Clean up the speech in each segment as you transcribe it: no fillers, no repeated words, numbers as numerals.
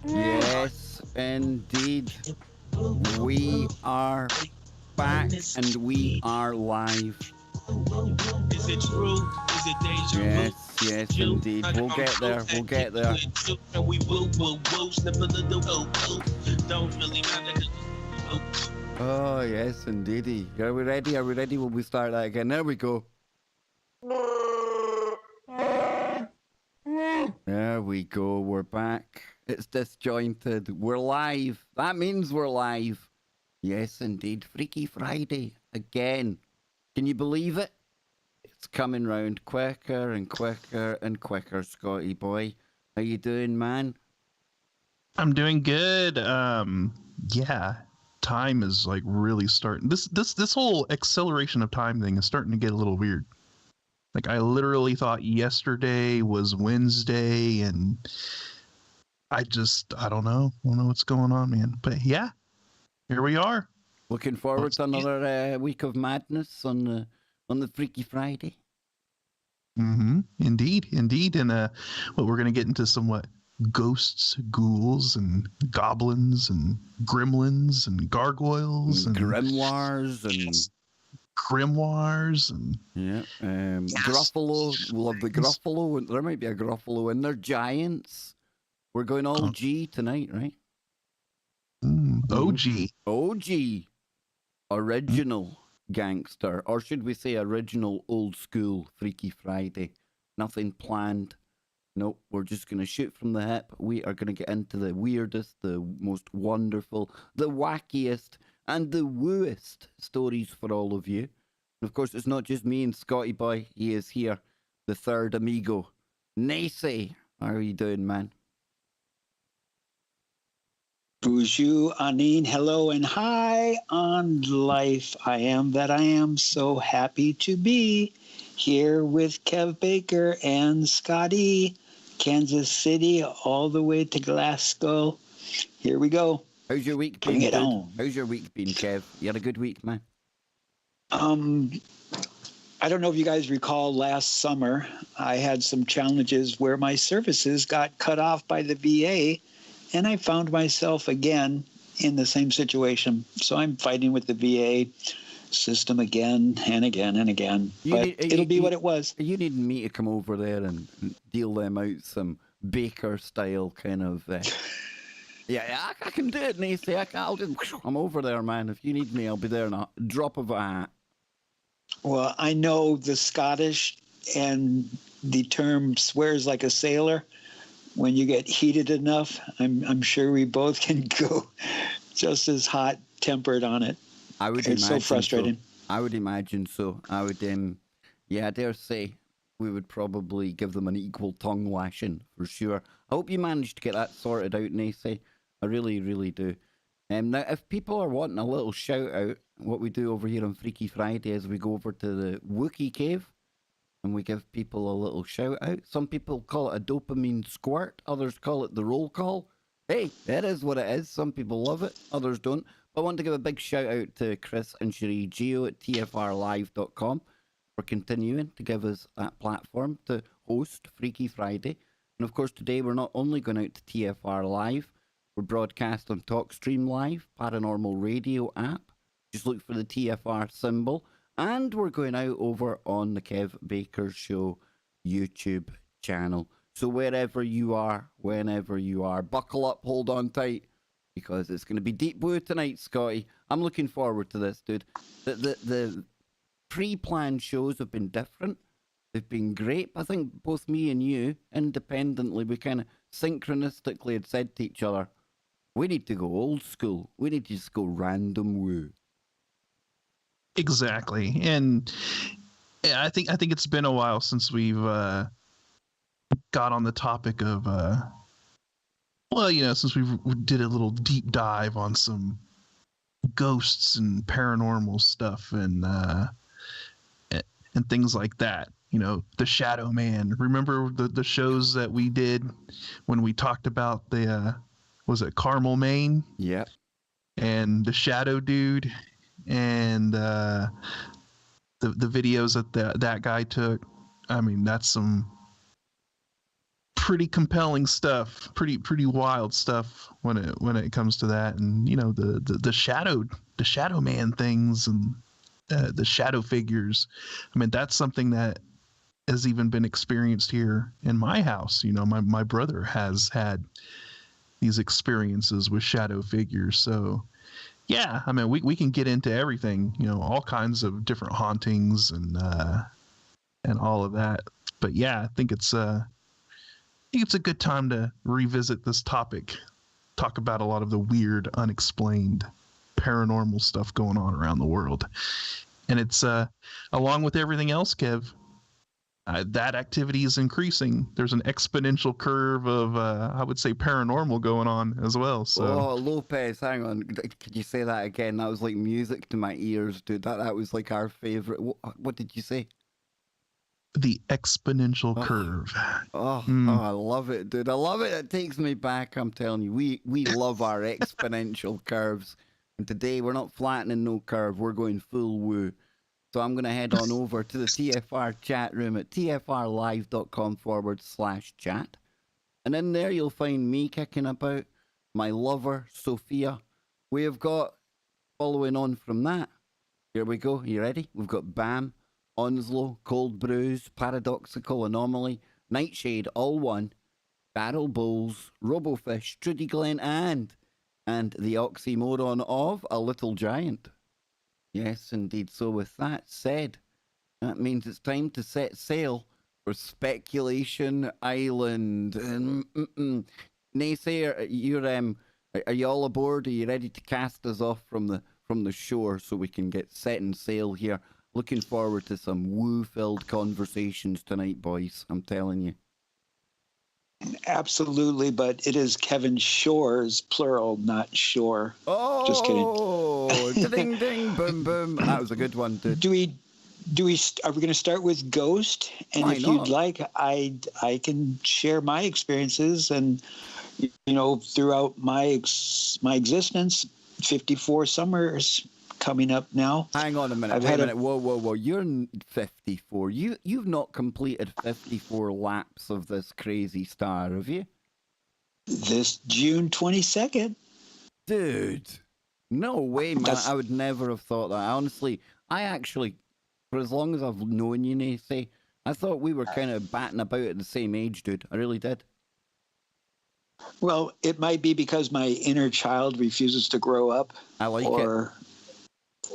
Yes, indeed. We are back and we are live. Is it true? Is it deja vu? Yes, yes, indeed. We'll get there. We'll get there. And we woo woo woo, snip a little woo woo. Don't really matter. Oh, yes, indeedy. Are we ready? Are we ready? Will we start that again? There we go. There we go. We're back. It's disjointed. We're live. That means we're live. Yes, indeed. Freaky Friday again. Can you believe it? It's coming round quicker and quicker and quicker, Scotty boy. How you doing, man? I'm doing good. Yeah, time is like really starting. This whole acceleration of time thing is starting to get a little weird. Like I literally thought yesterday was Wednesday, and I don't know. I don't know what's going on, man. But yeah, here we are. Looking forward to another week of madness on the Freaky Friday. Indeed. And what we're gonna get into somewhat ghosts, ghouls, and goblins, and gremlins, and gargoyles, and grimoires, and yeah, Gruffalo. Love the Gruffalo. There might be a Gruffalo in there. Giants. We're going all G tonight, right? OG. Original gangster, or should we say original old school Freaky Friday. Nothing planned. Nope, we're just going to shoot from the hip. We are going to get into the weirdest, the most wonderful, the wackiest, and the wooest stories for all of you. And of course, it's not just me and Scotty Boy. He is here, the third amigo. Nacy, how are you doing, man? Bonjour, Anine, hello and hi on life. I am that I am so happy to be here with Kev Baker and Scotty, Kansas City, all the way to Glasgow. Here we go. How's your week been? Bring it on. How's your week been, Kev? You had a good week, man? I don't know if you guys recall last summer, I had some challenges where my services got cut off by the VA. And I found myself again in the same situation. So I'm fighting with the VA system again and again and again. But it'll be what it was. You need me to come over there and deal them out some Baker style kind of... Yeah, I can do it, Nacy. I'm over there, man. If you need me, I'll be there in a drop of a hat. Well, I know the Scottish and the term swears like a sailor. When you get heated enough, I'm sure we both can go just as hot tempered on it. It's so frustrating. I would imagine so. I would, I dare say we would probably give them an equal tongue lashing for sure. I hope you managed to get that sorted out, Nacy. I really, really do. Now, if people are wanting a little shout out, what we do over here on Freaky Friday is we go over to the Wookiee Cave. And we give people a little shout out. Some people call it a dopamine squirt. Others call it the roll call. Hey, that is what it is. Some people love it. Others don't. But I want to give a big shout out to Chris and Cherie Geo at tfrlive.com for continuing to give us that platform to host Freaky Friday. And of course, today we're not only going out to TFR Live, we're broadcast on TalkStream Live, Paranormal Radio app. Just look for the TFR symbol. And we're going out over on the Kev Baker Show YouTube channel. So wherever you are, whenever you are, buckle up, hold on tight, because it's going to be deep blue tonight, Scotty. I'm looking forward to this, dude. The pre-planned shows have been different. They've been great. I think both me and you, independently, we kind of synchronistically had said to each other, we need to go old school. We need to just go random woo. Exactly. And I think it's been a while since we've got on the topic of since we did a little deep dive on some ghosts and paranormal stuff and things like that. You know, the Shadow Man. Remember the shows that we did when we talked about the was it Carmel, Maine? Yeah. And the Shadow Dude. And the videos that guy took, I mean, that's some pretty compelling stuff, pretty wild stuff when it comes to that. And you know, the shadow man things and the shadow figures. I mean, that's something that has even been experienced here in my house. You know, my brother has had these experiences with shadow figures. So yeah, I mean, we can get into everything, you know, all kinds of different hauntings and all of that. But yeah, I think it's a good time to revisit this topic, talk about a lot of the weird, unexplained, paranormal stuff going on around the world. And it's along with everything else, Kev, that activity is increasing. There's an exponential curve of, I would say, paranormal going on as well. So, Oh, Lopez, hang on. Could you say that again? That was like music to my ears, dude. That was like our favorite. What did you say? the exponential Oh. curve. Oh, I love it, dude. I love it. It takes me back. I'm telling you, we love our exponential curves. And today we're not flattening no curve. We're going full woo. So I'm going to head on over to the TFR chat room at tfrlive.com/chat. And in there you'll find me kicking about, my lover, Sophia. We have got, following on from that, here we go. You ready? We've got Bam, Onslow, Cold Brews, Paradoxical Anomaly, Nightshade, All One, Barrel Bowls, Robofish, Trudy Glen, and the oxymoron of a little giant. Yes, indeed. So with that said, that means it's time to set sail for Speculation Island. Naysayer, are you all aboard? Are you ready to cast us off from the shore so we can get setting sail here? Looking forward to some woo-filled conversations tonight, boys. I'm telling you. Absolutely, but it is Kevin Shores, plural, not Shore. Oh, Just kidding. Ding, ding, boom, boom. That was a good one, dude. Are we going to start with Ghost? And Why if not? you'd like, I can share my experiences and, you know, throughout my existence, 54 summers coming up now. Hang on a minute. Wait a minute. Whoa. You're 54. You've not completed 54 laps of this crazy star, have you? This June 22nd. Dude. No way, man. I would never have thought that. Honestly, I actually, for as long as I've known you, Nacy, I thought we were kind of batting about at the same age, dude. I really did. Well, it might be because my inner child refuses to grow up. I like it.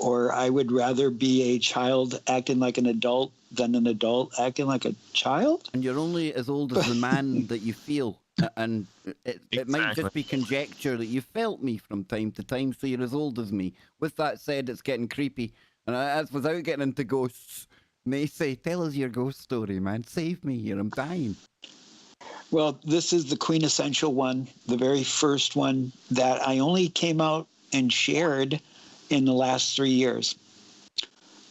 Or I would rather be a child acting like an adult than an adult acting like a child. And you're only as old as the man that you feel. And it might just be conjecture that you felt me from time to time, so you're as old as me. With that said, it's getting creepy. And that's without getting into ghosts. Macy, tell us your ghost story, man. Save me here. I'm dying. Well, this is the quintessential one, the very first one that I only came out and shared in the last 3 years.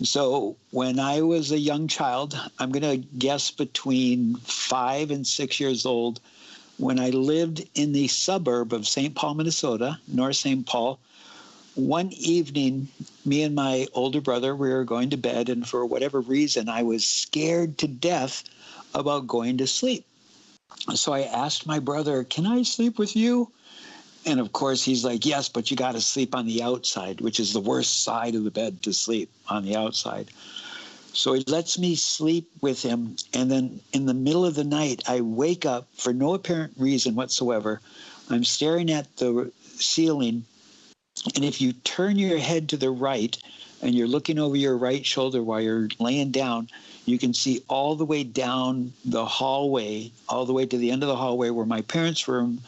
So when I was a young child, I'm going to guess between 5 and 6 years old, when I lived in the suburb of St. Paul, Minnesota, North St. Paul, one evening, me and my older brother, we were going to bed, and for whatever reason, I was scared to death about going to sleep. So I asked my brother, "Can I sleep with you?" And of course, he's like, "Yes, but you got to sleep on the outside," which is the worst side of the bed to sleep, on the outside. So he lets me sleep with him. And then in the middle of the night, I wake up for no apparent reason whatsoever. I'm staring at the ceiling. And if you turn your head to the right and you're looking over your right shoulder while you're laying down, you can see all the way down the hallway, all the way to the end of the hallway where my parents' room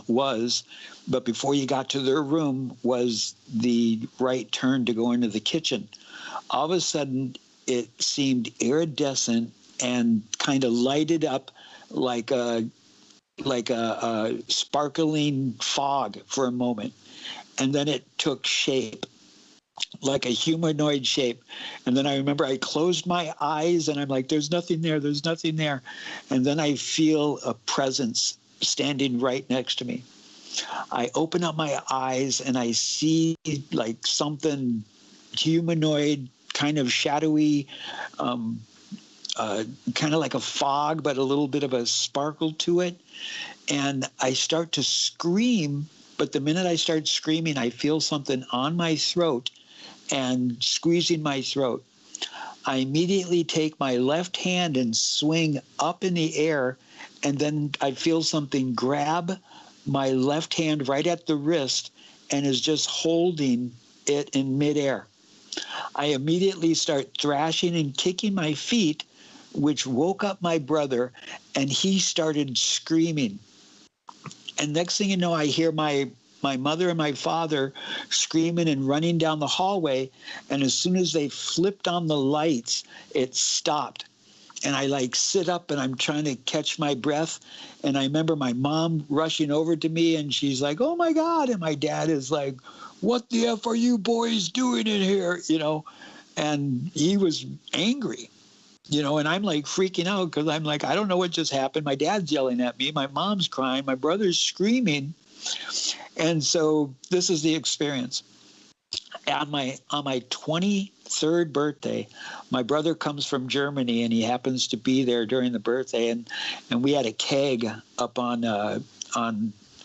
was, but before you got to their room was the right turn to go into the kitchen. All of a sudden, it seemed iridescent and kind of lighted up like a sparkling fog for a moment, and then it took shape, like a humanoid shape. And then I remember I closed my eyes and I'm like, there's nothing there. And then I feel a presence standing right next to me. I open up my eyes and I see like something humanoid, kind of shadowy, kind of like a fog, but a little bit of a sparkle to it. And I start to scream, but the minute I start screaming, I feel something on my throat and squeezing my throat. I immediately take my left hand and swing up in the air, and then I feel something grab my left hand right at the wrist and is just holding it in midair. I immediately start thrashing and kicking my feet, which woke up my brother, and he started screaming. And next thing you know, I hear my mother and my father screaming and running down the hallway. And as soon as they flipped on the lights, it stopped. And I like sit up and I'm trying to catch my breath. And I remember my mom rushing over to me and she's like, "Oh my God." And my dad is like, "What the F are you boys doing in here?" And he was angry. And I'm like freaking out because I'm like, I don't know what just happened. My dad's yelling at me. My mom's crying. My brother's screaming. And so this is the experience. On my 23rd birthday, my brother comes from Germany and he happens to be there during the birthday. And we had a keg up on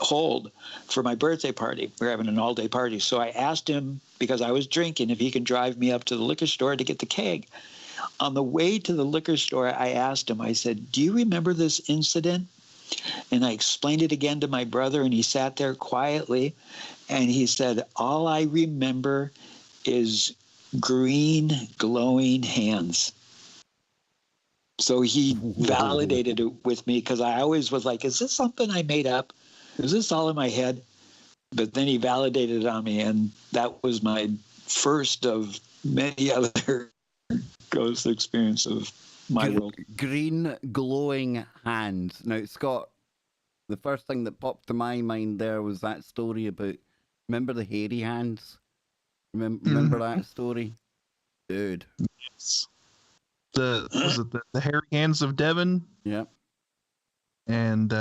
hold for my birthday party. We're having an all-day party. So I asked him, because I was drinking, if he could drive me up to the liquor store to get the keg. On the way to the liquor store, I asked him, I said, "Do you remember this incident?" And I explained it again to my brother, and he sat there quietly, and he said, "All I remember is green glowing hands." So he validated it with me, because I always was like, is this something I made up? Is this all in my head? But then he validated it on me, and that was my first of many other ghost experience of my world. Green glowing hands. Now, Scott, the first thing that popped to my mind there was that story about, remember the hairy hands? Remember that story? Dude. Yes. Was it the hairy hands of Devon? Yeah. And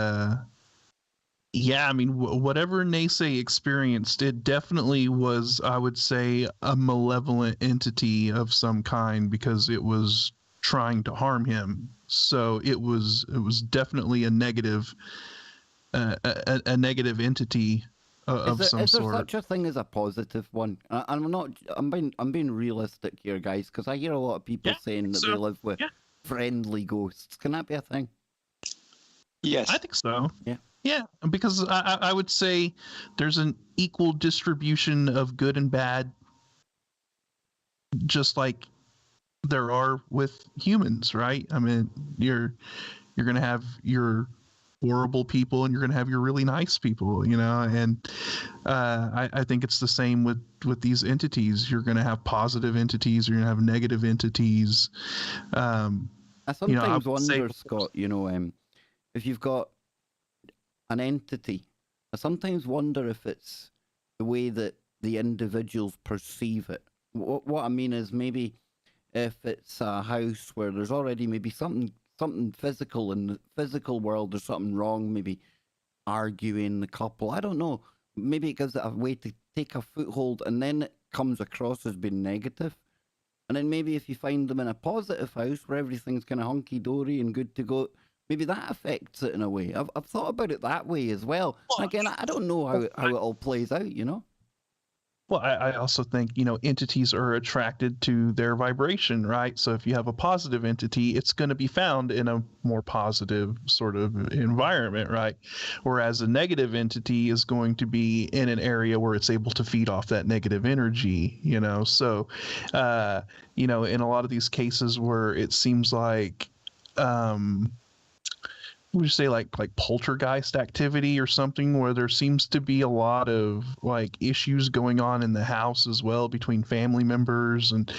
yeah, I mean, whatever Naysay experienced, it definitely was, I would say, a malevolent entity of some kind, because it was trying to harm him. So it was definitely a negative, a negative entity of some Is there sort. such a thing as a positive one? I'm being realistic here, guys, because I hear a lot of people saying that they live with friendly ghosts. Can that be a thing? Yes, I think so. Yeah. Yeah, because I would say there's an equal distribution of good and bad, just like there are with humans, right? I mean, you're going to have your horrible people and you're going to have your really nice people, and I think it's the same with these entities. You're going to have positive entities, you're going to have negative entities. I sometimes wonder, Scott, if you've got an entity, I sometimes wonder if it's the way that the individuals perceive it. What I mean is, maybe if it's a house where there's already maybe something physical in the physical world, there's something wrong, maybe arguing the couple, I don't know, maybe it gives it a way to take a foothold, and then it comes across as being negative. And then maybe if you find them in a positive house where everything's kind of hunky-dory and good to go, maybe that affects it in a way. I've thought about it that way as well. Again, I don't know how it all plays out, Well, I also think, entities are attracted to their vibration, right? So if you have a positive entity, it's going to be found in a more positive sort of environment, right? Whereas a negative entity is going to be in an area where it's able to feed off that negative energy, So, in a lot of these cases where it seems like, would you say like poltergeist activity or something, where there seems to be a lot of like issues going on in the house as well between family members and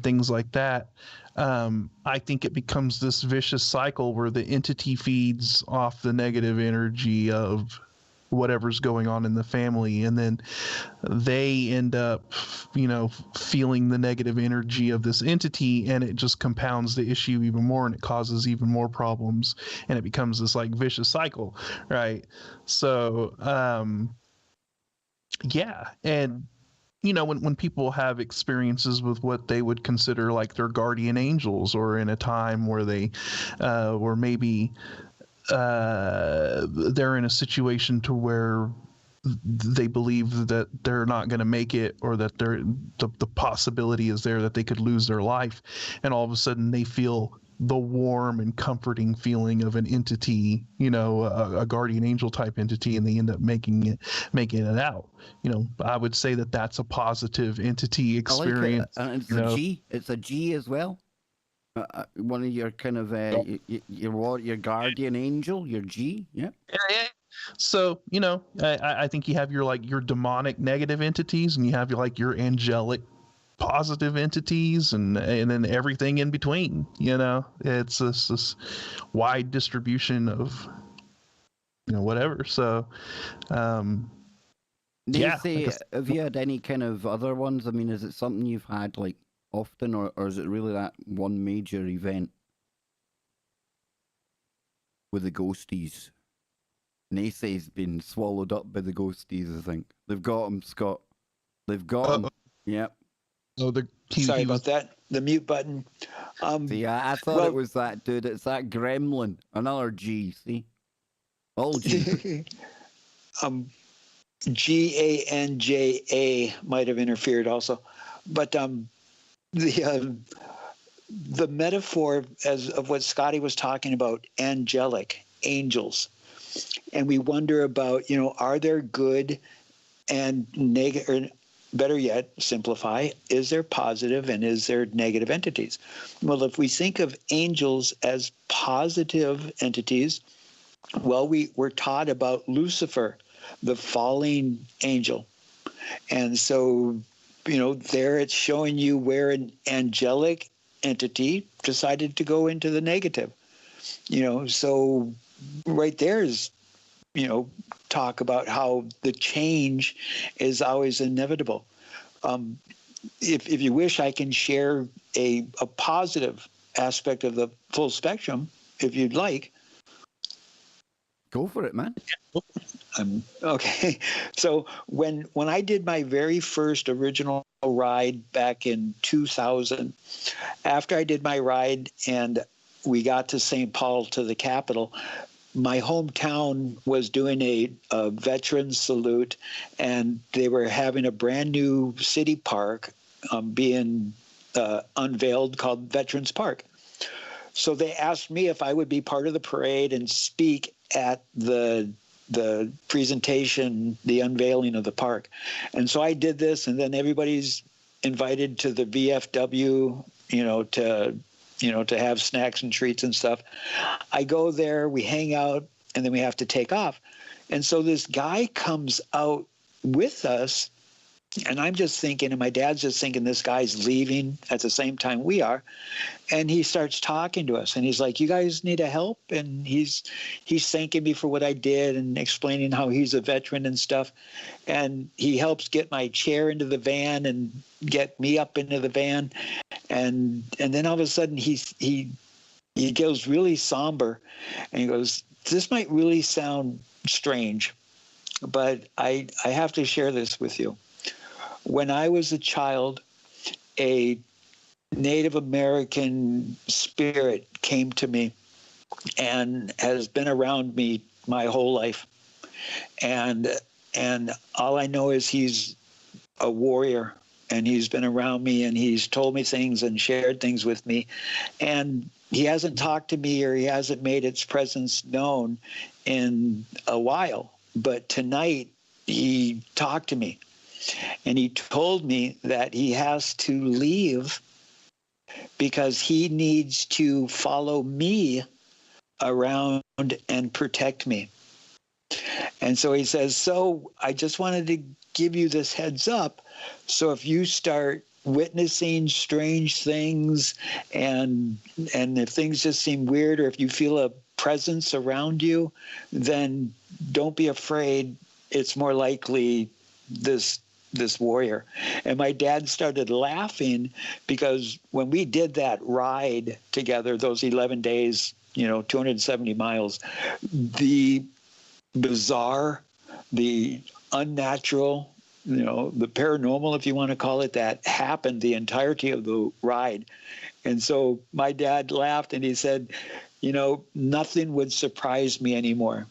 things like that. I think it becomes this vicious cycle where the entity feeds off the negative energy of whatever's going on in the family, and then they end up feeling the negative energy of this entity, and it just compounds the issue even more, and it causes even more problems, and it becomes this like vicious cycle, right? So yeah, and you know, when people have experiences with what they would consider like their guardian angels, or in a time where they or maybe they're in a situation to where they believe that they're not going to make it, or that the possibility is there that they could lose their life, and all of a sudden they feel the warm and comforting feeling of an entity, you know, a guardian angel type entity, and they end up making it out. You know, I would say that that's a positive entity I like it, experience. and it's You a know, G. It's a G as well. One of your kind of your guardian angel, your G. Yeah. yeah. So, you know, I think you have your demonic negative entities, and you have your angelic positive entities, and then everything in between. You know, it's this wide distribution of, you know, whatever. So, yeah. Nancy, have you had any kind of other ones? I mean, is it something you've had like often, or is it really that one major event with the ghosties? Nancy's been swallowed up by the ghosties, I think. They've got him, Scott. They've got him. Yep. Oh, Sorry about that. The mute button. See, I thought it was that dude. It's that gremlin. Another G, see? All G. GANJA might have interfered also. But the metaphor of what Scotty was talking about, angelic, angels, and we wonder about, you know, are there good and negative, or better yet, simplify, is there positive and is there negative entities? Well, if we think of angels as positive entities, well, we're taught about Lucifer, the falling angel. And so, you know, there it's showing you where an angelic entity decided to go into the negative. You know, so right there is, you know, talk about how the change is always inevitable. If you wish, I can share a positive aspect of the full spectrum, if you'd like. Go for it, man. Okay. So when I did my very first original ride back in 2000, after I did my ride and we got to St. Paul, to the capital, my hometown was doing a veterans salute, and they were having a brand new city park being unveiled called Veterans Park. So they asked me if I would be part of the parade and speak at the presentation, the unveiling of the park. And so I did this, and then everybody's invited to the VFW, to have snacks and treats and stuff. I go there, we hang out, and then we have to take off. And so this guy comes out with us, and I'm just thinking, and my dad's just thinking, this guy's leaving at the same time we are. And he starts talking to us, and he's like, you guys need a help? And he's thanking me for what I did and explaining how he's a veteran and stuff. And he helps get my chair into the van and get me up into the van. And then all of a sudden he goes really somber, and he goes, this might really sound strange, but I have to share this with you. When I was a child, a Native American spirit came to me and has been around me my whole life. And all I know is he's a warrior, and he's been around me, and he's told me things and shared things with me. And he hasn't talked to me, or he hasn't made its presence known in a while. But tonight he talked to me, and he told me that he has to leave because he needs to follow me around and protect me. And so he says, so I just wanted to give you this heads up. So if you start witnessing strange things, and if things just seem weird, or if you feel a presence around you, then don't be afraid. It's more likely this warrior. And my dad started laughing, because when we did that ride together, those 11 days, 270 miles, the bizarre, the unnatural, the paranormal, if you want to call it that, happened the entirety of the ride. And so my dad laughed and he said, nothing would surprise me anymore.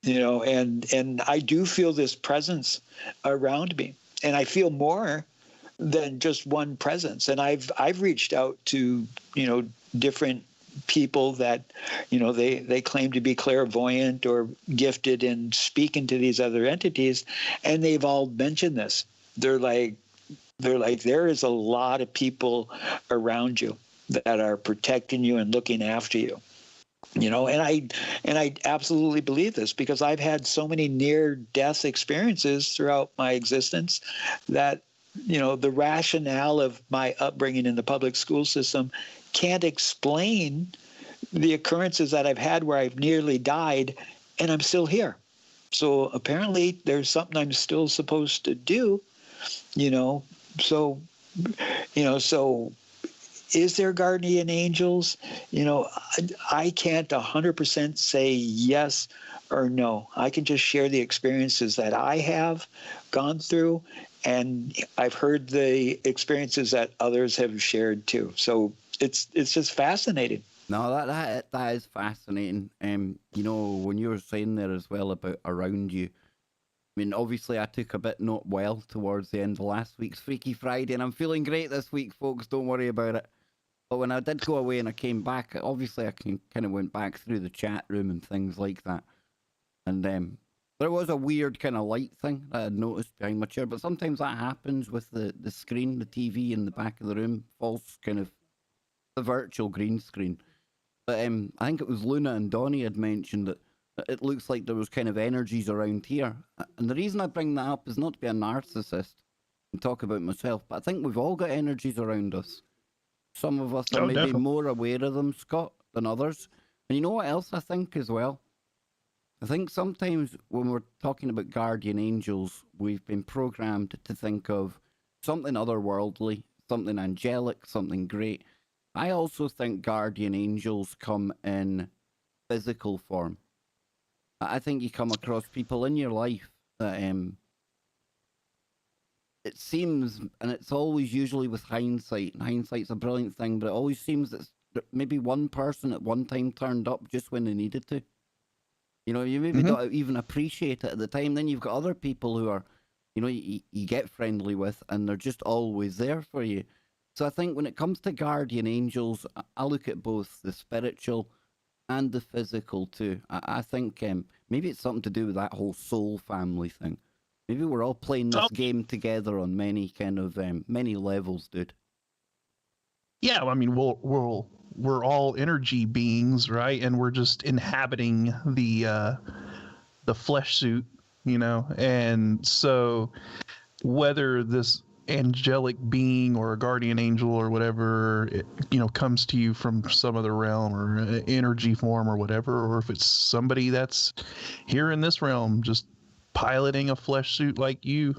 And I do feel this presence around me, and I feel more than just one presence. And I've reached out to, different people that, they claim to be clairvoyant or gifted in speaking to these other entities, and they've all mentioned this. They're like, there is a lot of people around you that are protecting you and looking after you. And I absolutely believe this, because I've had so many near-death experiences throughout my existence that, the rationale of my upbringing in the public school system can't explain the occurrences that I've had where I've nearly died and I'm still here. So apparently there's something I'm still supposed to do, so is there guardian angels? I can't 100% say yes or no. I can just share the experiences that I have gone through, and I've heard the experiences that others have shared too. So it's just fascinating. No, that is fascinating. When you were saying there as well about around you, I mean, obviously I took a bit not well towards the end of last week's Freaky Friday, and I'm feeling great this week, folks. Don't worry about it. But when I did go away and I came back, obviously I kind of went back through the chat room and things like that. And there was a weird kind of light thing that I had noticed behind my chair. But sometimes that happens with the screen, the TV in the back of the room, false kind of the virtual green screen. But I think it was Luna and Donnie had mentioned that it looks like there was kind of energies around here. And the reason I bring that up is not to be a narcissist and talk about myself, but I think we've all got energies around us. Some of us are maybe definitely more aware of them, Scott, than others. And you know what else I think as well? I think sometimes when we're talking about guardian angels, we've been programmed to think of something otherworldly, something angelic, something great. I also think guardian angels come in physical form. I think you come across people in your life that it seems, and it's always usually with hindsight, and hindsight's a brilliant thing, but it always seems that maybe one person at one time turned up just when they needed to. You maybe don't even appreciate it at the time. Then you've got other people who are, you get friendly with, and they're just always there for you. So I think when it comes to guardian angels, I look at both the spiritual and the physical too. I think maybe it's something to do with that whole soul family thing. Maybe we're all playing this game together on many kind of many levels, dude. Yeah, I mean, we're all energy beings, right? And we're just inhabiting the flesh suit, And so, whether this angelic being or a guardian angel or whatever, comes to you from some other realm or energy form or whatever, or if it's somebody that's here in this realm, just piloting a flesh suit like you,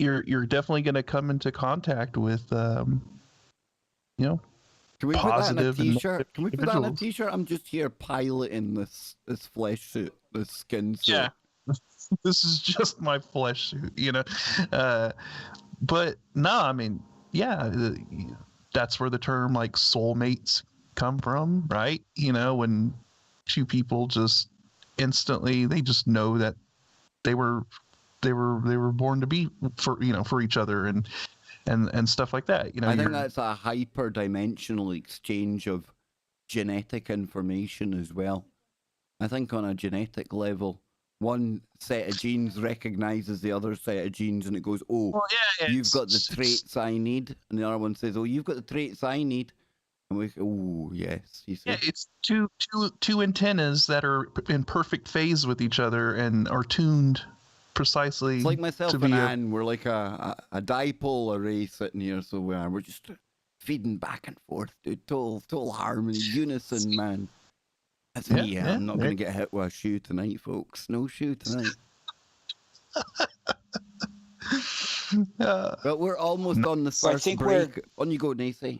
you're definitely going to come into contact with, Can we put that in a t-shirt? Can we put that in a t-shirt? I'm just here piloting this flesh suit, this skin suit. Yeah, this is just my flesh suit, But no, I mean, yeah, that's where the term like soulmates come from, right? When two people just instantly, they just know that they were born to be for each other and stuff like that. I think that's a hyper-dimensional exchange of genetic information as well. I think on a genetic level, one set of genes recognizes the other set of genes, and it goes, "Oh, well, yeah, you've got the traits I need," and the other one says, "Oh, you've got the traits I need." And we, oh yes, you see. Yeah, it's two antennas that are in perfect phase with each other and are tuned precisely. It's like myself and Anne, we're like a dipole array sitting here, so we're just feeding back and forth, dude. Total harmony, unison, man. That's me. Yeah, I'm not going to get hit with a shoe tonight, folks. No shoe tonight. But we're almost on the first break. On you go, Nacy.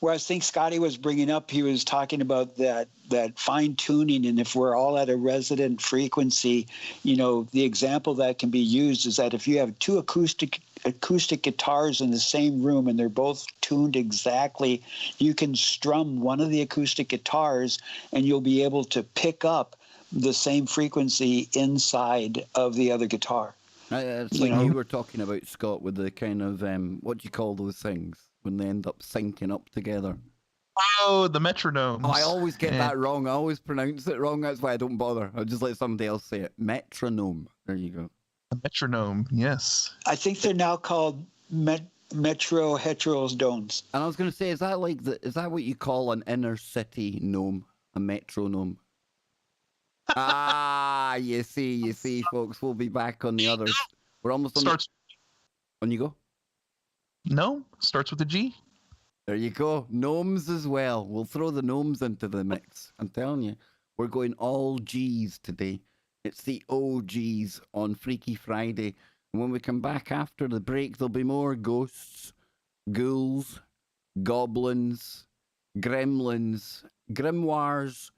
Where I think Scotty was bringing up, he was talking about that fine tuning, and if we're all at a resonant frequency, the example that can be used is that if you have two acoustic guitars in the same room and they're both tuned exactly, you can strum one of the acoustic guitars and you'll be able to pick up the same frequency inside of the other guitar. It's like you were talking about, Scott, with the kind of what do you call those things when they end up syncing up together? Oh, the metronomes. Oh, I always get that wrong. I always pronounce it wrong. That's why I don't bother. I'll just let somebody else say it. Metronome. There you go. A metronome, yes. I think they're now called metro heterodones. And I was going to say, is that what you call an inner city gnome? A metronome? You see, folks. We'll be back on the others. We're almost on. On you go. No, starts with a G. There you go. Gnomes as well. We'll throw the gnomes into the mix. I'm telling you, we're going all G's today. It's the OGs on Freaky Friday. And when we come back after the break, there'll be more ghosts, ghouls, goblins, gremlins, grimoires,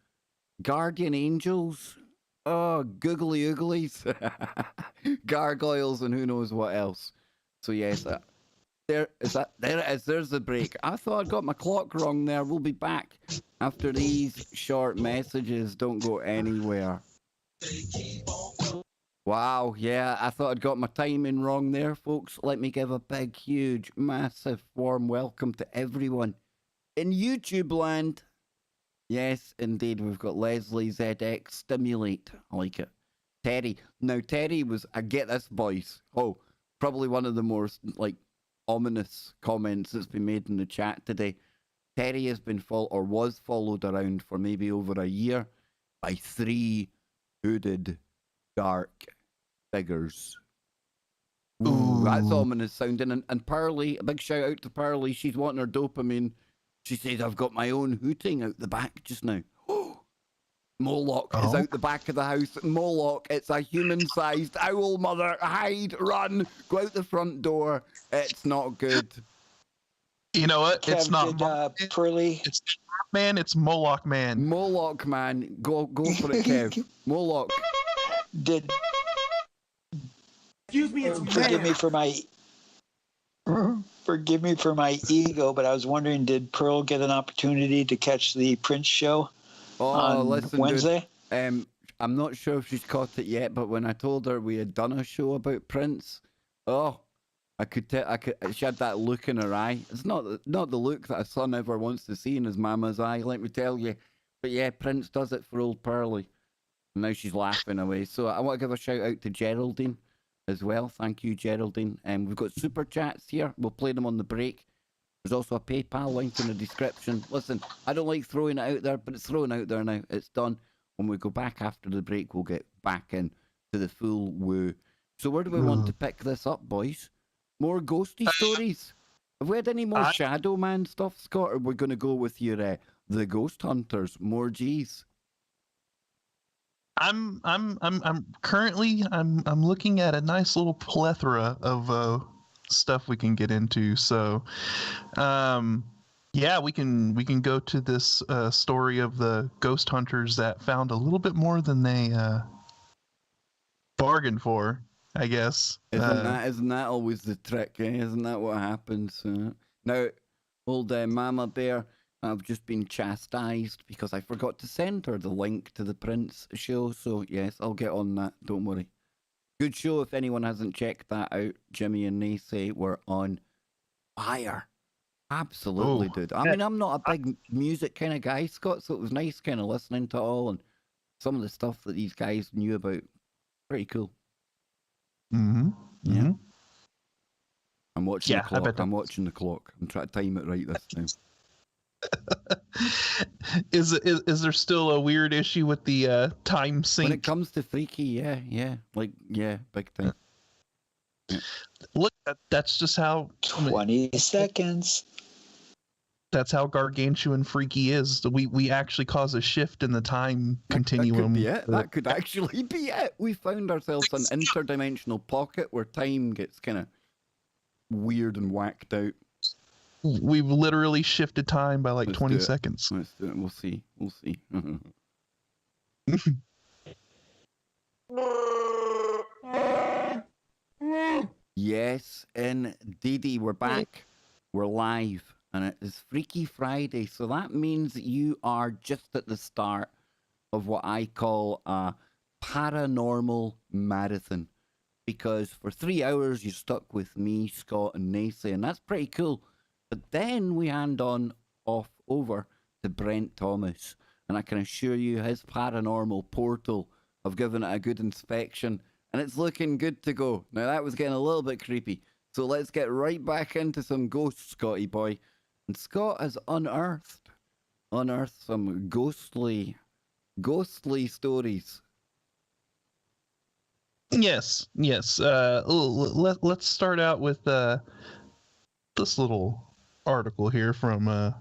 guardian angels, googly ooglies, gargoyles, and who knows what else. So yes, there it is. There's the break. I thought I'd got my clock wrong there. We'll be back after these short messages. Don't go anywhere. Wow, yeah, I thought I'd got my timing wrong there, folks. Let me give a big, huge, massive, warm welcome to everyone in YouTube land. Yes, indeed, we've got Leslie ZX Stimulate. I like it. Terry. Now, Terry was, I get this, boys. Oh, probably one of the more, ominous comments that's been made in the chat today. Terry has been was followed around for maybe over a year by 3 hooded dark figures. Ooh, that's ominous sounding. And Pearly, a big shout out to Pearly. She's wanting her dopamine. She says, I've got my own hooting out the back just now. Moloch is out the back of the house. Moloch, it's a human-sized owl, mother. Hide, run, go out the front door. It's not good. You know what? Kev, it's not Pearly. It's not man, it's Moloch man. Moloch man. Go for it, Kev. Moloch. Excuse me, it's Forgive me for my ego, but I was wondering, did Pearl get an opportunity to catch the Prince show on Wednesday? Dude, I'm not sure if she's caught it yet, but when I told her we had done a show about Prince, I could tell. She had that look in her eye. It's not the look that a son ever wants to see in his mama's eye, let me tell you. But yeah, Prince does it for old Pearly. And now she's laughing away. So I want to give a shout out to Geraldine as well. Thank you, Geraldine. We've got super chats here. We'll play them on the break. There's also a PayPal link in the description. Listen, I don't like throwing it out there, but it's thrown out there now. It's done. When we go back after the break, we'll get back in to the full woo. So where do we want to pick this up, boys? More ghosty stories? Have we had any more Shadow Man stuff, Scott? Or are we going to go with your the Ghost Hunters? More G's? I'm currently looking at a nice little plethora of stuff we can get into. So, yeah, we can go to this story of the ghost hunters that found a little bit more than they bargained for, I guess. Isn't that always the trick? Isn't that what happens? Now, old Mama Bear. I've just been chastised because I forgot to send her the link to the Prince show. So, yes, I'll get on that. Don't worry. Good show. If anyone hasn't checked that out, Jimmy and Nacy were on fire. Absolutely, dude. I mean, I'm not a big music kind of guy, Scott, so it was nice kind of listening to it all and some of the stuff that these guys knew about. Pretty cool. Mm-hmm. Yeah. Mm-hmm. I'm watching the clock. I'm watching the clock. I'm trying to time it right this time. Is there still a weird issue with the time sync? When it comes to freaky, yeah, big time. Yeah. Look, that's just how 20 seconds. That's how gargantuan freaky is. We actually cause a shift in the time continuum. That could actually be it. We found ourselves an interdimensional pocket where time gets kind of weird and whacked out. We've literally shifted time by like Let's 20 do it. seconds. Let's do it. We'll see. We'll see. Yes, indeedy, we're back. We're live, and it is Freaky Friday, so that means that you are just at the start of what I call a paranormal marathon. Because for 3 hours you're stuck with me, Scott, and Nacy, and that's pretty cool. But then we hand on off over to Brent Thomas, and I can assure you his paranormal portal have given it a good inspection, and it's looking good to go. Now that was getting a little bit creepy, so let's get right back into some ghosts, Scotty boy. And Scott has unearthed some ghostly stories. Yes. Let's start out with this little article here from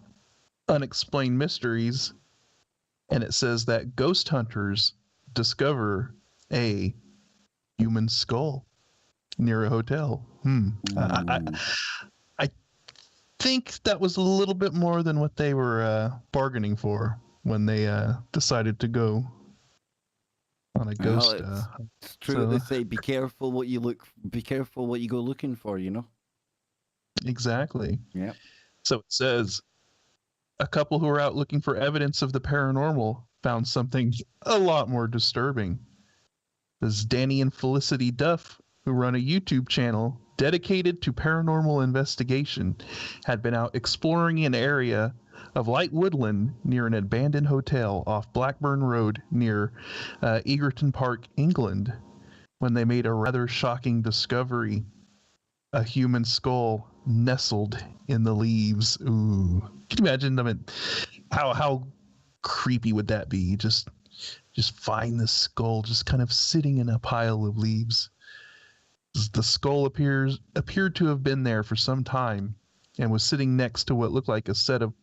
Unexplained Mysteries, and it says that ghost hunters discover a human skull near a hotel. I think that was a little bit more than what they were bargaining for when they decided to go on a ghost. It's true. They say be careful what you go looking for. You know. Exactly. Yeah. So it says a couple who were out looking for evidence of the paranormal found something a lot more disturbing. This Danny and Felicity Duff, who run a YouTube channel dedicated to paranormal investigation, had been out exploring an area of light woodland near an abandoned hotel off Blackburn Road near Egerton Park, England, when they made a rather shocking discovery: a human skull nestled in the leaves. Ooh, can you imagine? I mean, how creepy would that be? Just find the skull just kind of sitting in a pile of leaves. The skull appeared to have been there for some time and was sitting next to what looked like a set of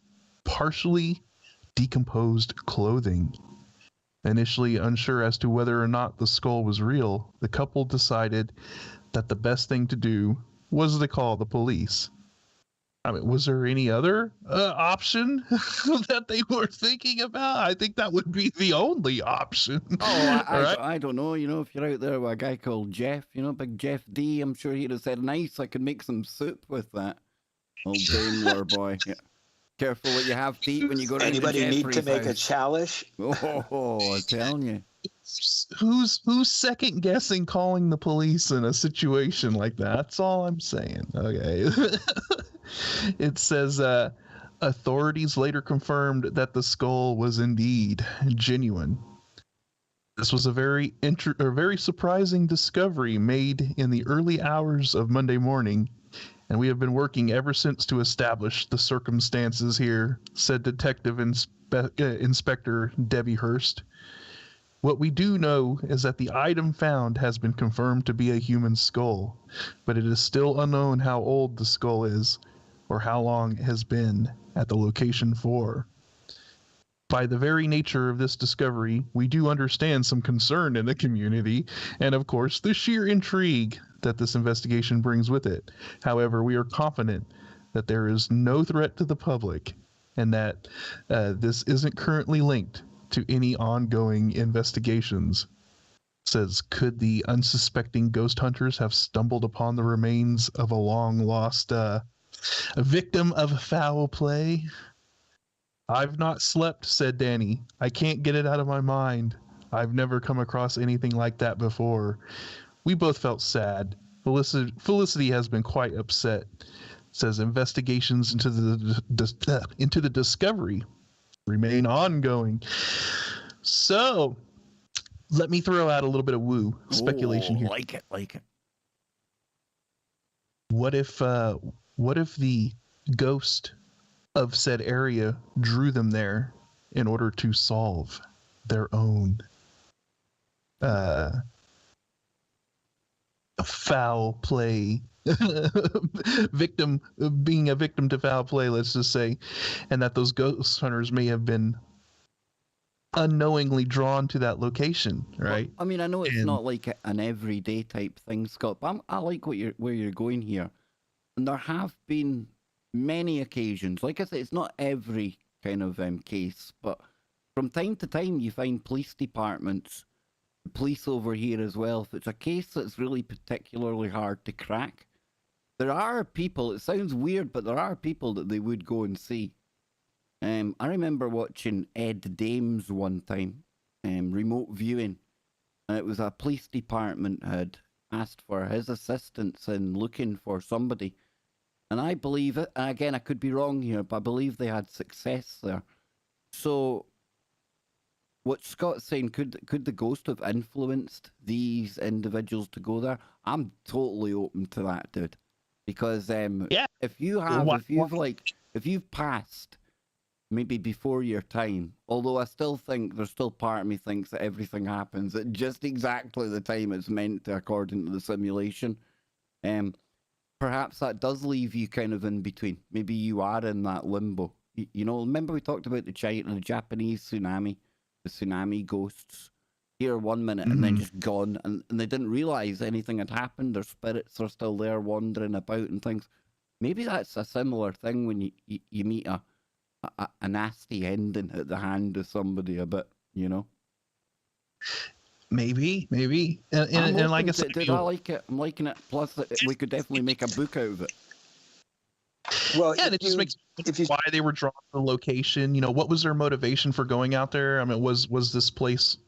partially decomposed clothing. Initially unsure as to whether or not the skull was real, the couple decided that the best thing to do was to call the police. I mean, was there any other option that they were thinking about? I think that would be the only option. Oh, Right? I don't know. You know, if you're out there with a guy called Jeff, you know, big Jeff D, I'm sure he'd have said, "Nice, I could make some soup with that." Old Daimler boy. Yeah. Careful what you have to eat when you go to Anybody need to Jeffrey's make a house. challenge? Oh, I'm telling you. Who's second guessing calling the police in a situation like that? That's all I'm saying. Okay. It says authorities later confirmed that the skull was indeed genuine. This was a very surprising discovery made in the early hours of Monday morning, and we have been working ever since to establish the circumstances here, said Detective Inspector Debbie Hurst. What we do know is that the item found has been confirmed to be a human skull, but it is still unknown how old the skull is or how long it has been at the location for. By the very nature of this discovery, we do understand some concern in the community, and of course the sheer intrigue that this investigation brings with it. However, we are confident that there is no threat to the public and that this isn't currently linked to any ongoing investigations. Says, could the unsuspecting ghost hunters have stumbled upon the remains of a long-lost victim of foul play? I've not slept, said Danny. I can't get it out of my mind. I've never come across anything like that before. We both felt sad. Felicity has been quite upset. Says investigations into the discovery remain ongoing. So, let me throw out a little bit of speculation here. Like it. What if the ghost of said area drew them there in order to solve their own foul play victim, being a victim to foul play, let's just say, and that those ghost hunters may have been unknowingly drawn to that location, right? Well, I mean, I know it's not like an everyday type thing, Scott, but I like where you're going here. And there have been many occasions. Like I said, it's not every kind of case, but from time to time you find police departments, police over here as well. If it's a case that's really particularly hard to crack, there are people, it sounds weird, but there are people that they would go and see. I remember watching Ed Dames one time, remote viewing, and it was a police department had asked for his assistance in looking for somebody. And I believe it, again, I could be wrong here, but I believe they had success there. So, what Scott's saying, could the ghost have influenced these individuals to go there? I'm totally open to that, dude. Because Yeah. if you've passed maybe before your time, although I still think there's still part of me thinks that everything happens at just exactly the time it's meant to according to the simulation. Perhaps that does leave you kind of in between. Maybe you are in that limbo. You know, remember we talked about the Japanese tsunami, the tsunami ghosts here 1 minute and then just gone, and they didn't realize anything had happened. Their spirits are still there wandering about and things. Maybe that's a similar thing when you meet a nasty ending at the hand of somebody a bit, you know? Maybe. I'm And like open I to said, it, dude. I like it. I'm liking it. Plus, we could definitely make a book out of it. Well, yeah, and it just makes if you why they were drawn to the location. You know, what was their motivation for going out there? I mean, was this place?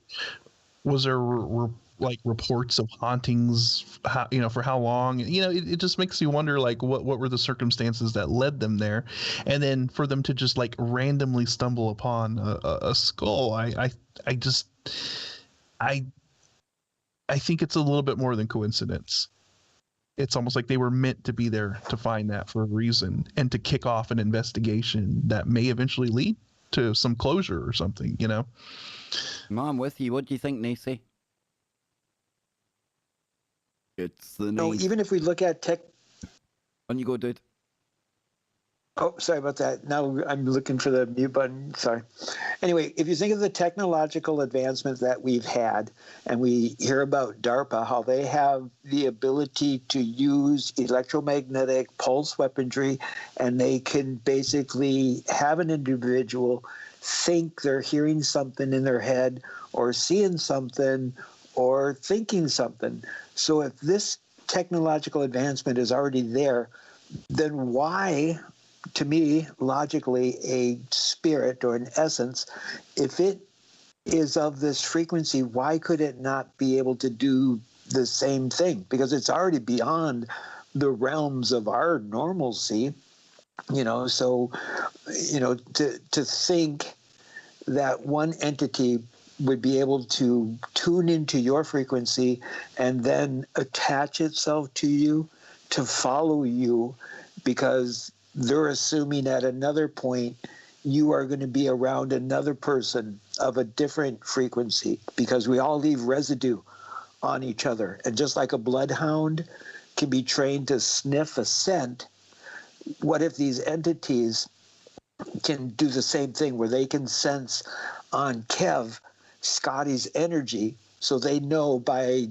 Was there like reports of hauntings? How, you know, for how long? You know, it just makes you wonder, like, what were the circumstances that led them there, and then for them to just like randomly stumble upon a skull. I think it's a little bit more than coincidence. It's almost like they were meant to be there to find that for a reason and to kick off an investigation that may eventually lead to some closure or something, you know? No, I'm with you. What do you think, Nacy? It's the no, name. even if we look at tech. On you go, dude. Oh, sorry about that. Now I'm looking for the mute button. Sorry. Anyway, if you think of the technological advancements that we've had, and we hear about DARPA, how they have the ability to use electromagnetic pulse weaponry, and they can basically have an individual think they're hearing something in their head or seeing something or thinking something. So if this technological advancement is already there, then why, to me, logically, a spirit or an essence, if it is of this frequency, why could it not be able to do the same thing? Because it's already beyond the realms of our normalcy, you know. So, you know, to think that one entity would be able to tune into your frequency and then attach itself to you to follow you, because they're assuming at another point you are going to be around another person of a different frequency, because we all leave residue on each other. And just like a bloodhound can be trained to sniff a scent, what if these entities can do the same thing, where they can sense on Kev Scotty's energy, so they know by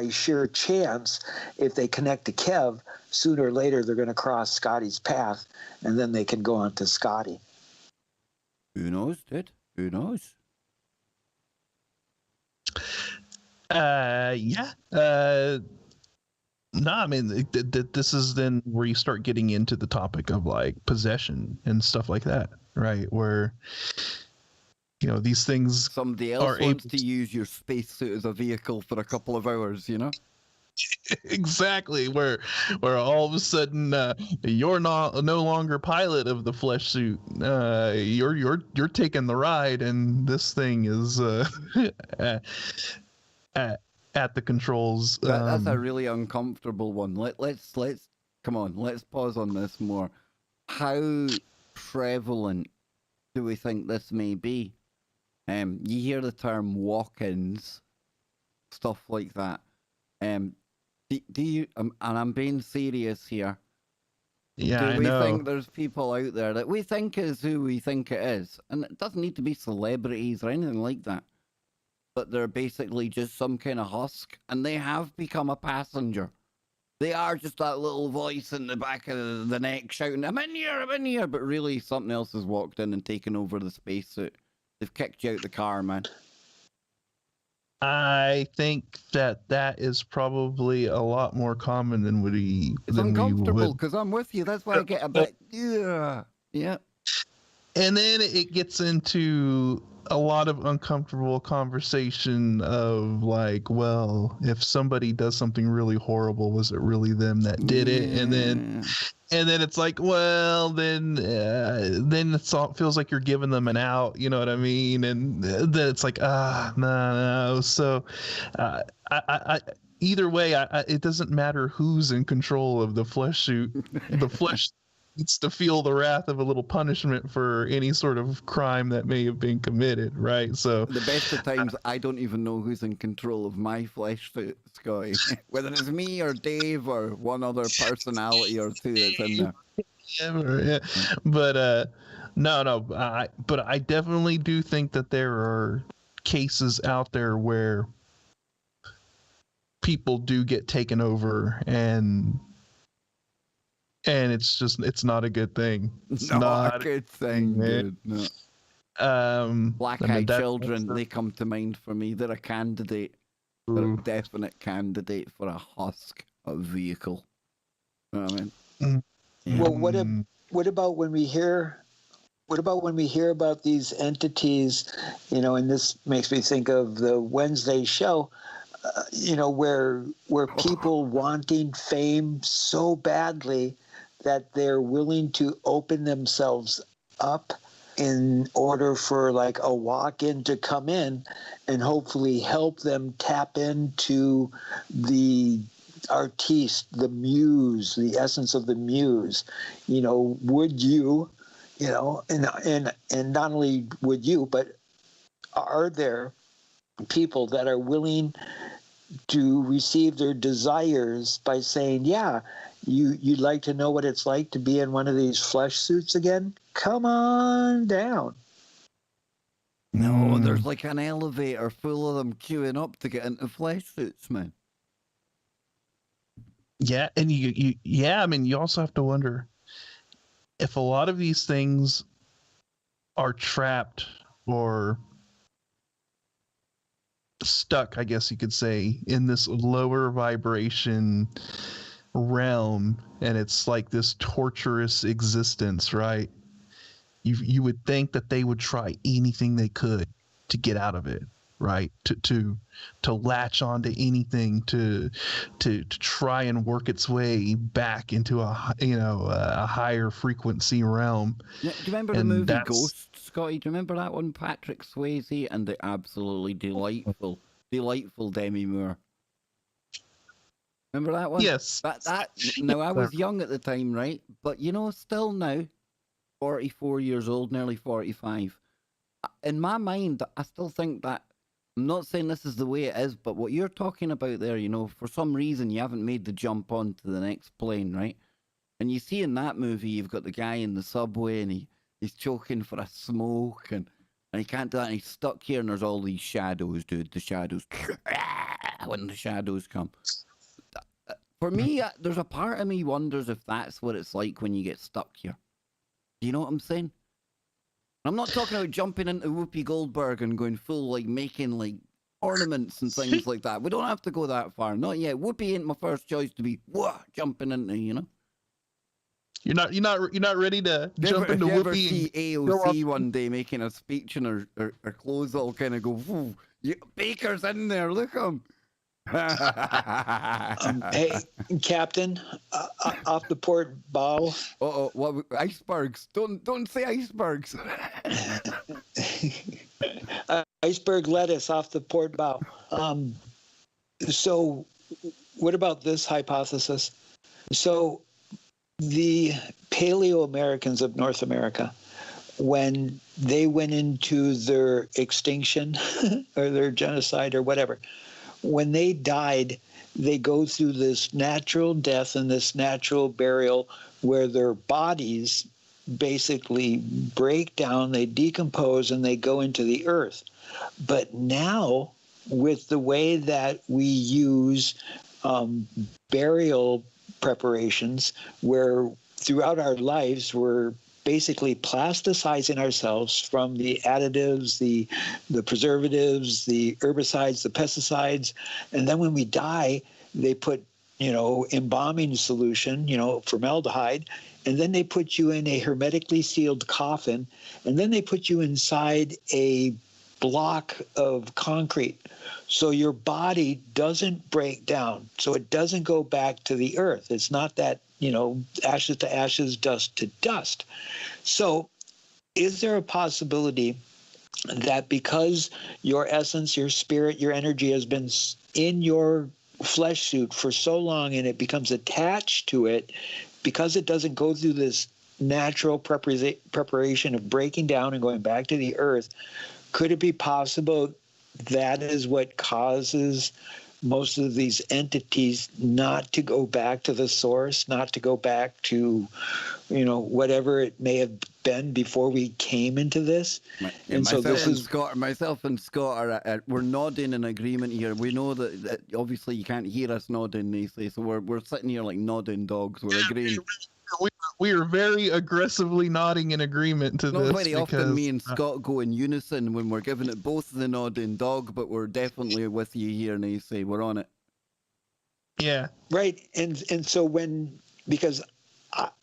sheer chance, if they connect to Kev, sooner or later they're going to cross Scotty's path, and then they can go on to Scotty. Who knows, dude? Who knows? Yeah. No, I mean, this is then where you start getting into the topic of like possession and stuff like that, right? Where, you know, these things Somebody else wants to use your spacesuit as a vehicle for a couple of hours, you know? Exactly, where all of a sudden you're no longer pilot of the flesh suit. You're taking the ride, and this thing is at the controls. That's a really uncomfortable one. Let's come on. Let's pause on this more. How prevalent do we think this may be? You hear the term walk-ins, stuff like that. Do you? And I'm being serious here. Yeah, Do we I know. think there's people out there that we think is who we think it is, and it doesn't need to be celebrities or anything like that, but they're basically just some kind of husk, and they have become a passenger They are just that little voice in the back of the neck shouting, I'm in here, but really something else has walked in and taken over the spacesuit. They've kicked you out the car, man. I think that is probably a lot more common than It's uncomfortable because I'm with you. That's why I get a bit, yeah. And then it gets into a lot of uncomfortable conversation of like, well, if somebody does something really horrible, was it really them that did it? And then it's like, well, then it's all feels like you're giving them an out, you know what I mean? And then it's like, no. So, I either way, it doesn't matter who's in control of the flesh suit. The flesh needs to feel the wrath of a little punishment for any sort of crime that may have been committed, right? So the best of times, I don't even know who's in control of my flesh suit, Scotty. Whether it's me or Dave or one other personality or two that's in there. Yeah. But no. But I definitely do think that there are cases out there where people do get taken over and it's not a good thing. It's not a good thing, dude. No. Black-eyed children, they come to mind for me. They're a candidate. They're a definite candidate for a husk of vehicle. You know what I mean? Yeah. Well, what about when we hear about these entities, and this makes me think of the Wednesday show, where people wanting fame so badly that they're willing to open themselves up in order for like a walk-in to come in and hopefully help them tap into the artiste, the muse, the essence of the muse. Would you, and not only would you, but are there people that are willing to receive their desires by saying, yeah, you'd like to know what it's like to be in one of these flesh suits again? Come on down. No, there's like an elevator full of them queuing up to get into flesh suits, man. Yeah, and you also have to wonder if a lot of these things are trapped or stuck, I guess you could say, in this lower vibration realm, and it's like this torturous existence, right? You would think that they would try anything they could to get out of it, right? To latch onto anything to try and work its way back into a higher frequency realm. Yeah, do you remember the movie Ghosts, Scotty? Do you remember that one? Patrick Swayze and the absolutely delightful Demi Moore. Remember that one? Yes. Now, I was young at the time, right? But, still now, 44 years old, nearly 45. In my mind, I still think that, I'm not saying this is the way it is, but what you're talking about there, for some reason you haven't made the jump onto the next plane, right? And you see in that movie, you've got the guy in the subway and he's choking for a smoke and he can't do that and he's stuck here and there's all these shadows, dude. The shadows, when the shadows come. For me, there's a part of me wonders if that's what it's like when you get stuck here. Do you know what I'm saying? I'm not talking about jumping into Whoopi Goldberg and going full, like, making, like, ornaments and things like that. We don't have to go that far. Not yet. Whoopi ain't my first choice to be, jumping into, You're not ready to jump into Whoopi. See AOC one day making a speech and her clothes all kind of go, whoo, Baker's in there, look at him. Hey, Captain, off the port bow. What icebergs? Don't say icebergs. Iceberg lettuce off the port bow. So, what about this hypothesis? So, the Paleo Americans of North America, when they went into their extinction or their genocide or whatever, when they died, they go through this natural death and this natural burial where their bodies basically break down, they decompose, and they go into the earth. But now, with the way that we use um, burial preparations where throughout our lives we're basically plasticizing ourselves from the additives, the preservatives, the herbicides, the pesticides, and then when we die, they put embalming solution, formaldehyde, and then they put you in a hermetically sealed coffin, and then they put you inside a block of concrete. So your body doesn't break down. So it doesn't go back to the earth. It's not that, ashes to ashes, dust to dust. So is there a possibility that because your essence, your spirit, your energy has been in your flesh suit for so long and it becomes attached to it, because it doesn't go through this natural preparation of breaking down and going back to the earth, could it be possible that is what causes most of these entities not to go back to the source, not to go back to, whatever it may have been before we came into this? And so this is myself and Scott we're nodding in agreement here. We know that obviously you can't hear us nodding, they say, so we're sitting here like nodding dogs. We're agreeing. We are very aggressively nodding in agreement to Not this. very often me and Scott go in unison when we're giving it both the nodding dog, but we're definitely with you here, and they say we're on it. Yeah. Right. And so because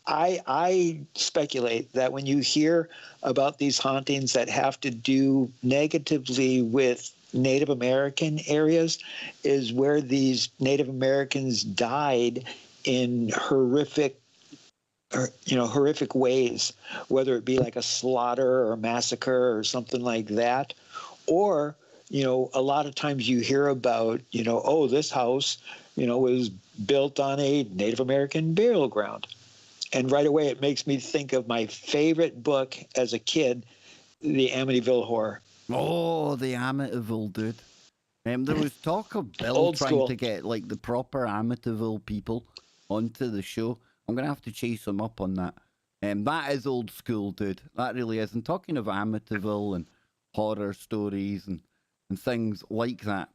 I speculate that when you hear about these hauntings that have to do negatively with Native American areas is where these Native Americans died in horrific ways, whether it be like a slaughter or a massacre or something like that. Or, a lot of times you hear about, this house, was built on a Native American burial ground. And right away, it makes me think of my favorite book as a kid, The Amityville Horror. Oh, the Amityville, dude. There was talk of Bill Old trying school. to get like the proper Amityville people onto the show. I'm gonna have to chase him up on that. That is old school, dude. That really is. And talking of Amityville and horror stories and things like that,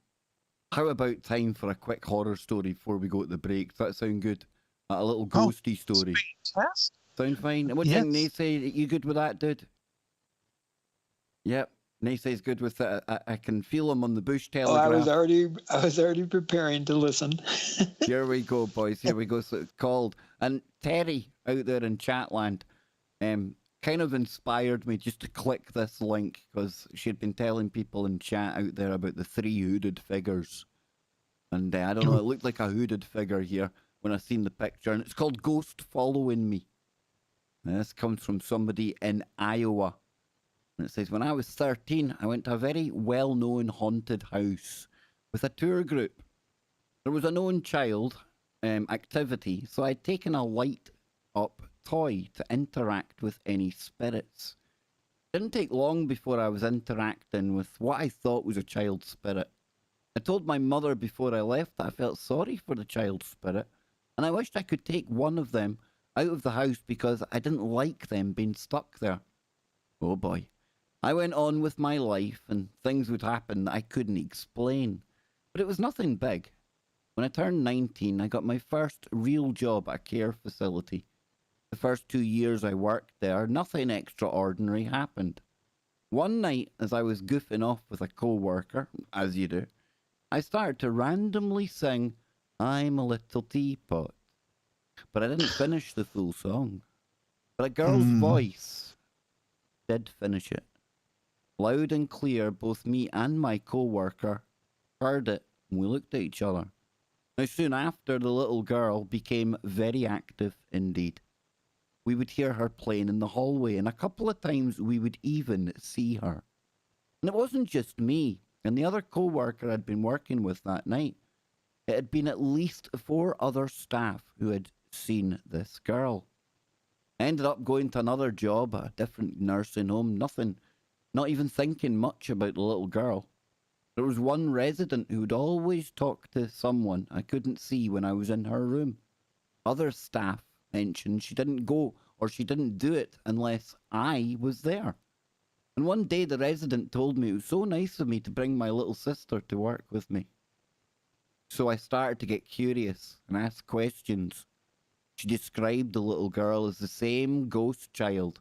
how about time for a quick horror story before we go to the break? Does that sound good? A little ghosty story. Fantastic. Sound fine? What do you think, Nace? You good with that, dude? Yep. Nace's good with it. I can feel him on the Bush Telegraph. I was already preparing to listen. Here we go, boys. Here we go. So it's called. And Terry out there in Chatland kind of inspired me just to click this link because she'd been telling people in chat out there about the 3 hooded figures. And I don't know, it looked like a hooded figure here when I seen the picture. And it's called Ghost Following Me. And this comes from somebody in Iowa. And it says, when I was 13, I went to a very well-known haunted house with a tour group. There was a known child activity, so I'd taken a light-up toy to interact with any spirits. Didn't take long before I was interacting with what I thought was a child spirit. I told my mother before I left that I felt sorry for the child spirit, and I wished I could take one of them out of the house because I didn't like them being stuck there. Oh boy. I went on with my life, and things would happen that I couldn't explain. But it was nothing big. When I turned 19, I got my first real job at a care facility. The first 2 years I worked there, nothing extraordinary happened. One night, as I was goofing off with a co-worker, as you do, I started to randomly sing, I'm a little teapot. But I didn't finish the full song. But a girl's voice did finish it. Loud and clear, both me and my co-worker heard it, and we looked at each other. Now, soon after, the little girl became very active indeed. We would hear her playing in the hallway, and a couple of times we would even see her. And it wasn't just me and the other co-worker I'd been working with that night. It had been at least 4 other staff who had seen this girl. I ended up going to another job, a different nursing home, not even thinking much about the little girl. There was one resident who'd always talk to someone I couldn't see when I was in her room. Other staff mentioned she didn't go or she didn't do it unless I was there. And one day the resident told me it was so nice of me to bring my little sister to work with me. So I started to get curious and ask questions. She described the little girl as the same ghost child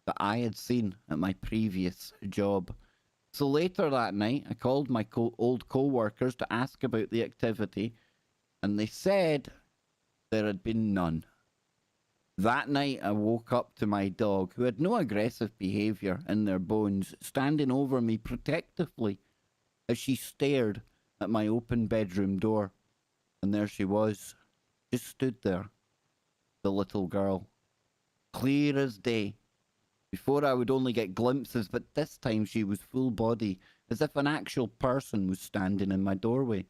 that I had seen at my previous job. So later that night, I called my old co-workers to ask about the activity, and they said there had been none. That night, I woke up to my dog, who had no aggressive behaviour in their bones, standing over me protectively as she stared at my open bedroom door. And there she was, just stood there, the little girl, clear as day. Before I would only get glimpses, but this time she was full body, as if an actual person was standing in my doorway.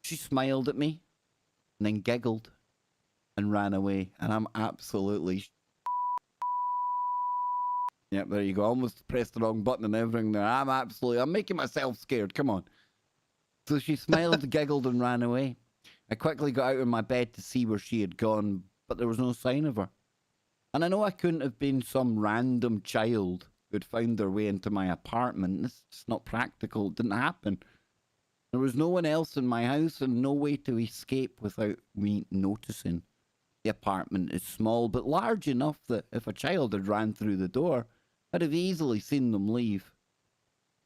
She smiled at me, and then giggled, and ran away, and I'm absolutely... Yep, there you go. Almost pressed the wrong button and everything there. I'm making myself scared. Come on. So she smiled, giggled, and ran away. I quickly got out of my bed to see where she had gone, but there was no sign of her. And I know I couldn't have been some random child who'd found their way into my apartment. This is just not practical. It didn't happen. There was no one else in my house and no way to escape without me noticing. The apartment is small, but large enough that if a child had ran through the door, I'd have easily seen them leave.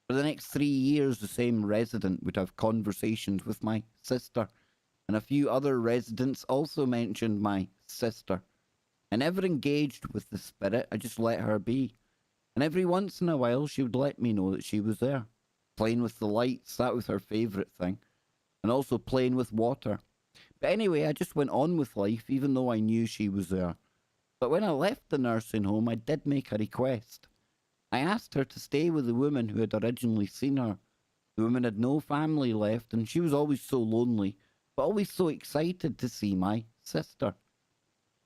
For the next 3 years, the same resident would have conversations with my sister, and a few other residents also mentioned my sister. I never engaged with the spirit, I just let her be. And every once in a while, she would let me know that she was there. Playing with the lights, that was her favourite thing. And also playing with water. But anyway, I just went on with life, even though I knew she was there. But when I left the nursing home, I did make a request. I asked her to stay with the woman who had originally seen her. The woman had no family left, and she was always so lonely, but always so excited to see my sister.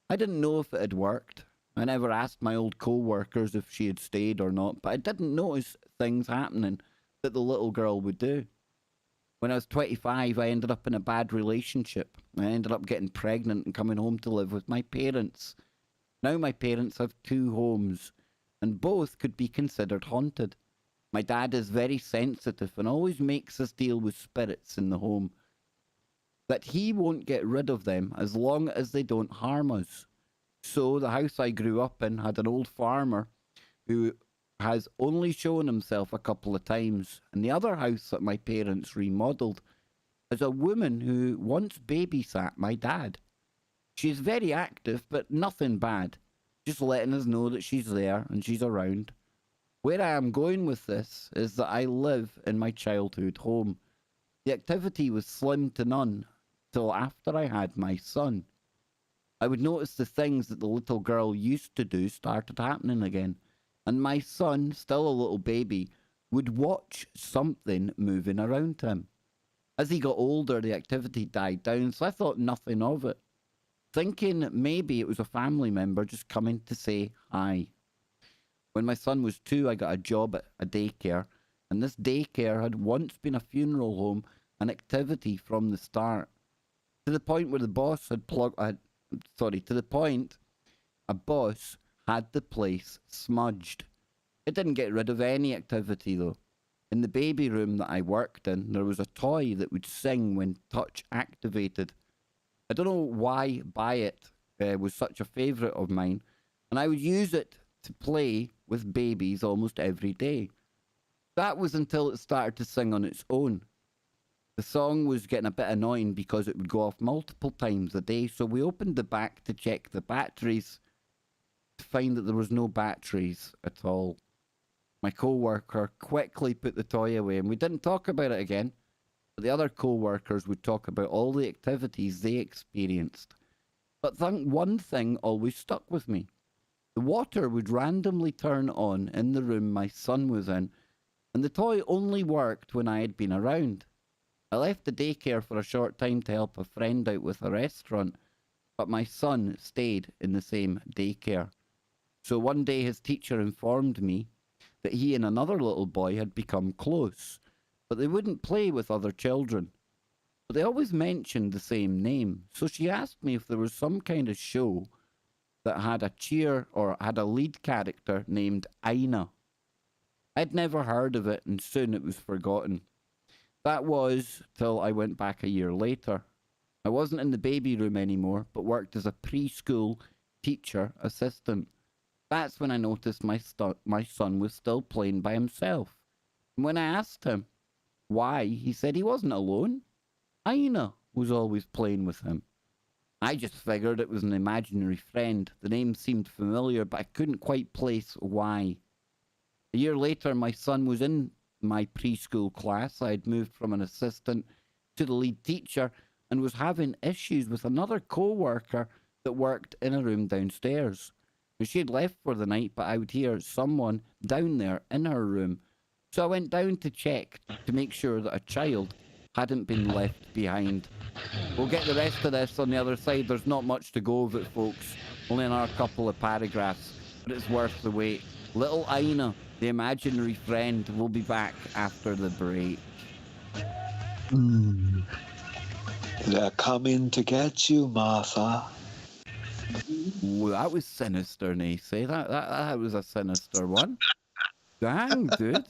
I didn't know if it had worked. I never asked my old co-workers if she had stayed or not, but I didn't notice things happening that the little girl would do. When I was 25, I ended up in a bad relationship. I ended up getting pregnant and coming home to live with my parents. Now my parents have 2 homes, and both could be considered haunted. My dad is very sensitive and always makes us deal with spirits in the home. That he won't get rid of them as long as they don't harm us. So the house I grew up in had an old farmer who has only shown himself a couple of times, and the other house that my parents remodeled is a woman who once babysat my dad. She's very active, but nothing bad, just letting us know that she's there and she's around. Where I am going with this is that I live in my childhood home. The activity was slim to none till after I had my son. I would notice the things that the little girl used to do started happening again, and my son, still a little baby, would watch something moving around him. As he got older, the activity died down, so I thought nothing of it, thinking maybe it was a family member just coming to say hi. When my son was 2, I got a job at a daycare, and this daycare had once been a funeral home, an activity from the start. To the point where the boss had a boss had the place smudged. It didn't get rid of any activity though. In the baby room that I worked in, there was a toy that would sing when touch activated. I don't know why Buy It was such a favourite of mine, and I would use it to play with babies almost every day. That was until it started to sing on its own. The song was getting a bit annoying because it would go off multiple times a day, so we opened the back to check the batteries to find that there was no batteries at all. My co-worker quickly put the toy away and we didn't talk about it again, but the other co-workers would talk about all the activities they experienced. But one thing always stuck with me. The water would randomly turn on in the room my son was in, and the toy only worked when I had been around. I left the daycare for a short time to help a friend out with a restaurant, but my son stayed in the same daycare. So one day his teacher informed me that he and another little boy had become close, but they wouldn't play with other children. But they always mentioned the same name, so she asked me if there was some kind of show that had a lead character named Aina. I'd never heard of it, and soon it was forgotten. That was till I went back a year later. I wasn't in the baby room anymore, but worked as a preschool teacher assistant. That's when I noticed my son was still playing by himself. And when I asked him why, he said he wasn't alone. Aina was always playing with him. I just figured it was an imaginary friend. The name seemed familiar, but I couldn't quite place why. A year later, my son was in my preschool class. I had moved from an assistant to the lead teacher and was having issues with another co-worker that worked in a room downstairs. She had left for the night, but I would hear someone down there in her room. So I went down to check to make sure that a child hadn't been left behind. We'll get the rest of this on the other side. There's not much to go of it, folks. Only another couple of paragraphs, but it's worth the wait. Little Aina, the imaginary friend, will be back after the break. They're coming to get you, Martha. Ooh, that was sinister, Nacy. That was a sinister one. Dang, dude.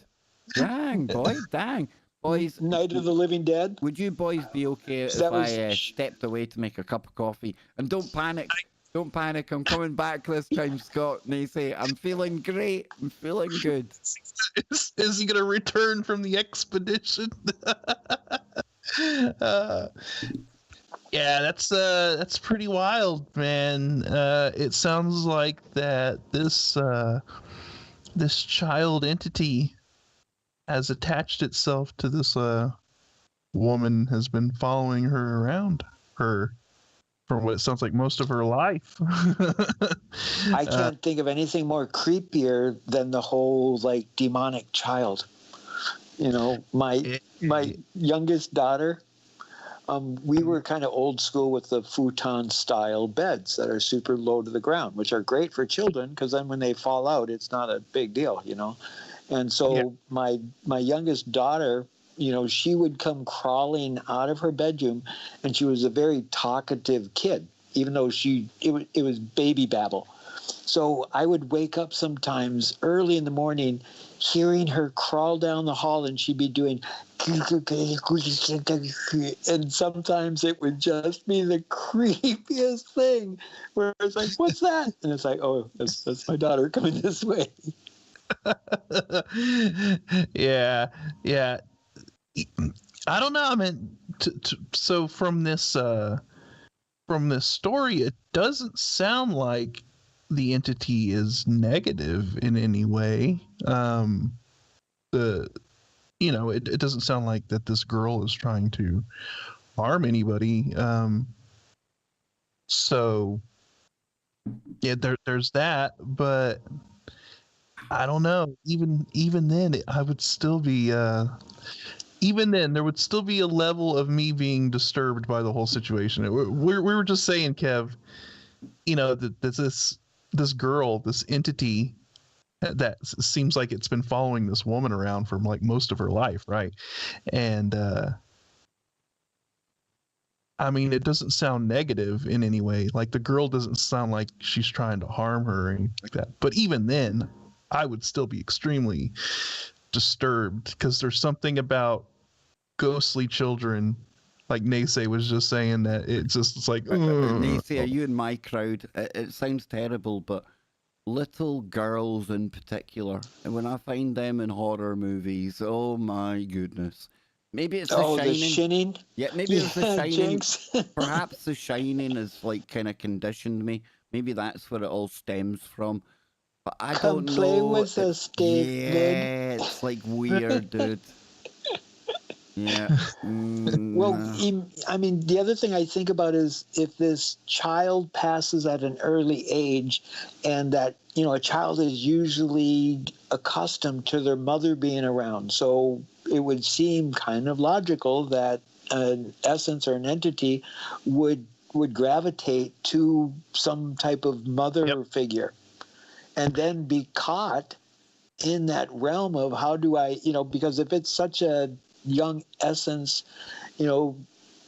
Dang, boy. Dang. Boys, Night of the Living Dead. would you boys be okay if I stepped away to make a cup of coffee? And don't panic. Don't panic. I'm coming back this time, Scott. Nacy, I'm feeling great. I'm feeling good. Is he going to return from the expedition? Yeah, that's pretty wild, man. It sounds like that this child entity has attached itself to this woman, has been following her around for what it sounds like most of her life. I can't think of anything more creepier than the whole like demonic child. You know, my youngest daughter, we were kind of old school with the futon style beds that are super low to the ground, which are great for children because then when they fall out, it's not a big deal, you know. And so my youngest daughter, you know, she would come crawling out of her bedroom, and she was a very talkative kid, even though it was baby babble. So I would wake up sometimes early in the morning hearing her crawl down the hall, and she'd be doing, and sometimes it would just be the creepiest thing where it's like, what's that? And it's like, oh, that's my daughter coming this way. Yeah. I don't know. I mean, so from this story, it doesn't sound like the entity is negative in any way. It doesn't sound like that this girl is trying to harm anybody. So yeah, there's that, but I don't know. Even then, I would still be. Even then, there would still be a level of me being disturbed by the whole situation. We were just saying, Kev, you know, that this girl, this entity that seems like it's been following this woman around for like most of her life, right? And I mean, it doesn't sound negative in any way. Like the girl doesn't sound like she's trying to harm her or anything like that. But even then, I would still be extremely disturbed because there's something about ghostly children, like Nacy was just saying, that it's like Nacy, are you in my crowd? It sounds terrible, but little girls in particular, and when I find them in horror movies, oh my goodness. Maybe it's The Shining. Yeah, maybe it's the Shining. Jinx. Perhaps the Shining is like kind of conditioned me. Maybe that's where it all stems from. But I don't know. Play with us, David. Yeah, it's like weird, dude. Yeah. Well, I mean, the other thing I think about is if this child passes at an early age, and that, you know, a child is usually accustomed to their mother being around. So it would seem kind of logical that an essence or an entity would gravitate to some type of mother figure and then be caught in that realm of how do I, you know, because if it's such a young essence, you know,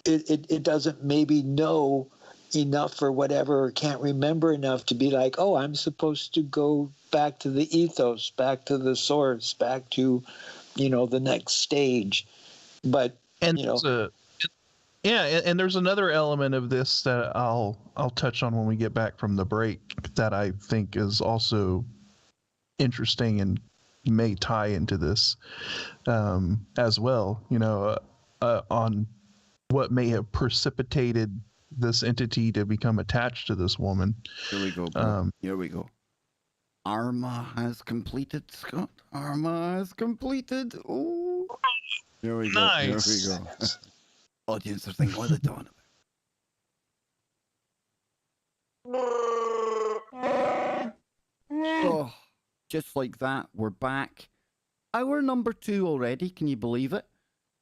it doesn't maybe know enough or whatever, or can't remember enough to be like, oh, I'm supposed to go back to the ethos, back to the source, back to, you know, the next stage. But And you know, and there's another element of this that I'll touch on when we get back from the break that I think is also interesting and may tie into this as well. On what may have precipitated this entity to become attached to this woman. Here we go, bro. Here we go. Arma has completed, Scott. Arma has completed. Oh, here we go. Nice. Here we go. Audience are thinking, what are they talking about? Oh, just like that, we're back. Hour number 2 already, can you believe it?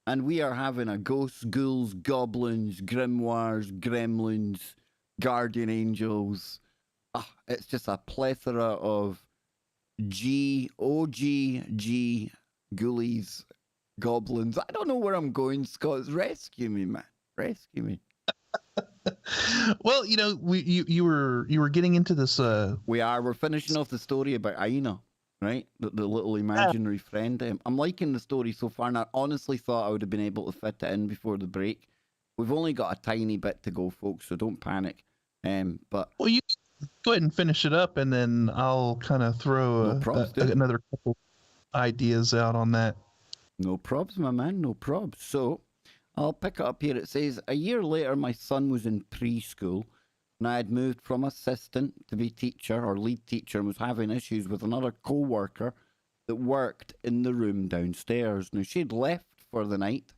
And we are having a ghosts, ghouls, goblins, grimoires, gremlins, guardian angels. It's just a plethora of OG, ghoulies, goblins. I don't know where I'm going, Scott. Rescue me, man. Rescue me. Well, you were getting into this. We're finishing off the story about Aina, right? The little imaginary friend. I'm liking the story so far, and I honestly thought I would have been able to fit it in before the break. We've only got a tiny bit to go, folks, so don't panic. But well, you go ahead and finish it up, and then I'll kind of throw another couple ideas out on that. No probs, my man. No probs. So I'll pick it up here. It says, a year later, my son was in preschool, and I had moved from assistant to be teacher or lead teacher and was having issues with another co-worker that worked in the room downstairs. Now, she'd left for the night,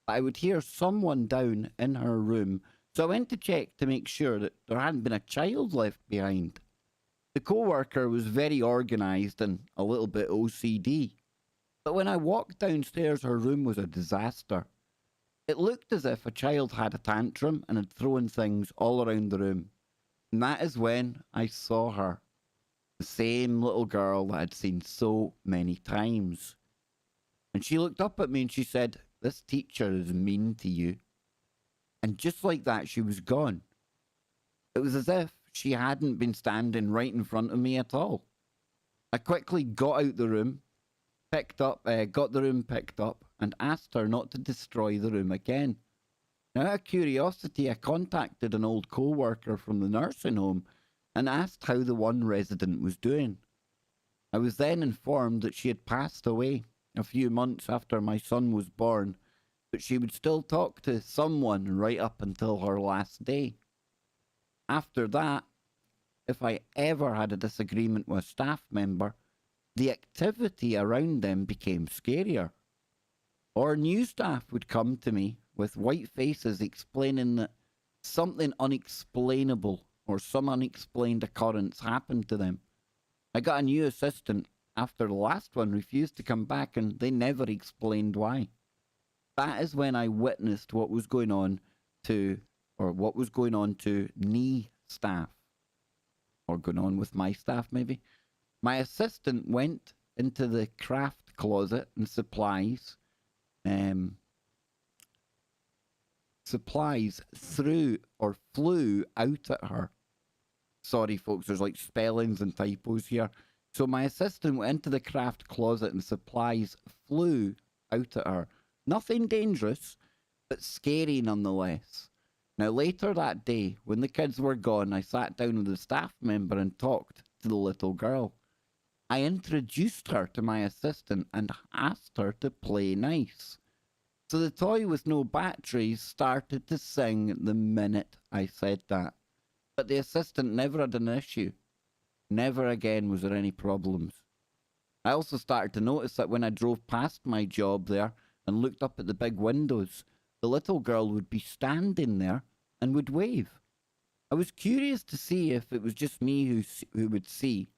but I would hear someone down in her room, so I went to check to make sure that there hadn't been a child left behind. The co-worker was very organised and a little bit OCD, but when I walked downstairs, her room was a disaster. It looked as if a child had a tantrum and had thrown things all around the room. And that is when I saw her. The same little girl that I'd seen so many times. And she looked up at me and she said, "This teacher is mean to you." And just like that, she was gone. It was as if she hadn't been standing right in front of me at all. I quickly got out the room, got the room picked up, and asked her not to destroy the room again. Now, out of curiosity, I contacted an old co-worker from the nursing home and asked how the one resident was doing. I was then informed that she had passed away a few months after my son was born, but she would still talk to someone right up until her last day. After that, if I ever had a disagreement with a staff member, the activity around them became scarier. Or new staff would come to me with white faces explaining that something unexplainable or some unexplained occurrence happened to them. I got a new assistant after the last one refused to come back and they never explained why. That is when I witnessed what was going on to knee staff. Or going on with my staff, maybe. My assistant went into the craft closet and supplies flew out at her. Sorry, folks, there's like spellings and typos here. So my assistant went into the craft closet and supplies flew out at her. Nothing dangerous, but scary nonetheless. Now, later that day, when the kids were gone, I sat down with a staff member and talked to the little girl. I introduced her to my assistant and asked her to play nice. So the toy with no batteries started to sing the minute I said that. But the assistant never had an issue. Never again was there any problems. I also started to notice that when I drove past my job there and looked up at the big windows, the little girl would be standing there and would wave. I was curious to see if it was just me who would see,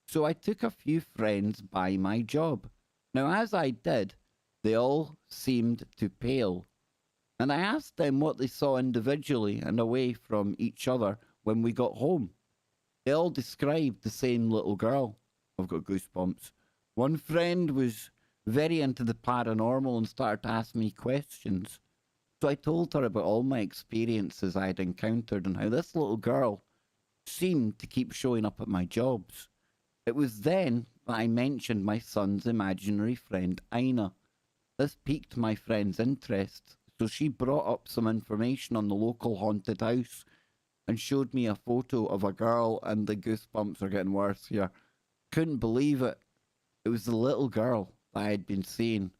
so I took a few friends by my job. Now, as I did, they all seemed to pale, and I asked them what they saw individually and away from each other when we got home. They all described the same little girl. I've got goosebumps. One friend was very into the paranormal and started to ask me questions. So I told her about all my experiences I had encountered and how this little girl seemed to keep showing up at my jobs. It was then that I mentioned my son's imaginary friend, Aina. This piqued my friend's interest, so she brought up some information on the local haunted house and showed me a photo of a girl, and the goosebumps are getting worse here. Couldn't believe it. It was the little girl that I had been seeing.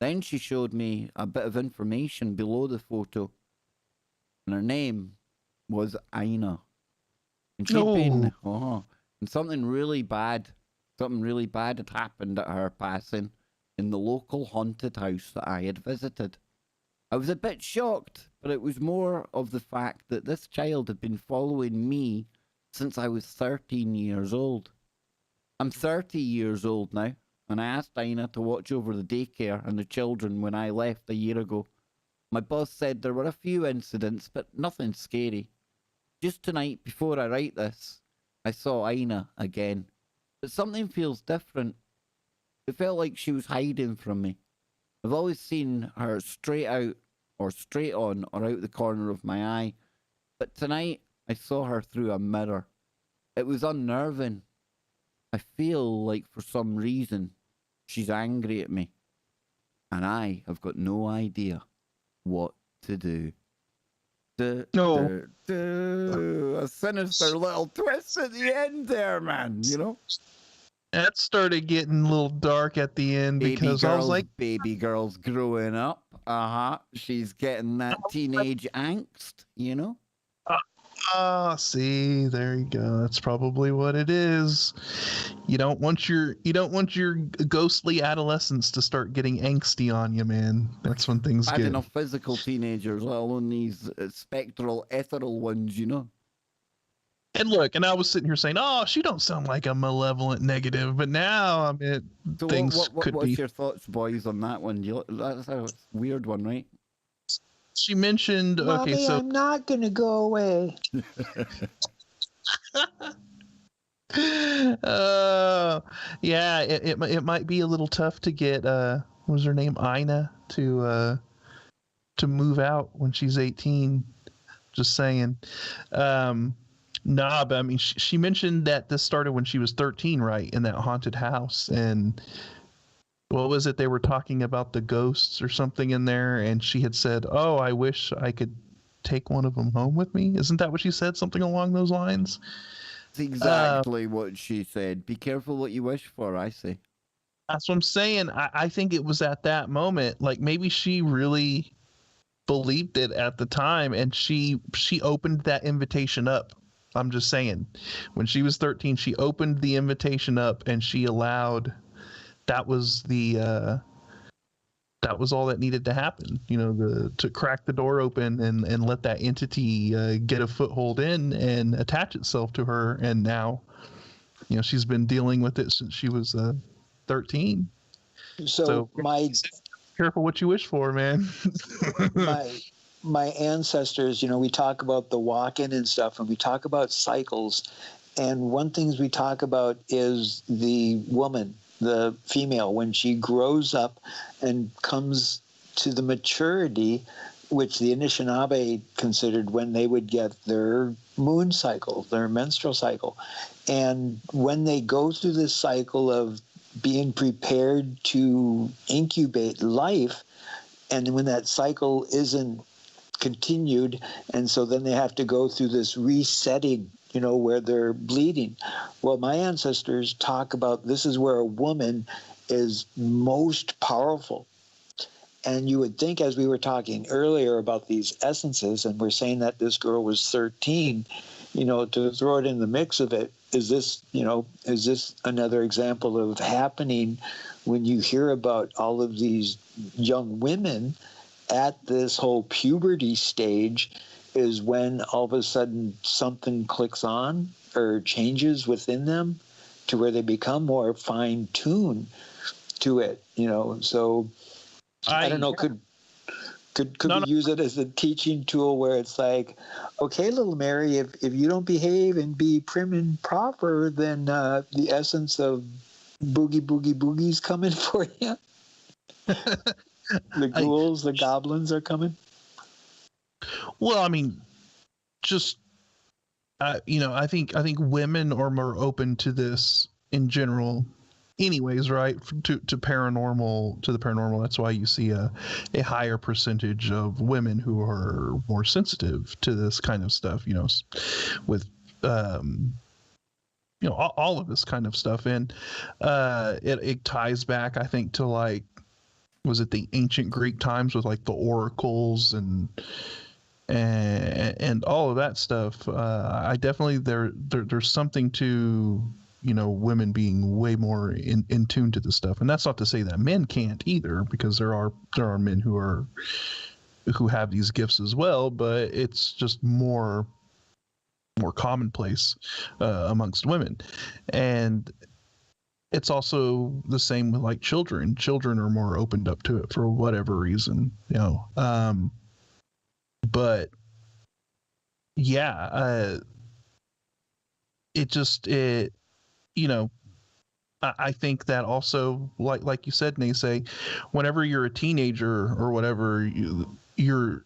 Then she showed me a bit of information below the photo, and her name was Aina. And she'd been, and something really bad had happened at her passing in the local haunted house that I had visited. I was a bit shocked, but it was more of the fact that this child had been following me since I was 13 years old. I'm 30 years old now, and I asked Dinah to watch over the daycare and the children when I left a year ago. My boss said there were a few incidents, but nothing scary. Just tonight, before I write this, I saw Ina again. But something feels different. It felt like she was hiding from me. I've always seen her straight out, or straight on, or out the corner of my eye. But tonight, I saw her through a mirror. It was unnerving. I feel like for some reason, she's angry at me. And I have got no idea what to do. A sinister little twist at the end there, man, you know? That started getting a little dark at the end because I was like, baby girl's growing up. She's getting that teenage angst, you know? See, there you go. That's probably what it is. You don't want your ghostly adolescence to start getting angsty on you, man. That's when things I get. had enough physical teenagers, let alone these spectral, ethereal ones, you know? And look, and I was sitting here saying, "Oh, she don't sound like a malevolent negative," but now I mean, So things could be. what's your thoughts, boys, on that one? That's a weird one, right? She mentioned, Mommy, okay, so I'm not gonna go away. yeah, it might be a little tough to get what was her name, Ina, to move out when she's 18. Just saying. Nah, but I mean, she mentioned that this started when she was 13, right, in that haunted house, and what was it? They were talking about the ghosts or something in there, and she had said, "Oh, I wish I could take one of them home with me." Isn't that what she said? Something along those lines. That's exactly what she said. Be careful what you wish for, I say. That's what I'm saying. I think it was at that moment, like maybe she really believed it at the time, and she opened that invitation up. I'm just saying, when she was 13, she opened the invitation up, and she allowed. That was all that needed to happen, you know, to crack the door open and let that entity get a foothold in and attach itself to her. And now, you know, she's been dealing with it since she was 13. So Careful what you wish for, man. my ancestors, you know, we talk about the walk-in and stuff, and we talk about cycles. And one thing we talk about is the woman, the female, when she grows up and comes to the maturity, which the Anishinaabe considered when they would get their moon cycle, their menstrual cycle. And when they go through this cycle of being prepared to incubate life, and when that cycle isn't continued, and so then they have to go through this resetting, you know, where they're bleeding. Well, my ancestors talk about this is where a woman is most powerful. And you would think, as we were talking earlier about these essences, and we're saying that this girl was 13, you know, to throw it in the mix of it, is this another example of happening when you hear about all of these young women at this whole puberty stage, is when all of a sudden something clicks on or changes within them to where they become more fine-tuned to it, you know. So I don't know, could we use it as a teaching tool where it's like, okay, little Mary, if you don't behave and be prim and proper, then the essence of boogie's coming for you. The ghouls, the goblins are coming. Well, I mean, just you know, I think women are more open to this in general anyways, right? To the paranormal, that's why you see a higher percentage of women who are more sensitive to this kind of stuff, with all of this kind of stuff. And it ties back, I think, to like, was it the ancient Greek times with like the oracles and all of that stuff. I definitely there's something to women being way more in tune to this stuff, and that's not to say that men can't either, because there are men who have these gifts as well, but it's just more commonplace amongst women. And it's also the same with like children. Children are more opened up to it for whatever reason, but yeah, I think that also, like you said, Naysay, whenever you're a teenager or whatever, you're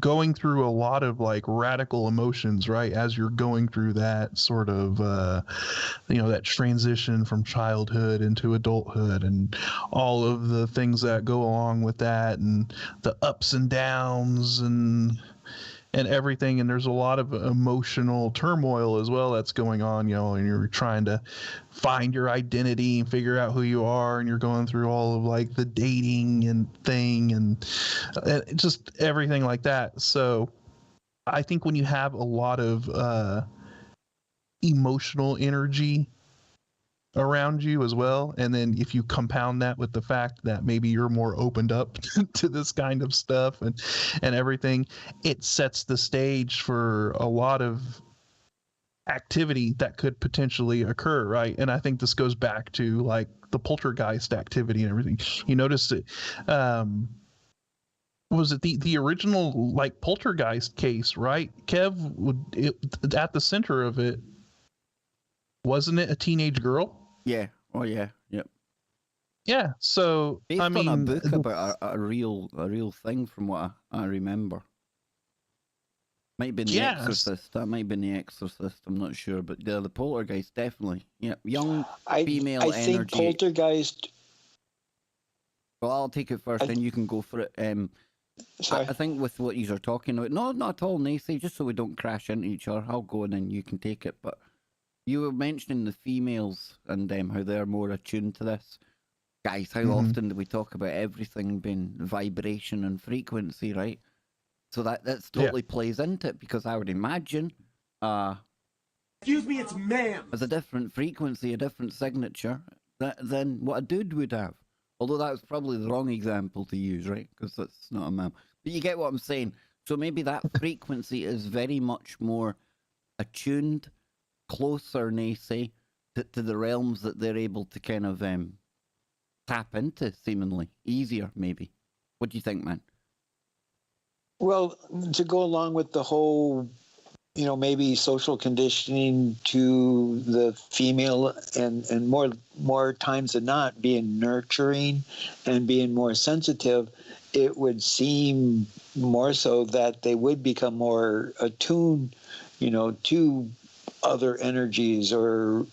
going through a lot of like radical emotions, right? As you're going through that sort of, that transition from childhood into adulthood, and all of the things that go along with that, and the ups and downs and everything. And there's a lot of emotional turmoil as well that's going on, and you're trying to find your identity and figure out who you are, and you're going through all of like the dating and thing and just everything like that. So I think when you have a lot of emotional energy around you as well, and then if you compound that with the fact that maybe you're more opened up to this kind of stuff and everything, it sets the stage for a lot of activity that could potentially occur, right? And I think this goes back to like the poltergeist activity and everything. You notice it, was it the original like poltergeist case, right? Kev, at the center of it, wasn't it a teenage girl? Yeah. Oh yeah. Yep. Yeah. So Based I mean, on a book about a real thing, from what I remember. Might be in The Exorcist. That might be in The Exorcist. I'm not sure, but the poltergeist definitely. Yeah, young female I energy. think poltergeist. Well, I'll take it first, and you can go for it. Sorry. I think with what you are talking about, no, not at all, Nacy. Just so we don't crash into each other, I'll go and then you can take it. But you were mentioning the females and how they're more attuned to this. Guys, how often do we talk about everything being vibration and frequency, right? So that's totally plays into it, because I would imagine, excuse me, it's ma'am. As a different frequency, a different signature than what a dude would have. Although that was probably the wrong example to use, right? Because that's not a ma'am. But you get what I'm saying. So maybe that frequency is very much more attuned, closer, Nacy, to the realms that they're able to kind of tap into, seemingly easier, maybe. What do you think, man? Well, to go along with the whole, maybe social conditioning to the female, and more times than not being nurturing and being more sensitive, it would seem more so that they would become more attuned, to other energies, or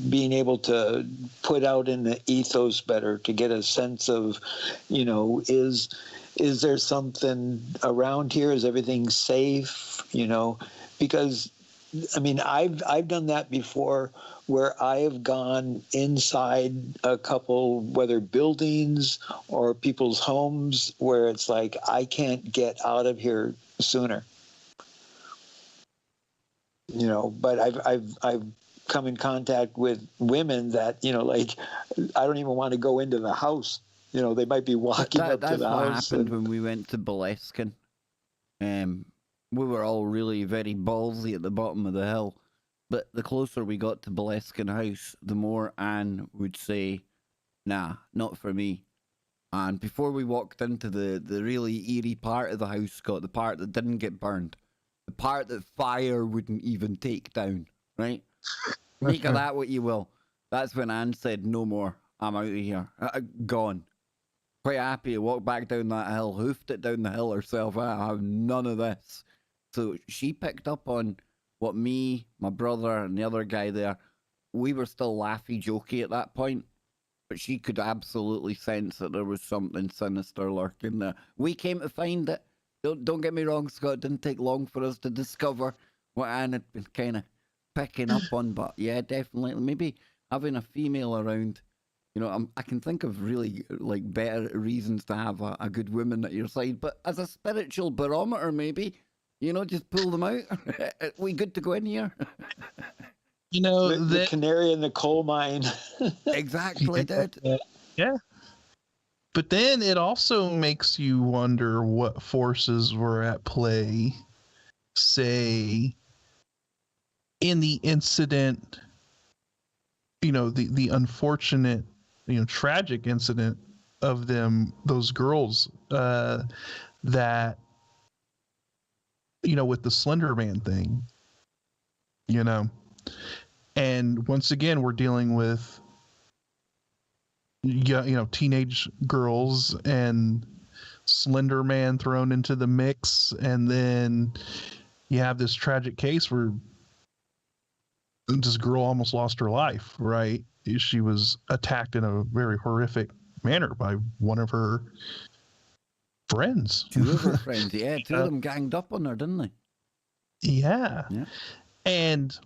being able to put out in the ethos better, to get a sense of, is there something around here? Is everything safe? Because I mean, I've done that before, where I have gone inside a couple, whether buildings or people's homes, where it's like, I can't get out of here sooner. But I've come in contact with women that, like, I don't even want to go into the house. They might be walking up to the house. That's what happened when we went to Boleskine. We were all really very ballsy at the bottom of the hill. But the closer we got to Boleskine House, the more Anne would say, nah, not for me. And before we walked into the really eerie part of the house, Scott, the part that didn't get burned, the part that fire wouldn't even take down, right? Make of that what you will. That's when Anne said, no more. I'm out of here. Gone. Quite happy to walk back down that hill, hoofed it down the hill herself. I have none of this. So she picked up on what me, my brother, and the other guy there we were still laughy jokey at that point, but she could absolutely sense that there was something sinister lurking there. We came to find it. Don't get me wrong, Scott. It didn't take long for us to discover what Anne had been kind of picking up on. But yeah, definitely, maybe having a female around. You know, I can think of really like better reasons to have a good woman at your side. But as a spiritual barometer, maybe, you know, just pull them out. We good to go in here? You know, The canary in the coal mine. Exactly, dude. Yeah. But then it also makes you wonder what forces were at play, say, in the incident, you know, the unfortunate, you know, tragic incident of those girls, that, you know, with the Slender Man thing, you know. And once again, we're dealing with, you know, teenage girls and Slender Man thrown into the mix, and then you have this tragic case where this girl almost lost her life. Right? She was attacked in a very horrific manner by one of her friends. Two of her friends, yeah, two of them ganged up on her, didn't they? Yeah. And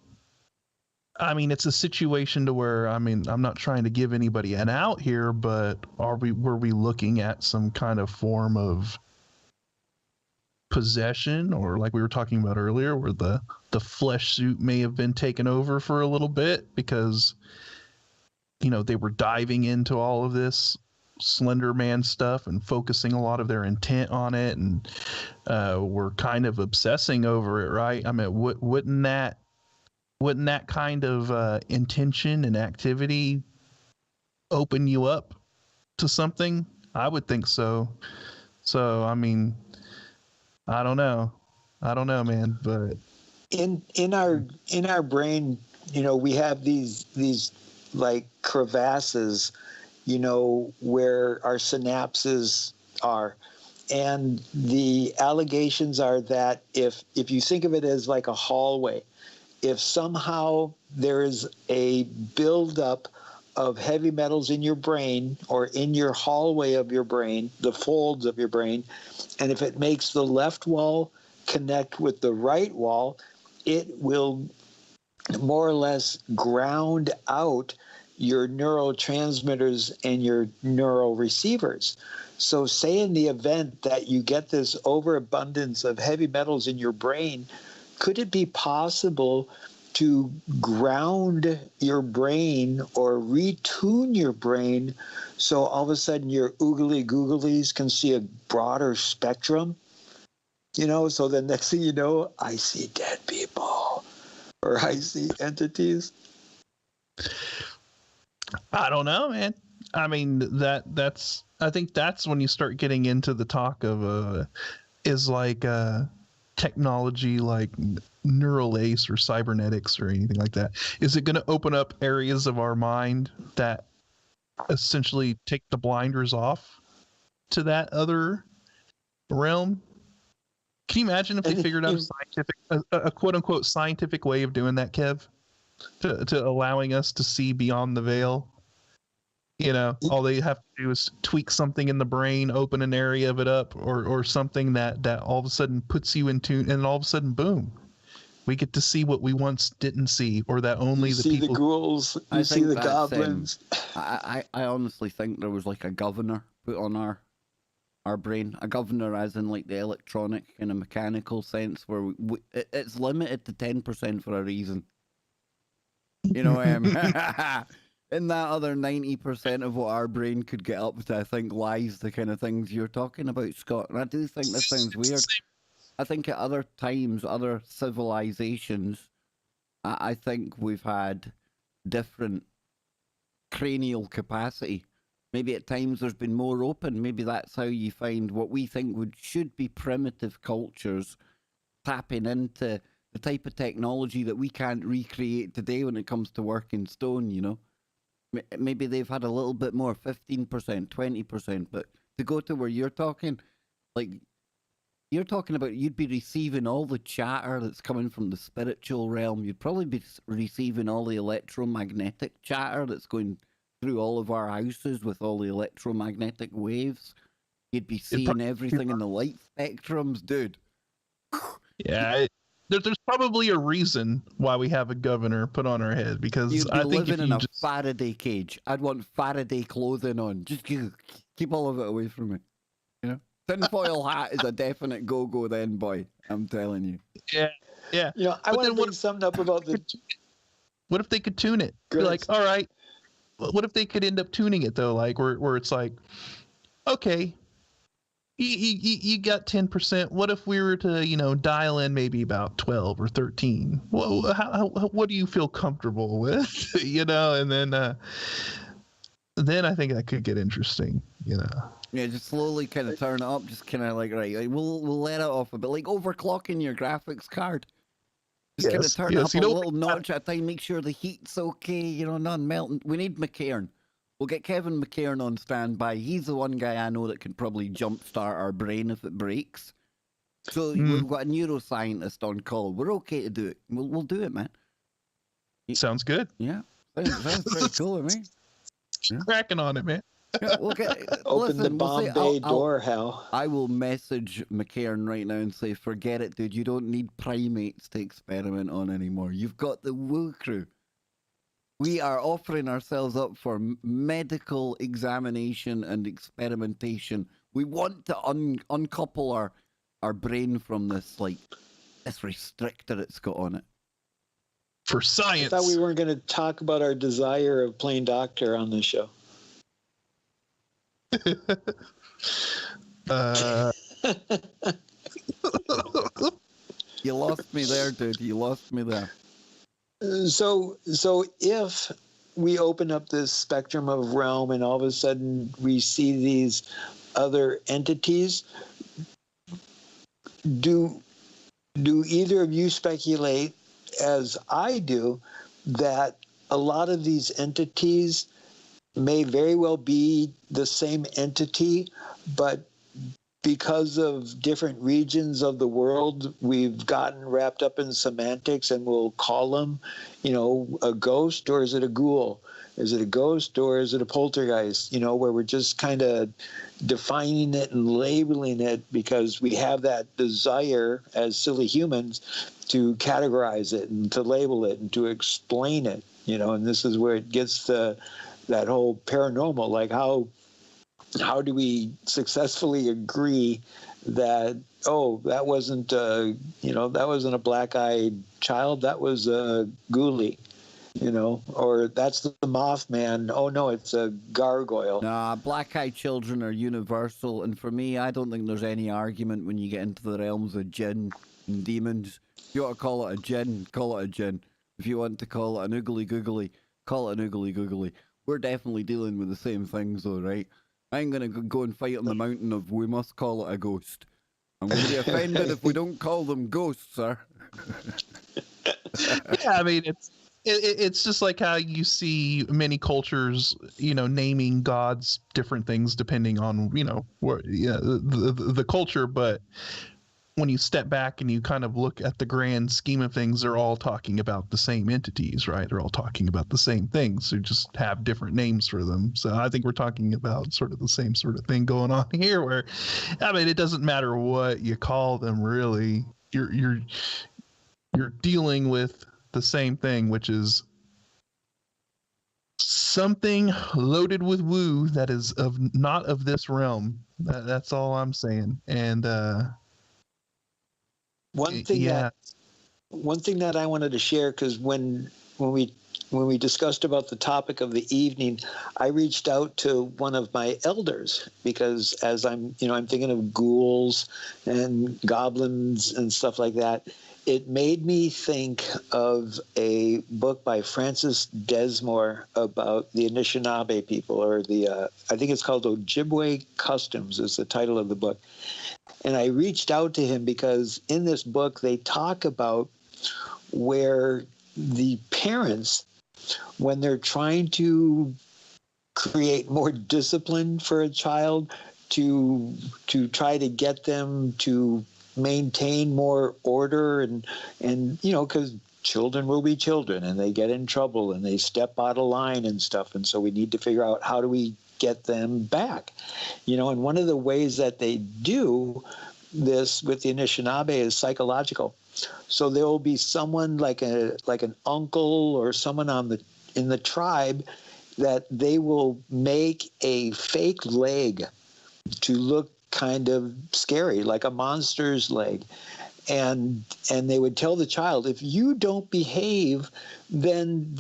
I mean, it's a situation to where, I mean, I'm not trying to give anybody an out here, but were we looking at some kind of form of possession, or like we were talking about earlier, where the flesh suit may have been taken over for a little bit because, you know, they were diving into all of this Slender Man stuff and focusing a lot of their intent on it, and were kind of obsessing over it, right? I mean, wouldn't that kind of intention and activity open you up to something? I would think so. So, I mean, I don't know, man, but in our brain, you know, we have these like crevasses, you know, where our synapses are. And the allegations are that if you think of it as like a hallway, if somehow there is a buildup of heavy metals in your brain or in your hallway of your brain, the folds of your brain, and if it makes the left wall connect with the right wall, it will more or less ground out your neurotransmitters and your neural receivers. So say in the event that you get this overabundance of heavy metals in your brain, could it be possible to ground your brain or retune your brain so all of a sudden your oogly googlies can see a broader spectrum? You know, so the next thing you know, I see dead people or I see entities. I don't know, man. I mean, I think that's when you start getting into the talk of is like technology like neural lace or cybernetics or anything like that. Is it going to open up areas of our mind that essentially take the blinders off to that other realm? Can you imagine if they figured out a quote unquote scientific way of doing that, Kev, to allowing us to see beyond the veil? You know, all they have to do is tweak something in the brain, open an area of it up, or something that all of a sudden puts you in tune, and all of a sudden, boom, we get to see what we once didn't see, or that only the people. See the ghouls, you see the goblins. I honestly think there was like a governor put on our brain, a governor as in like the electronic in a mechanical sense, where it's limited to 10% for a reason. You know, in that other 90% of what our brain could get up to, I think lies the kind of things you're talking about, Scott. And I do think this sounds weird. I think at other times, other civilizations, I think we've had different cranial capacity. Maybe at times there's been more open. Maybe that's how you find what we think should be primitive cultures tapping into the type of technology that we can't recreate today when it comes to working stone, you know? Maybe they've had a little bit more, 15%, 20%, but to go to where you're talking, like, You're talking about you'd be receiving all the chatter that's coming from the spiritual realm. You'd probably be receiving all the electromagnetic chatter that's going through all of our houses with all the electromagnetic waves. You'd be seeing everything in the light spectrums, dude. Yeah, there's probably a reason why we have a governor put on our head, because You'd be I think if living in you a just Faraday cage. I'd want Faraday clothing on. Just keep all of it away from me. You know, tinfoil hat is a definite go then, boy. I'm telling you. yeah. You know, I But want then to bring something up about the. What if they could tune it? Be Good. like, all right. What if they could end up tuning it though? Like where it's like, okay, you got 10%. What if we were to dial in maybe about 12 or 13? What do you feel comfortable with? And then I think that could get interesting. Yeah, just slowly kind of turn it up. Just kind of like, right, we'll let it off a bit, like overclocking your graphics card. Just kind of turn it up a little notch at a time. Make sure the heat's okay. Not melting. We need McCairn. We'll get Kevin McCairn on standby. He's the one guy I know that can probably jumpstart our brain if it breaks. So we've got a neuroscientist on call. We're okay to do it. We'll do it, man. Sounds good. Yeah, sounds pretty cool to me. Yeah. Cracking on it, man. Yeah, we'll Open the Bombay door, Hal. I will message McCairn right now and say, forget it, dude. You don't need primates to experiment on anymore. You've got the Woo crew. We are offering ourselves up for medical examination and experimentation. We want to uncouple our brain from this restrictor it's got on it. For science. I thought we weren't going to talk about our desire of playing doctor on this show. You lost me there, dude. You lost me there. So if we open up this spectrum of realm and all of a sudden we see these other entities, do either of you speculate, as I do, that a lot of these entities may very well be the same entity, but because of different regions of the world, we've gotten wrapped up in semantics and we'll call them, a ghost, or is it a ghoul? Is it a ghost or is it a poltergeist? Where we're just kind of defining it and labeling it because we have that desire as silly humans to categorize it and to label it and to explain it, and this is where it gets that whole paranormal, like how do we successfully agree that, that wasn't a black-eyed child, that was a ghoulie, or that's the Mothman. Oh no, it's a gargoyle. Nah, black-eyed children are universal, and for me, I don't think there's any argument when you get into the realms of jinn and demons. If you want to call it a jinn, call it a jinn. If you want to call it an oogly googly, call it an oogly googly. We're definitely dealing with the same things though, right? I ain't going to go and fight on the mountain of we must call it a ghost. I'm going to be offended if we don't call them ghosts, sir. Yeah, I mean, it's just like how you see many cultures, naming gods different things depending on, the culture. But when you step back and you kind of look at the grand scheme of things, they're all talking about the same entities, right? They're all talking about the same things. They just have different names for them. So I think we're talking about sort of the same sort of thing going on here, where, I mean, it doesn't matter what you call them, really. You're dealing with the same thing, which is something loaded with woo that is not of this realm. That's all I'm saying. And one thing that I wanted to share, because when we discussed about the topic of the evening, I reached out to one of my elders because as I'm thinking of ghouls and goblins and stuff like that, it made me think of a book by Francis Desmore about the Anishinaabe people, or I think it's called Ojibwe Customs is the title of the book. And I reached out to him because in this book they talk about where the parents, when they're trying to create more discipline for a child, to try to get them to maintain more order and because children will be children and they get in trouble and they step out of line and stuff, and so we need to figure out how do we get them back, and one of the ways that they do this with the Anishinaabe is psychological. So there will be someone like an uncle or someone in the tribe that they will make a fake leg to look kind of scary, like a monster's leg. And they would tell the child, if you don't behave, then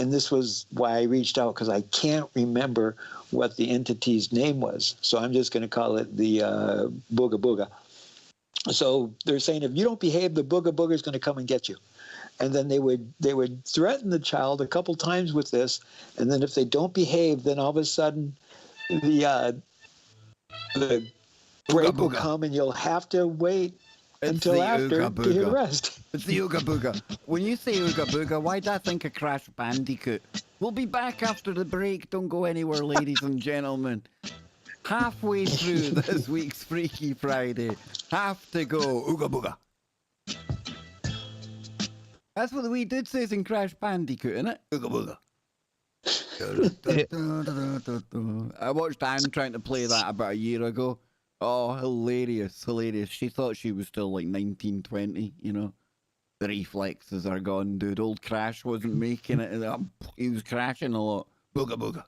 and this was why I reached out, because I can't remember what the entity's name was. So I'm just going to call it the Booga Booga. So they're saying, if you don't behave, the Booga Booga is going to come and get you. And then they would threaten the child a couple times with this. And then if they don't behave, then all of a sudden the break will come and you'll have to wait until after to hear the rest. It's the Ooga Booga. When you say Ooga Booga, why do I think of Crash Bandicoot? We'll be back after the break. Don't go anywhere, ladies and gentlemen. Halfway through this week's Freaky Friday. Have to go. Ooga Booga. That's what the wee dude says in Crash Bandicoot, isn't it? Ooga Booga. I watched Anne trying to play that about a year ago. Oh, hilarious. She thought she was still like 19, 20, The reflexes are gone, dude. Old Crash wasn't making it. He was crashing a lot. Booga Booga.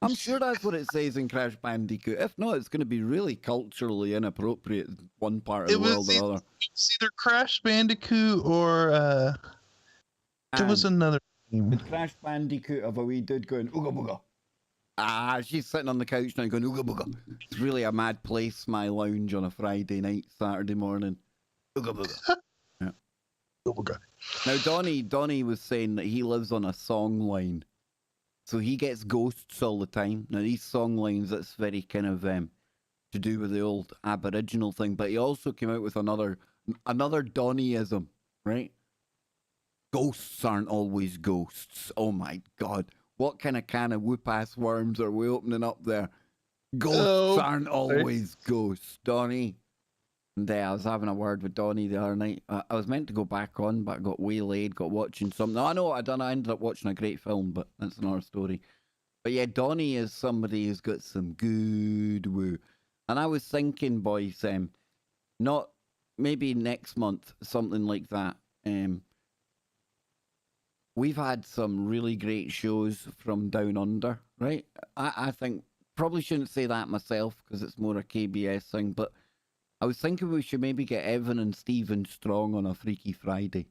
I'm sure that's what it says in Crash Bandicoot. If not, it's going to be really culturally inappropriate in one part of the world or other. It's either Crash Bandicoot or there was another name. The Crash Bandicoot of a wee dude going Ooga Booga. She's sitting on the couch now going Ooga Booga. It's really a mad place, my lounge on a Friday night, Saturday morning. Ooga Booga. Yeah. Ooga Booga. Now, Donnie was saying that he lives on a song line. So he gets ghosts all the time. Now, these song lines, that's very kind of to do with the old Aboriginal thing. But he also came out with another Donnieism, right? Ghosts aren't always ghosts. Oh, my God. What kind of can of whoop-ass worms are we opening up there? Ghosts aren't always ghosts, Donnie. And I was having a word with Donnie the other night. I was meant to go back on, but I got waylaid, got watching something. I know what I done. I ended up watching a great film, but that's another story. But yeah, Donnie is somebody who's got some good woo. And I was thinking, boys, not maybe next month, something like that. We've had some really great shows from Down Under, right? I think, probably shouldn't say that myself because it's more a KBS thing, but I was thinking we should maybe get Evan and Stephen Strong on a Freaky Friday.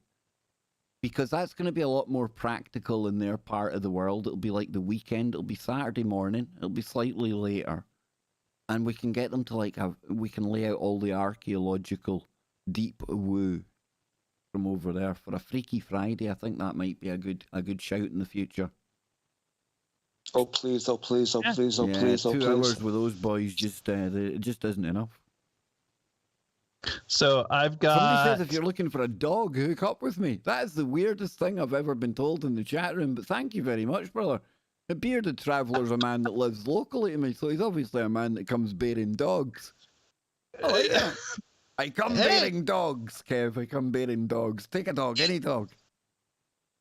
Because that's going to be a lot more practical in their part of the world. It'll be like the weekend. It'll be Saturday morning. It'll be slightly later. And we can get them to we can lay out all the archaeological deep woo from over there for a Freaky Friday. I think that might be a good shout in the future. Oh please, oh please, oh please, oh please, oh please. 2 hours with those boys it just isn't enough. So I've got. Somebody says if you're looking for a dog, hook up with me. That is the weirdest thing I've ever been told in the chat room. But thank you very much, brother. The bearded traveller's a man that lives locally to me, so he's obviously a man that comes bearing dogs. I like that. I come bearing dogs, Kev. I come bearing dogs. Take a dog, any dog.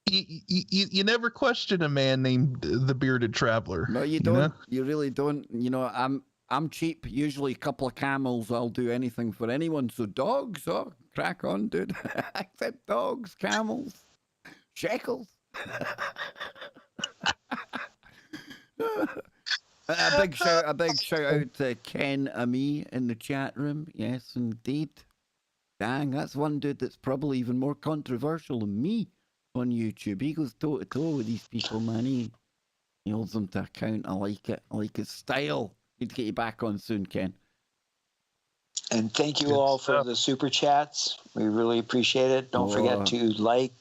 You never question a man named the Bearded Traveler. No, you don't. You really don't. I'm cheap. Usually a couple of camels. I'll do anything for anyone. So dogs, crack on, dude. Except dogs, camels, shekels. A big shout out to Ken Ami in the chat room. Yes, indeed. Dang, that's one dude that's probably even more controversial than me on YouTube. He goes toe to toe with these people, man. He holds them to account. I like it. I like his style. Need to get you back on soon, Ken. And thank you all for the super chats. We really appreciate it. Don't forget to like,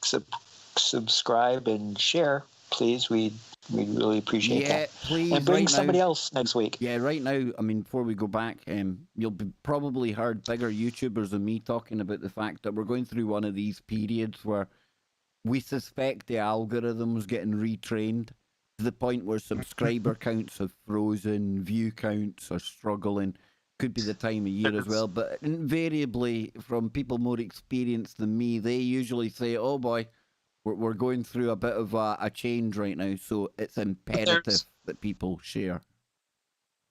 subscribe, and share, please. We'd really appreciate that. Please. And bring somebody else next week. Yeah, right now, I mean, before we go back, you'll be probably heard bigger YouTubers than me talking about the fact that we're going through one of these periods where we suspect the algorithm's getting retrained to the point where subscriber counts have frozen, view counts are struggling. Could be the time of year as well, but invariably from people more experienced than me, they usually say, "Oh boy, we're going through a bit of a change right now, so it's imperative that people share."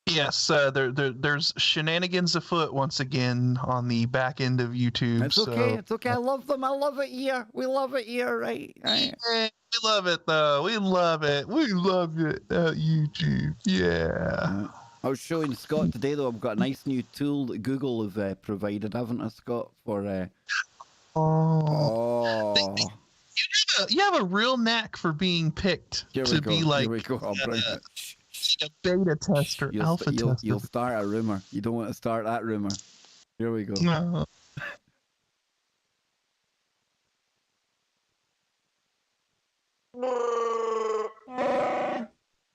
Yes, there's shenanigans afoot once again on the back end of YouTube. It's okay. So, It's okay. I love them. I love it here. We love it here, right? yeah, we love it though. We love it. We love it at YouTube. Yeah. I was showing Scott today, though. I've got a nice new tool that Google have provided, haven't I, Scott? For Oh. You have a real knack for being picked to be like Here we go. I'll bring it. a beta tester, alpha tester. You'll start a rumor. You don't want to start that rumor. Here we go. No.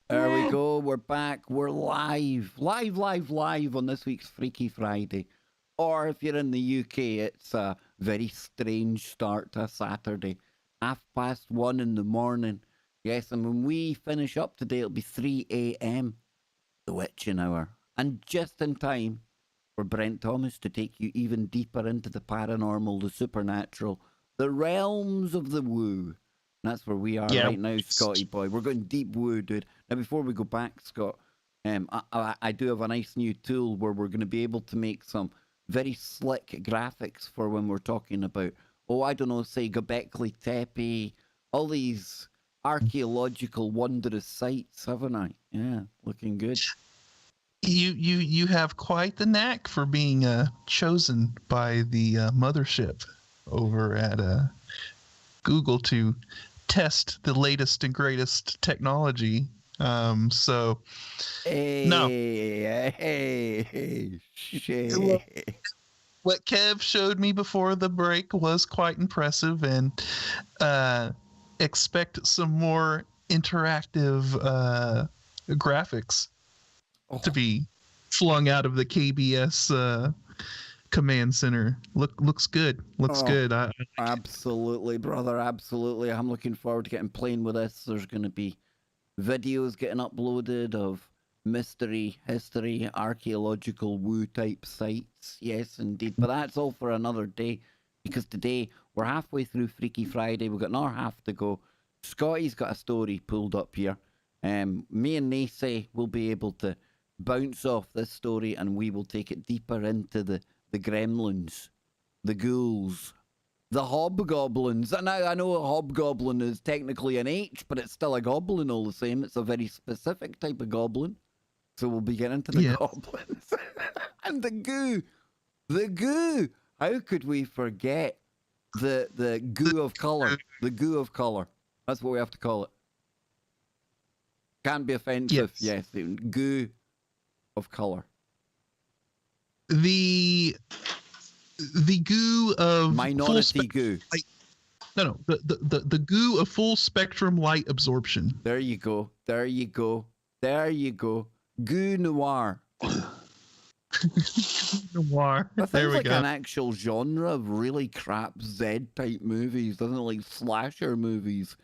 There we go. We're back. We're live on this week's Freaky Friday. Or if you're in the UK, it's a very strange start to a Saturday. 1:30 in the morning. Yes, and when we finish up today, it'll be 3 a.m. The witching hour. And just in time for Brent Thomas to take you even deeper into the paranormal, the supernatural, the realms of the woo. That's where we are right now, Scotty boy. We're going deep woo, dude. Now, before we go back, Scott, I do have a nice new tool where we're going to be able to make some very slick graphics for when we're talking about, I don't know, say Göbekli Tepe, all these archaeological wondrous sites, haven't I? Yeah, looking good. You have quite the knack for being chosen by the mothership over at Google to test the latest and greatest technology. So Hey, no. Hey. What Kev showed me before the break was quite impressive, and expect some more interactive graphics to be flung out of the KBS command center. Looks good. Looks good. Absolutely, brother. Absolutely. I'm looking forward to getting playing with this. There's going to be videos getting uploaded of mystery, history, archaeological woo type sites. Yes, indeed. But that's all for another day, because today we're halfway through Freaky Friday. We've got another half to go. Scotty's got a story pulled up here. Me and Nacy will be able to bounce off this story, and we will take it deeper into the gremlins, the ghouls, the hobgoblins. And now I know a hobgoblin is technically an H, but it's still a goblin all the same. It's a very specific type of goblin. So we'll be getting into the goblins. And the goo. The goo. How could we forget the goo of colour? The goo of colour. That's what we have to call it. Can't be offensive. Yes. Goo of colour. The goo of minority goo. No. The goo of full spectrum light absorption. There you go. Goo noir. Noir. That There sounds we like go. an actual genre of really crap Z type movies, doesn't it? Like slasher movies.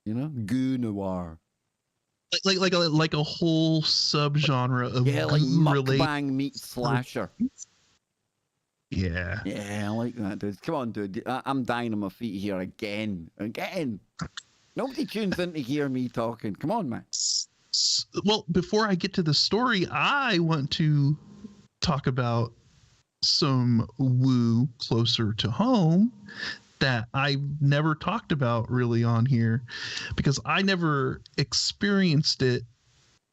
You know? Goo noir. Like a whole subgenre of like goo-related. mukbang meets slasher. Yeah. Yeah, I like that, dude. Come on, dude. I'm dying on my feet here again. Nobody tunes in to hear me talking. Come on, man. Well, before I get to the story, I want to talk about some woo closer to home that I've never talked about really on here, because I never experienced it,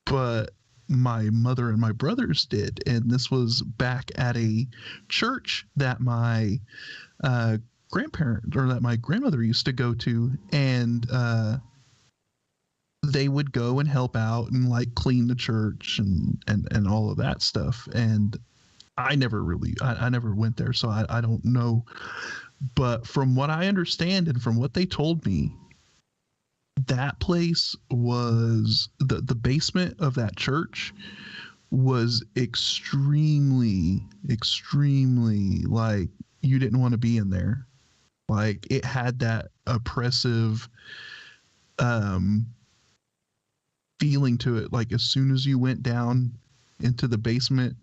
but my mother and my brothers did. And this was back at a church that my my grandmother used to go to, and they would go and help out and like clean the church and all of that stuff. And I never went there, so I don't know. But from what I understand and from what they told me, that place was the basement of that church was extremely like you didn't want to be in there. Like it had that oppressive feeling to it. Like as soon as you went down into the basement,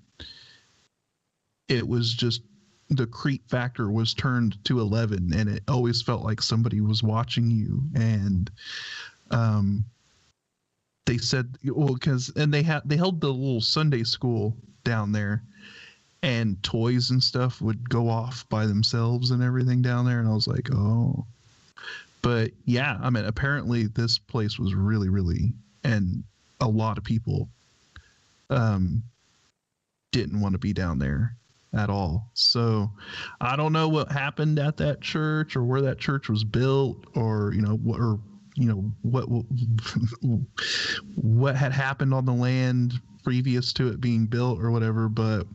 it was just the creep factor was turned to 11, and it always felt like somebody was watching you. And they said, well, because they held the little Sunday school down there, and toys and stuff would go off by themselves and everything down there, and I was like, oh. But yeah, I mean, apparently this place was really, really, and a lot of people didn't want to be down there at all. So I don't know what happened at that church, or where that church was built, or what had happened on the land previous to it being built or whatever. But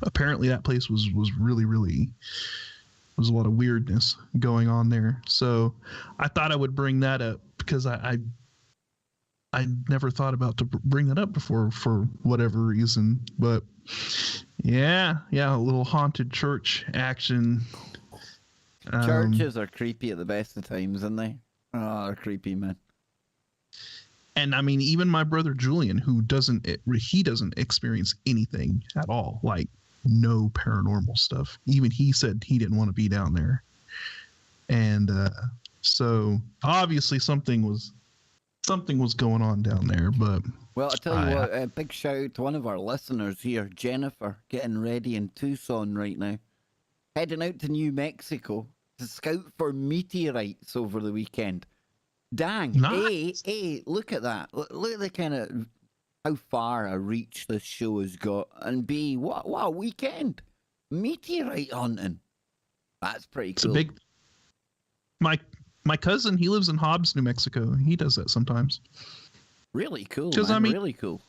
apparently that place was really, really, was a lot of weirdness going on there. So I thought I would bring that up because I never thought about to bring that up before for whatever reason. But yeah, a little haunted church action. Churches are creepy at the best of times, aren't they? Oh, they're creepy, man. And I mean, even my brother Julian, who doesn't experience anything at all, like no paranormal stuff. Even he said he didn't want to be down there. And so obviously something was going on down there. But well, I'll tell you what, a big shout out to one of our listeners here, Jennifer, getting ready in Tucson right now, heading out to New Mexico to scout for meteorites over the weekend. Dang, nice. A, look at that. Look at the kind of how far a reach this show has got. And B, what a weekend. Meteorite hunting. That's pretty cool. It's a big... My cousin, he lives in Hobbs, New Mexico. He does that sometimes. Really cool. Really cool.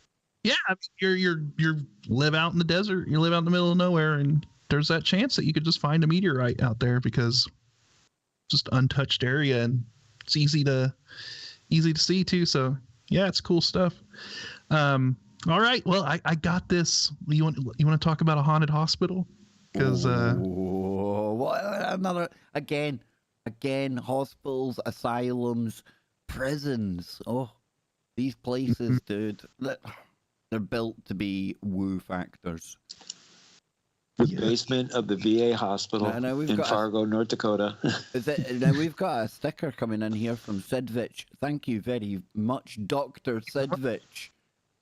Yeah, I mean, you live out in the desert. You live out in the middle of nowhere, and there's that chance that you could just find a meteorite out there because just untouched area, and it's easy to see too. So yeah, it's cool stuff. All right, well, I got this. You want to talk about a haunted hospital? Because another again, hospitals, asylums, prisons. Oh, these places, dude, they're built to be woo factors. The basement of the VA hospital in Fargo, North Dakota. Now we've got a sticker coming in here from Sidvich. Thank you very much, Dr. Sidvich.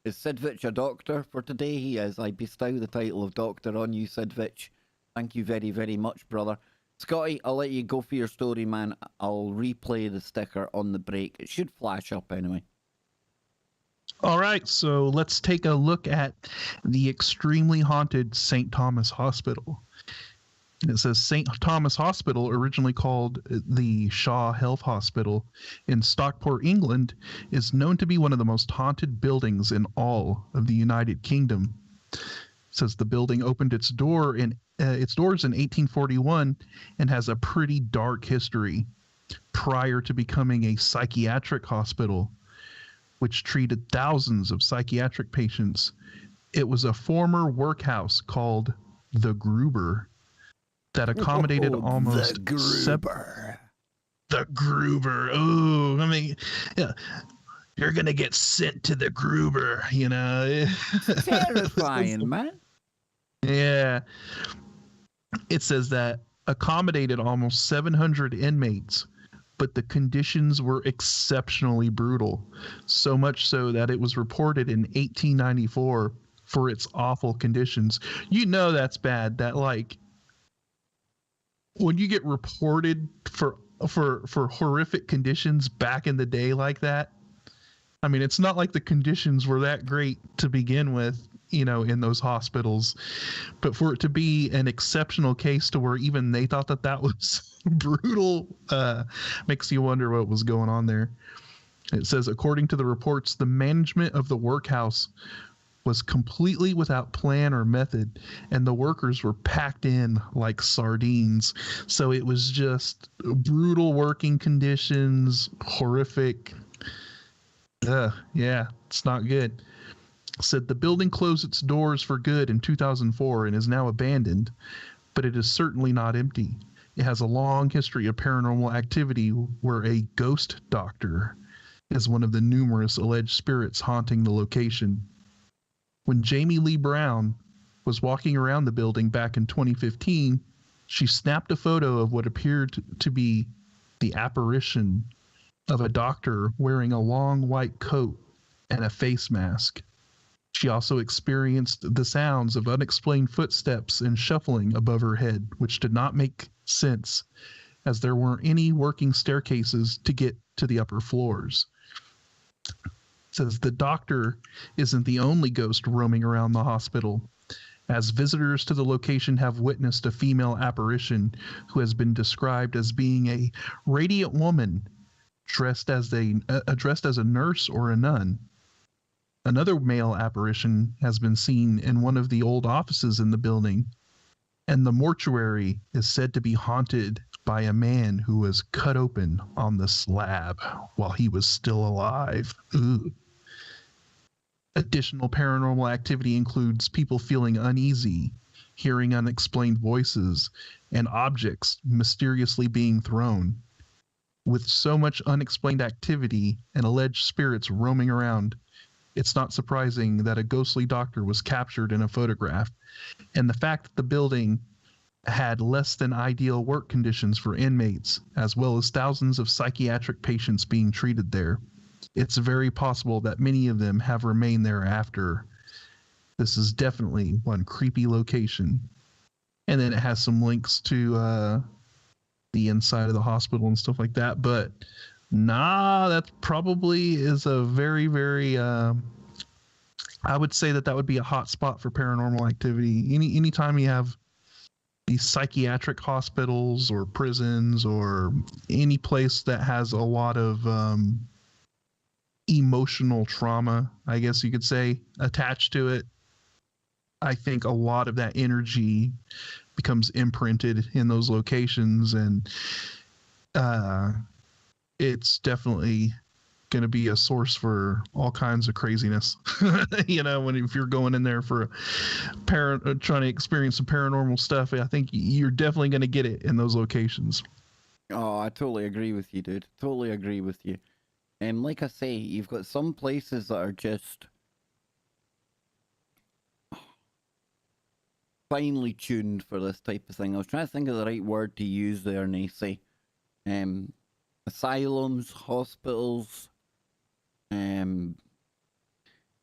Is Sidvich a doctor for today? He is. I bestow the title of doctor on you, Sidvich. Thank you very, very much, brother. Scotty, I'll let you go for your story, man. I'll replay the sticker on the break. It should flash up anyway. All right, so let's take a look at the extremely haunted St. Thomas Hospital. It says St. Thomas Hospital, originally called the Shaw Health Hospital in Stockport, England, is known to be one of the most haunted buildings in all of the United Kingdom. It says the building opened its doors in 1841 and has a pretty dark history prior to becoming a psychiatric hospital, which treated thousands of psychiatric patients. It was a former workhouse called the Gruber that accommodated almost... The Gruber. The Gruber. Oh, I mean, yeah, you're going to get sent to the Gruber, you know. Terrifying, man. Yeah. It says that accommodated almost 700 inmates, but the conditions were exceptionally brutal, so much so that it was reported in 1894 for its awful conditions. You know that's bad. That, like, when you get reported for horrific conditions back in the day like that, I mean, it's not like the conditions were that great to begin with, you know, in those hospitals, but for it to be an exceptional case to where even they thought that was brutal, makes you wonder what was going on there. It says, according to the reports, the management of the workhouse was completely without plan or method, and the workers were packed in like sardines. So it was just brutal working conditions, horrific. Yeah, it's not good. Said the building closed its doors for good in 2004 and is now abandoned, but it is certainly not empty. It has a long history of paranormal activity where a ghost doctor is one of the numerous alleged spirits haunting the location. When Jamie Lee Brown, was walking around the building back in 2015, she snapped a photo of what appeared to be the apparition of a doctor wearing a long white coat and a face mask. She also experienced the sounds of unexplained footsteps and shuffling above her head, which did not make sense, as there weren't any working staircases to get to the upper floors. It says the doctor isn't the only ghost roaming around the hospital, as visitors to the location have witnessed a female apparition who has been described as being a radiant woman dressed as a nurse or a nun. Another male apparition has been seen in one of the old offices in the building, and the mortuary is said to be haunted by a man who was cut open on the slab while he was still alive. Ooh. Additional paranormal activity includes people feeling uneasy, hearing unexplained voices, and objects mysteriously being thrown. With so much unexplained activity and alleged spirits roaming around, it's not surprising that a ghostly doctor was captured in a photograph, and the fact that the building had less than ideal work conditions for inmates, as well as thousands of psychiatric patients being treated there. It's very possible that many of them have remained there after. This is definitely one creepy location. And then it has some links to the inside of the hospital and stuff like that. But that probably is a very, very, I would say that would be a hot spot for paranormal activity. Anytime you have these psychiatric hospitals or prisons or any place that has a lot of emotional trauma, I guess you could say, attached to it, I think a lot of that energy becomes imprinted in those locations, and it's definitely going to be a source for all kinds of craziness. If you're going in there for trying to experience some paranormal stuff, I think you're definitely going to get it in those locations. Oh, I totally agree with you, dude. Totally agree with you. And like I say, you've got some places that are just finely tuned for this type of thing. I was trying to think of the right word to use there, Nacy. Asylums, hospitals,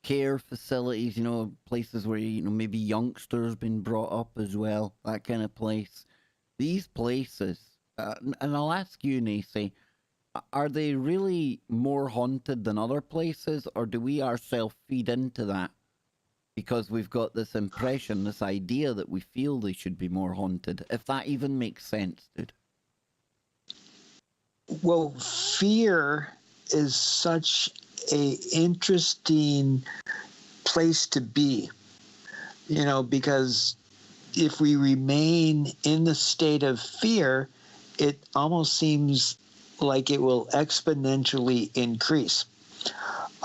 care facilities, places where, maybe youngsters been brought up as well, that kind of place. These places, and I'll ask you, Nacy, are they really more haunted than other places, or do we ourselves feed into that? Because we've got this impression, this idea that we feel they should be more haunted, if that even makes sense, dude. Well, fear is such a interesting place to be, because if we remain in the state of fear, it almost seems like it will exponentially increase.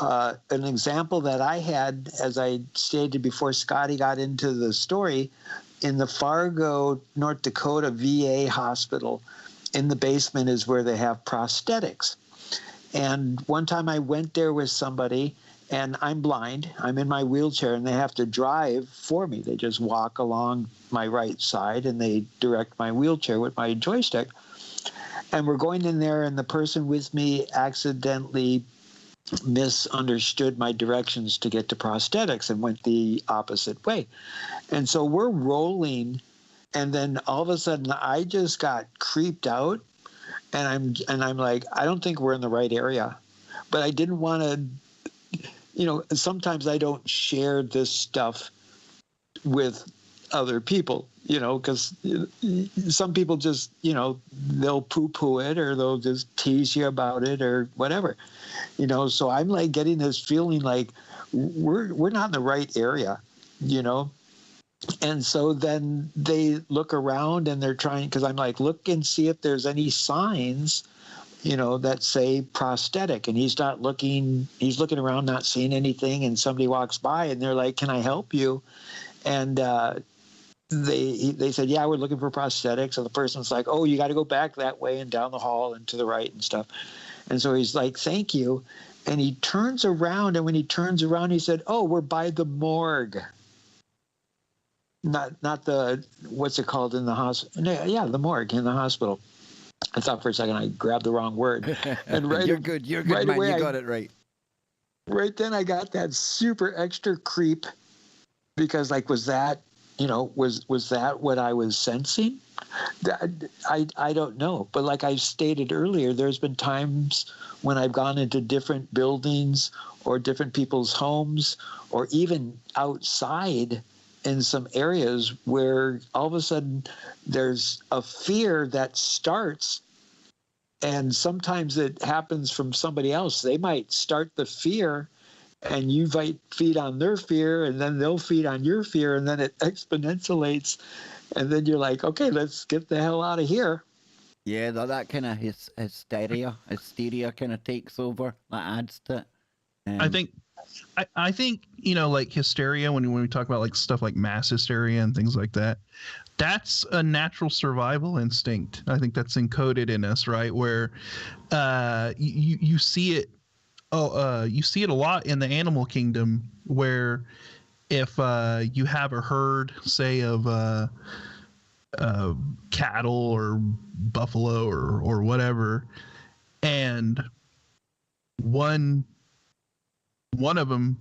An example that I had, as I stated before Scotty got into the story, in the Fargo, North Dakota VA hospital, in the basement is where they have prosthetics. And one time I went there with somebody, and I'm blind. I'm in my wheelchair, and they have to drive for me. They just walk along my right side, and they direct my wheelchair with my joystick. And we're going in there, and the person with me accidentally misunderstood my directions to get to prosthetics and went the opposite way. And so we're rolling, and then all of a sudden I just got creeped out, and I'm like, I don't think we're in the right area. But I didn't want to, sometimes I don't share this stuff with other people, because some people just, they'll poo-poo it, or they'll just tease you about it, or whatever, so I'm like getting this feeling like we're not in the right area, and so then they look around and they're trying, because I'm like, look and see if there's any signs, that say prosthetic, and he's looking around, not seeing anything, and somebody walks by and they're like, can I help you? And they said, yeah, we're looking for prosthetics. And the person's like, oh, you got to go back that way and down the hall and to the right and stuff. And so he's like, thank you. And he turns around, and when he turns around, he said, oh, we're by the morgue. not the, what's it called in the hospital? Yeah, the morgue in the hospital. I thought for a second I grabbed the wrong word. And You're good, right man. away, You got it right. right then I got that super extra creep because like, was that, was that what I was sensing? I don't know. But like I stated earlier, there's been times when I've gone into different buildings or different people's homes or even outside in some areas where all of a sudden there's a fear that starts, and sometimes it happens from somebody else. They might start the fear and you might feed on their fear, and then they'll feed on your fear, and then it exponentiates. And then you're like, okay, let's get the hell out of here. Yeah, that kind of hysteria kind of takes over. That adds to it. I think like hysteria, when we talk about like stuff like mass hysteria and things like that, that's a natural survival instinct. I think that's encoded in us, right? Where you see it. You see it a lot in the animal kingdom, where if you have a herd, say of cattle or buffalo or whatever, and one of them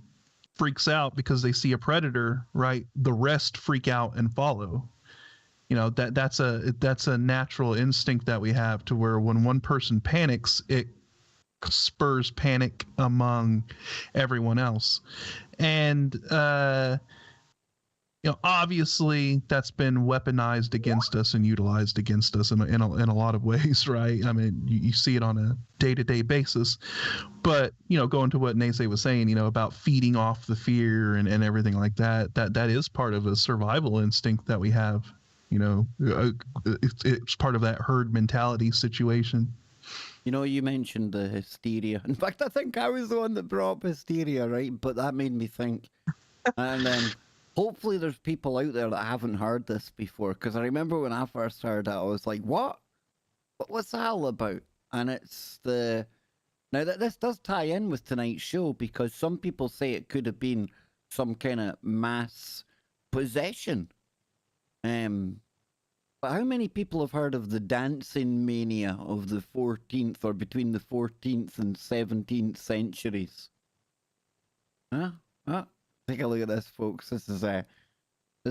freaks out because they see a predator, right? The rest freak out and follow. That's a natural instinct that we have, to where when one person panics, it spurs panic among everyone else. And obviously that's been weaponized against us and utilized against us in a lot of ways, right? I mean, you see it on a day-to-day basis. But going to what Nase was saying, about feeding off the fear and everything like that, that is part of a survival instinct that we have. It's part of that herd mentality situation. You mentioned the hysteria. In fact, I think I was the one that brought up hysteria, right? But that made me think. And then hopefully there's people out there that haven't heard this before, because I remember when I first heard it, I was like, what? What's that all about? And it's the... Now, this does tie in with tonight's show, because some people say it could have been some kind of mass possession. But how many people have heard of the dancing mania of the 14th, or between the 14th and 17th centuries? Huh? Take a look at this, folks. This is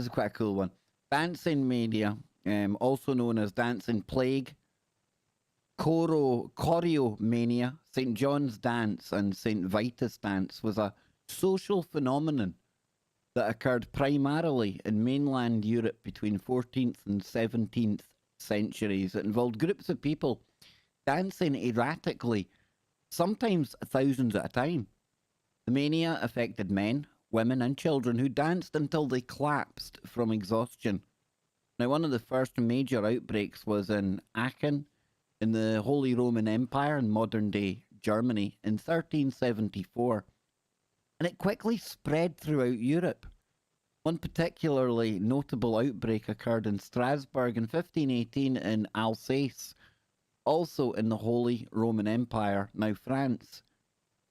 quite a cool one. Dancing mania, also known as dancing plague, choreomania, St. John's dance, and St. Vitus dance was a social phenomenon that occurred primarily in mainland Europe between 14th and 17th centuries. It involved groups of people dancing erratically, sometimes thousands at a time. The mania affected men, women, and children who danced until they collapsed from exhaustion. Now, one of the first major outbreaks was in Aachen, in the Holy Roman Empire in modern-day Germany, in 1374. And it quickly spread throughout Europe. One particularly notable outbreak occurred in Strasbourg in 1518 in Alsace, also in the Holy Roman Empire, now France.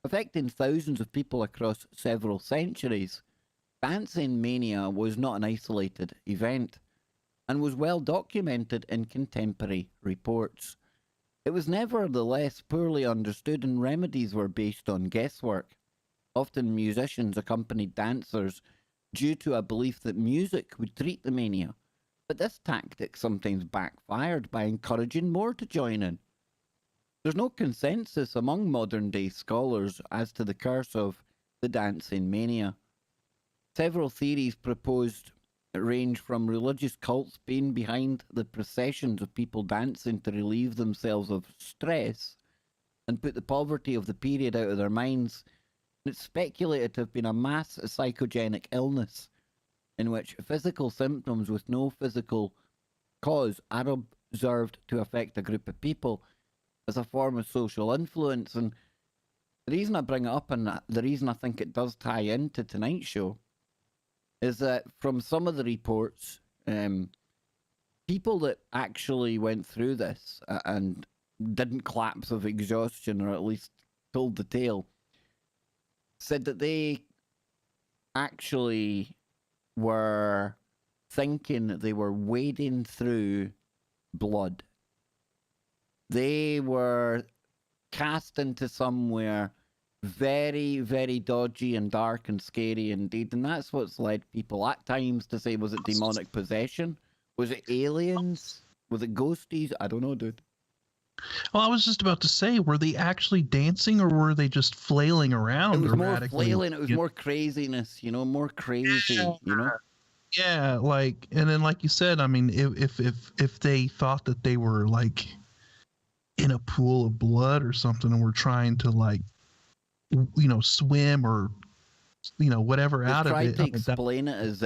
Affecting thousands of people across several centuries, dancing mania was not an isolated event, and was well documented in contemporary reports. It was nevertheless poorly understood, and remedies were based on guesswork. Often musicians accompanied dancers due to a belief that music would treat the mania, but this tactic sometimes backfired by encouraging more to join in. There's no consensus among modern-day scholars as to the curse of the dancing mania. Several theories proposed range from religious cults being behind the processions of people dancing to relieve themselves of stress and put the poverty of the period out of their minds. It's speculated to have been a mass psychogenic illness in which physical symptoms with no physical cause are observed to affect a group of people as a form of social influence. And the reason I bring it up, and the reason I think it does tie into tonight's show, is that from some of the reports, people that actually went through this and didn't collapse of exhaustion, or at least told the tale, said that they actually were thinking that they were wading through blood. They were cast into somewhere very, very dodgy and dark and scary indeed. And that's what's led people at times to say, was it demonic possession? Was it aliens? Was it ghosties? I don't know, dude. Well, I was just about to say, were they actually dancing or were they just flailing around It was more erratically? flailing. It was more craziness, more crazy, Yeah, like, and then like you said, I mean, if they thought that they were like in a pool of blood or something and were trying to like, swim or whatever They out of tried it. to explain it as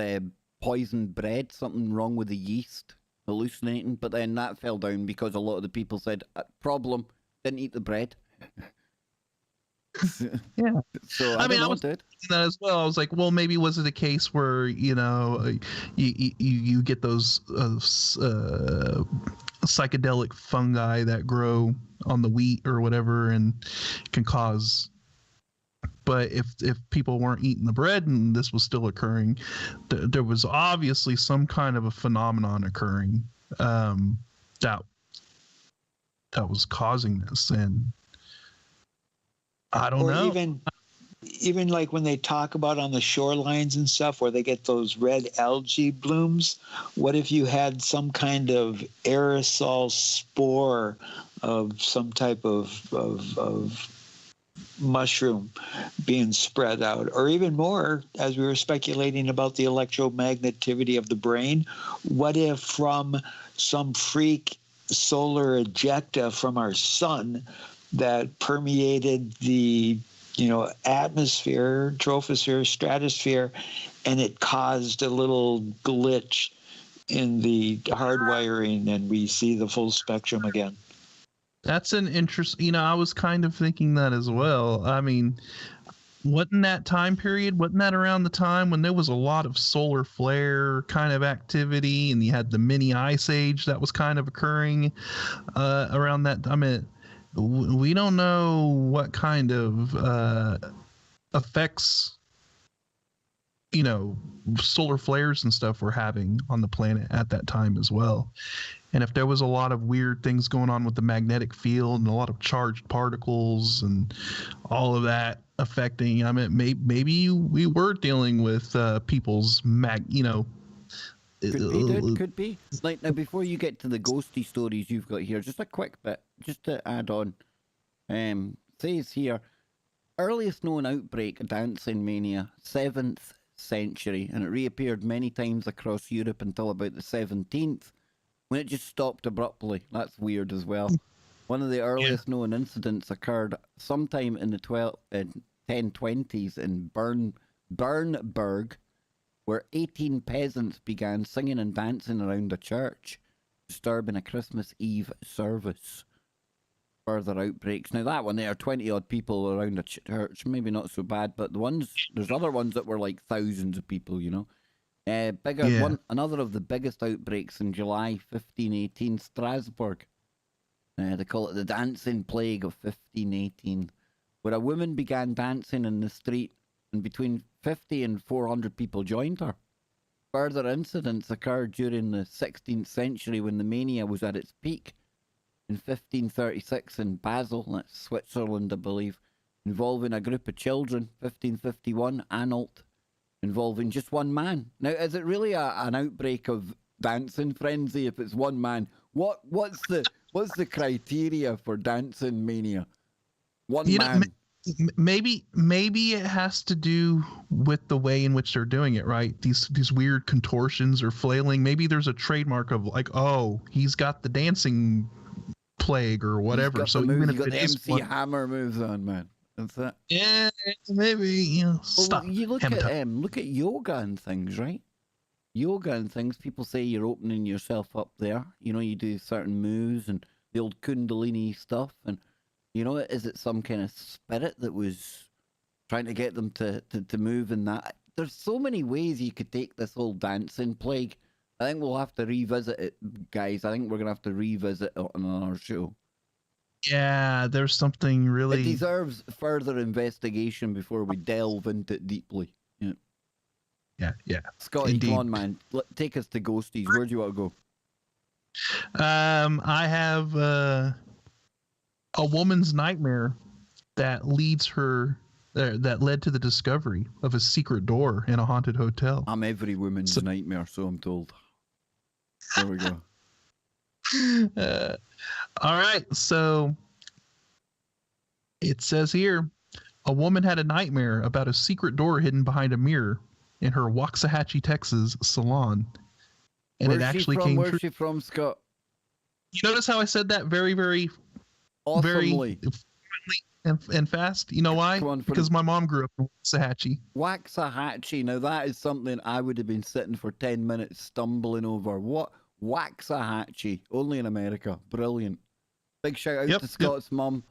poisoned bread, something wrong with the yeast, hallucinating, but then that fell down because a lot of the people said, problem, didn't eat the bread. Yeah. So I was thinking that as well. I was like, well, maybe was it a case where you get those psychedelic fungi that grow on the wheat or whatever and can cause. But if people weren't eating the bread and this was still occurring, there was obviously some kind of a phenomenon occurring that was causing this, and I don't know. Even like when they talk about on the shorelines and stuff where they get those red algae blooms, what if you had some kind of aerosol spore of some type of mushroom being spread out? Or even more, as we were speculating about the electromagnetivity of the brain, what if from some freak solar ejecta from our sun that permeated the atmosphere, troposphere, stratosphere, and it caused a little glitch in the hardwiring and we see the full spectrum again? That's an interest. I was kind of thinking that as well. I mean, wasn't that time period? Wasn't that around the time when there was a lot of solar flare kind of activity, and you had the mini ice age that was kind of occurring around that? I mean, we don't know what kind of effects solar flares and stuff were having on the planet at that time as well. And if there was a lot of weird things going on with the magnetic field and a lot of charged particles and all of that affecting, I mean, maybe we were dealing with people's Could be, dude. Could be. Like, now, before you get to the ghosty stories you've got here, just a quick bit, just to add on. Says here, earliest known outbreak of dancing mania, 7th century, and it reappeared many times across Europe until about the 17th, when it just stopped abruptly. That's weird as well. One of the earliest known incidents occurred sometime in the 1020s in Bernburg, where 18 peasants began singing and dancing around a church, disturbing a Christmas Eve service. Further outbreaks. Now that one there, 20-odd people around a church, maybe not so bad, but there's other ones that were like thousands of people, Another of the biggest outbreaks in July 1518, Strasbourg. They call it the dancing plague of 1518, where a woman began dancing in the street and between 50 and 400 people joined her. Further incidents occurred during the 16th century when the mania was at its peak. In 1536 in Basel, that's Switzerland, I believe, involving a group of children. 1551, Anhalt, involving just one man. Now, is it really an outbreak of dancing frenzy if it's one man? What's the criteria for dancing mania? One man. Maybe it has to do with the way in which they're doing it, right? These weird contortions or flailing. Maybe there's a trademark of like, oh, he's got the dancing plague or whatever. So even if got it the is MC Hammer moves on, man. That's that. Yeah, maybe stop. Well, you look at yoga and things, right? Yoga and things. People say you're opening yourself up there. You do certain moves and the old Kundalini stuff, and is it some kind of spirit that was trying to get them to move in that? There's so many ways you could take this whole dancing plague. I think we'll have to revisit it, guys. I think we're going to have to revisit it on our show. Yeah, there's something really... It deserves further investigation before we delve into it deeply. Yeah. Yeah. Scotty, Indeed. come on, man. Take us to Ghosties. Where do you want to go? I have a woman's nightmare that leads her that led to the discovery of a secret door in a haunted hotel. I'm every woman's nightmare, so I'm told. There we go. All right, so it says here, a woman had a nightmare about a secret door hidden behind a mirror in her Waxahachie, Texas salon, and Where's it actually she from? came Where's true. she from, Scott? You notice how I said that very, very, Awesomely. very and fast? You know why? Come on, Because my mom grew up in Waxahachie. Waxahachie. Now that is something I would have been sitting for 10 minutes stumbling over. What? Waxahachie. Only in America. Brilliant. Big shout out to Scott's mum.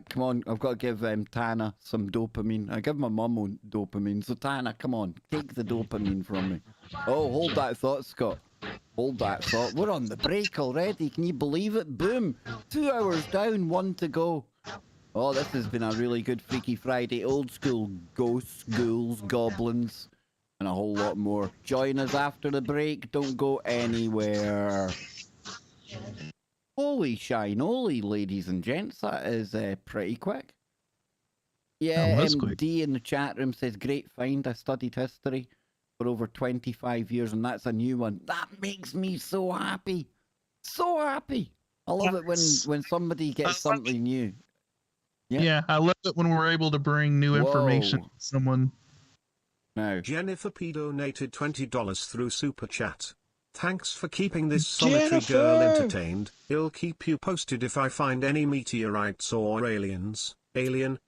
Come on, I've got to give Tana some dopamine. I give my mum dopamine. So Tana, come on, take the dopamine from me. Oh, hold that thought, Scott. Hold that thought. We're on the break already. Can you believe it? Boom. 2 hours down, 1 to go. Oh, this has been a really good Freaky Friday. Old school ghosts, ghouls, goblins, and a whole lot more. Join us after the break. Don't go anywhere. Holy shinoly, ladies and gents. That is pretty quick. Yeah, MD in the chat room says, great find. I studied history for over 25 years, and that's a new one. That makes me so happy. So happy. I love it when somebody gets something new. Yeah, I love it when we're able to bring new information to someone. No. Jennifer P donated $20 through Super Chat. Thanks for keeping this solitary girl entertained. I'll keep you posted if I find any meteorites or alien,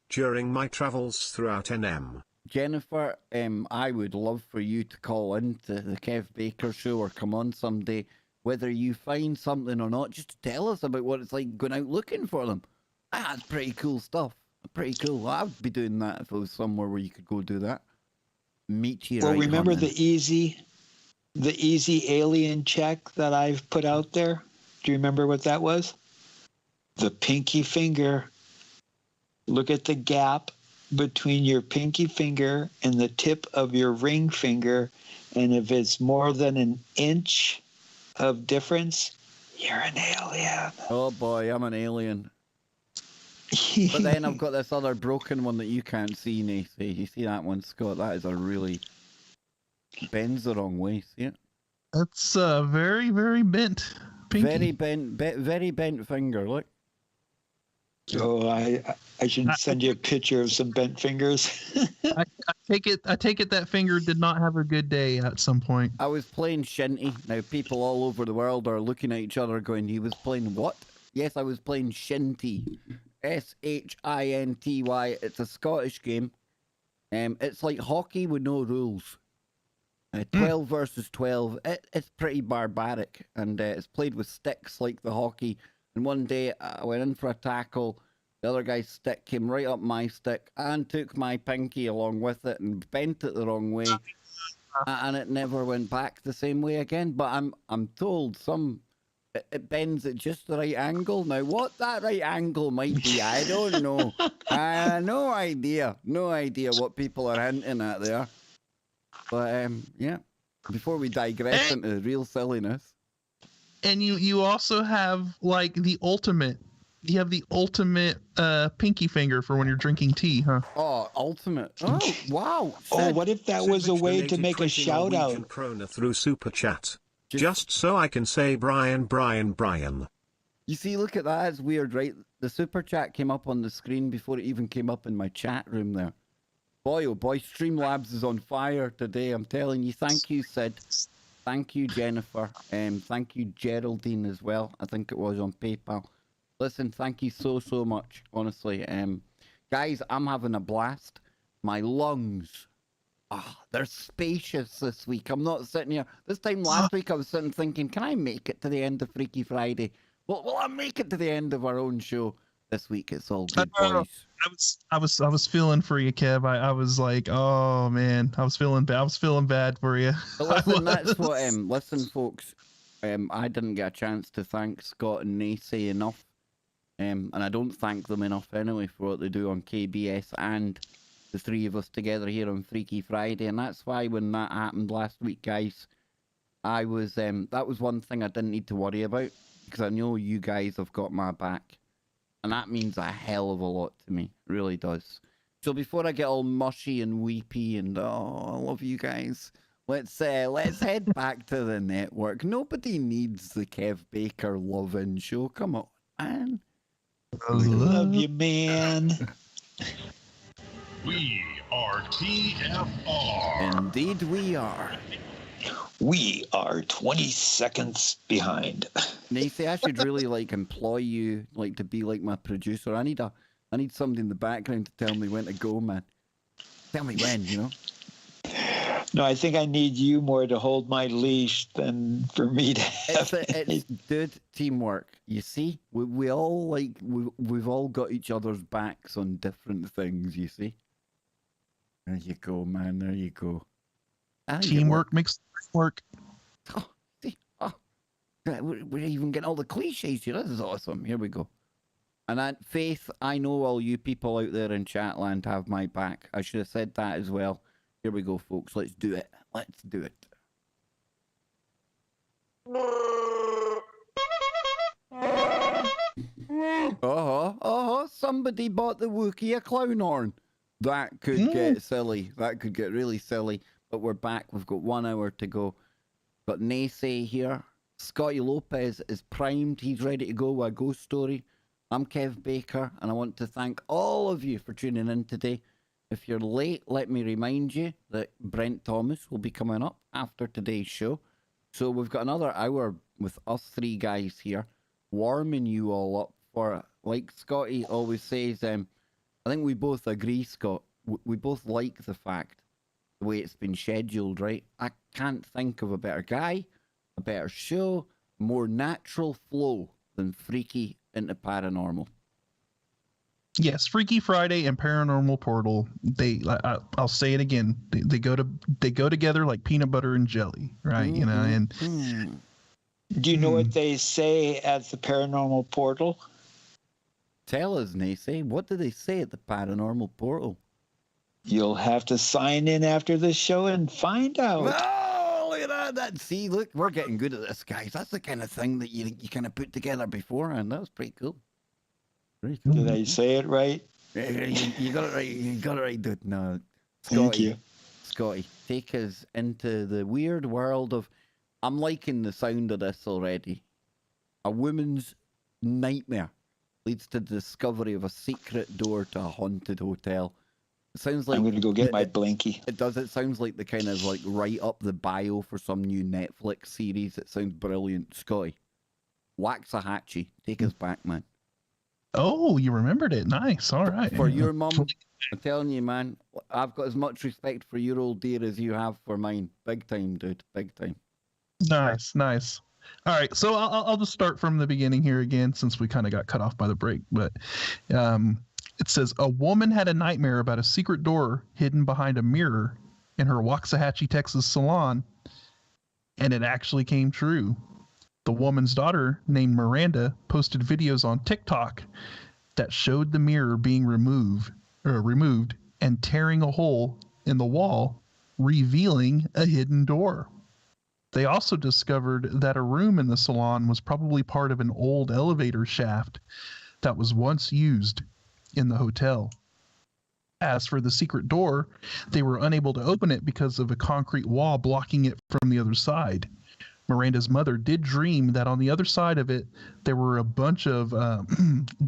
during my travels throughout NM. Jennifer, I would love for you to call in to the Kev Baker show or come on someday. Whether you find something or not, just tell us about what it's like going out looking for them. That's pretty cool stuff. Pretty cool. I'd be doing that if I was somewhere where you could go do that. Meteorite Well, remember hunting. the easy alien check that I've put out there? Do you remember what that was? The pinky finger. Look at the gap between your pinky finger and the tip of your ring finger, and if it's more than an inch of difference, you're an alien. Oh boy, I'm an alien. But then I've got this other broken one that you can't see, Nathan. You see that one, Scott? That is a really bends the wrong way. See it? That's very, very bent. Pinky. Very bent finger. Look. Oh, I should send you a picture of some bent fingers. I take it that finger did not have a good day at some point. I was playing Shinty. Now people all over the world are looking at each other going, he was playing what? Yes, I was playing Shinty. Shinty. It's a Scottish game. It's like hockey with no rules. 12 versus 12. It's pretty barbaric, and it's played with sticks like the hockey. And one day I went in for a tackle. The other guy's stick came right up my stick and took my pinky along with it and bent it the wrong way. And it never went back the same way again. But I'm told it bends at just the right angle. Now, what that right angle might be, I don't know. No idea. No idea what people are hinting at there. But, yeah. Before we digress into real silliness. And you also have, like, the ultimate. You have the ultimate pinky finger for when you're drinking tea, huh? Oh, ultimate. Oh, wow. Oh, what if that was a way to make a shout out? Krona through Super Chat. Just so I can say Brian. You see, look at that. It's weird, right? The super chat came up on the screen before it even came up in my chat room there. Boy, oh boy, Streamlabs is on fire today. I'm telling you. Thank you, Sid. Thank you, Jennifer. Thank you, Geraldine, as well. I think it was on PayPal. Listen, thank you so much, honestly. Guys, I'm having a blast. My lungs, they're spacious this week. I'm not sitting here. This time last week, I was sitting thinking, can I make it to the end of Freaky Friday? Well, will I make it to the end of our own show? This week, it's all good, boys. I was feeling for you, Kev. I was like, oh man, I was feeling bad for you. But listen, that's what. Listen, folks. I didn't get a chance to thank Scott and Nacy enough, and I don't thank them enough anyway for what they do on KBS and the three of us together here on Freaky Friday, and that's why when that happened last week, guys, I was that was one thing I didn't need to worry about, because I know you guys have got my back, and that means a hell of a lot to me. It really does. So before I get all mushy and weepy and oh, I love you guys, let's head back to the network. Nobody needs the Kev Baker love-in show. Come on, man. Love you, man. We are TFR. Indeed we are. We are 20 seconds behind. Nacy, I should really like employ you like to be like my producer. I need somebody in the background to tell me when to go, man. Tell me when, you know. No, I think I need you more to hold my leash than for me to have It's dude, teamwork. You see, we all like we've all got each other's backs on different things. You see. There you go, man. There you go. Teamwork makes work. Oh, see, we're even getting all the cliches here. This is awesome. Here we go. And Faith, I know all you people out there in Chatland have my back. I should have said that as well. Here we go, folks. Let's do it. Let's do it. Somebody bought the Wookiee a clown horn. That could get silly. That could get really silly. But we're back. We've got 1 hour to go. Got Nacy here. Scotty Lopez is primed. He's ready to go with a ghost story. I'm Kev Baker, and I want to thank all of you for tuning in today. If you're late, let me remind you that Brent Thomas will be coming up after today's show. So we've got another hour with us three guys here, warming you all up for it. Like Scotty always says, I think we both agree, Scott. We both like the fact, the way it's been scheduled, right? I can't think of a better guy, a better show, more natural flow than Freaky into Paranormal. Yes, Freaky Friday and Paranormal Portal. I'll say it again. They go together like peanut butter and jelly, right? You know. And do you know what they say at the Paranormal Portal? Tell us, Nacy. What do they say at the Paranormal Portal? You'll have to sign in after the show and find out. Oh, look at that. See, look, we're getting good at this, guys. That's the kind of thing that you kind of put together beforehand. That was pretty cool. Very cool. Did I say it right? You got it right. You got it right, dude. No, Thank you. Scotty, take us into the weird world of... I'm liking the sound of this already. A woman's nightmare leads to the discovery of a secret door to a haunted hotel. It sounds like... I'm going to go get my blankie. It does. It sounds like the kind of like right up the bio for some new Netflix series. It sounds brilliant. Scotty, Waxahachie, take us back, man. Oh, you remembered it. Nice. All right. For your mum, I'm telling you, man, I've got as much respect for your old dear as you have for mine. Big time, dude. Big time. Nice. All right, so I'll just start from the beginning here again, since we kind of got cut off by the break. But it says, a woman had a nightmare about a secret door hidden behind a mirror in her Waxahachie, Texas salon, and it actually came true. The woman's daughter, named Miranda, posted videos on TikTok that showed the mirror being removed and tearing a hole in the wall, revealing a hidden door. They also discovered that a room in the salon was probably part of an old elevator shaft that was once used in the hotel. As for the secret door, they were unable to open it because of a concrete wall blocking it from the other side. Miranda's mother did dream that on the other side of it, there were a bunch of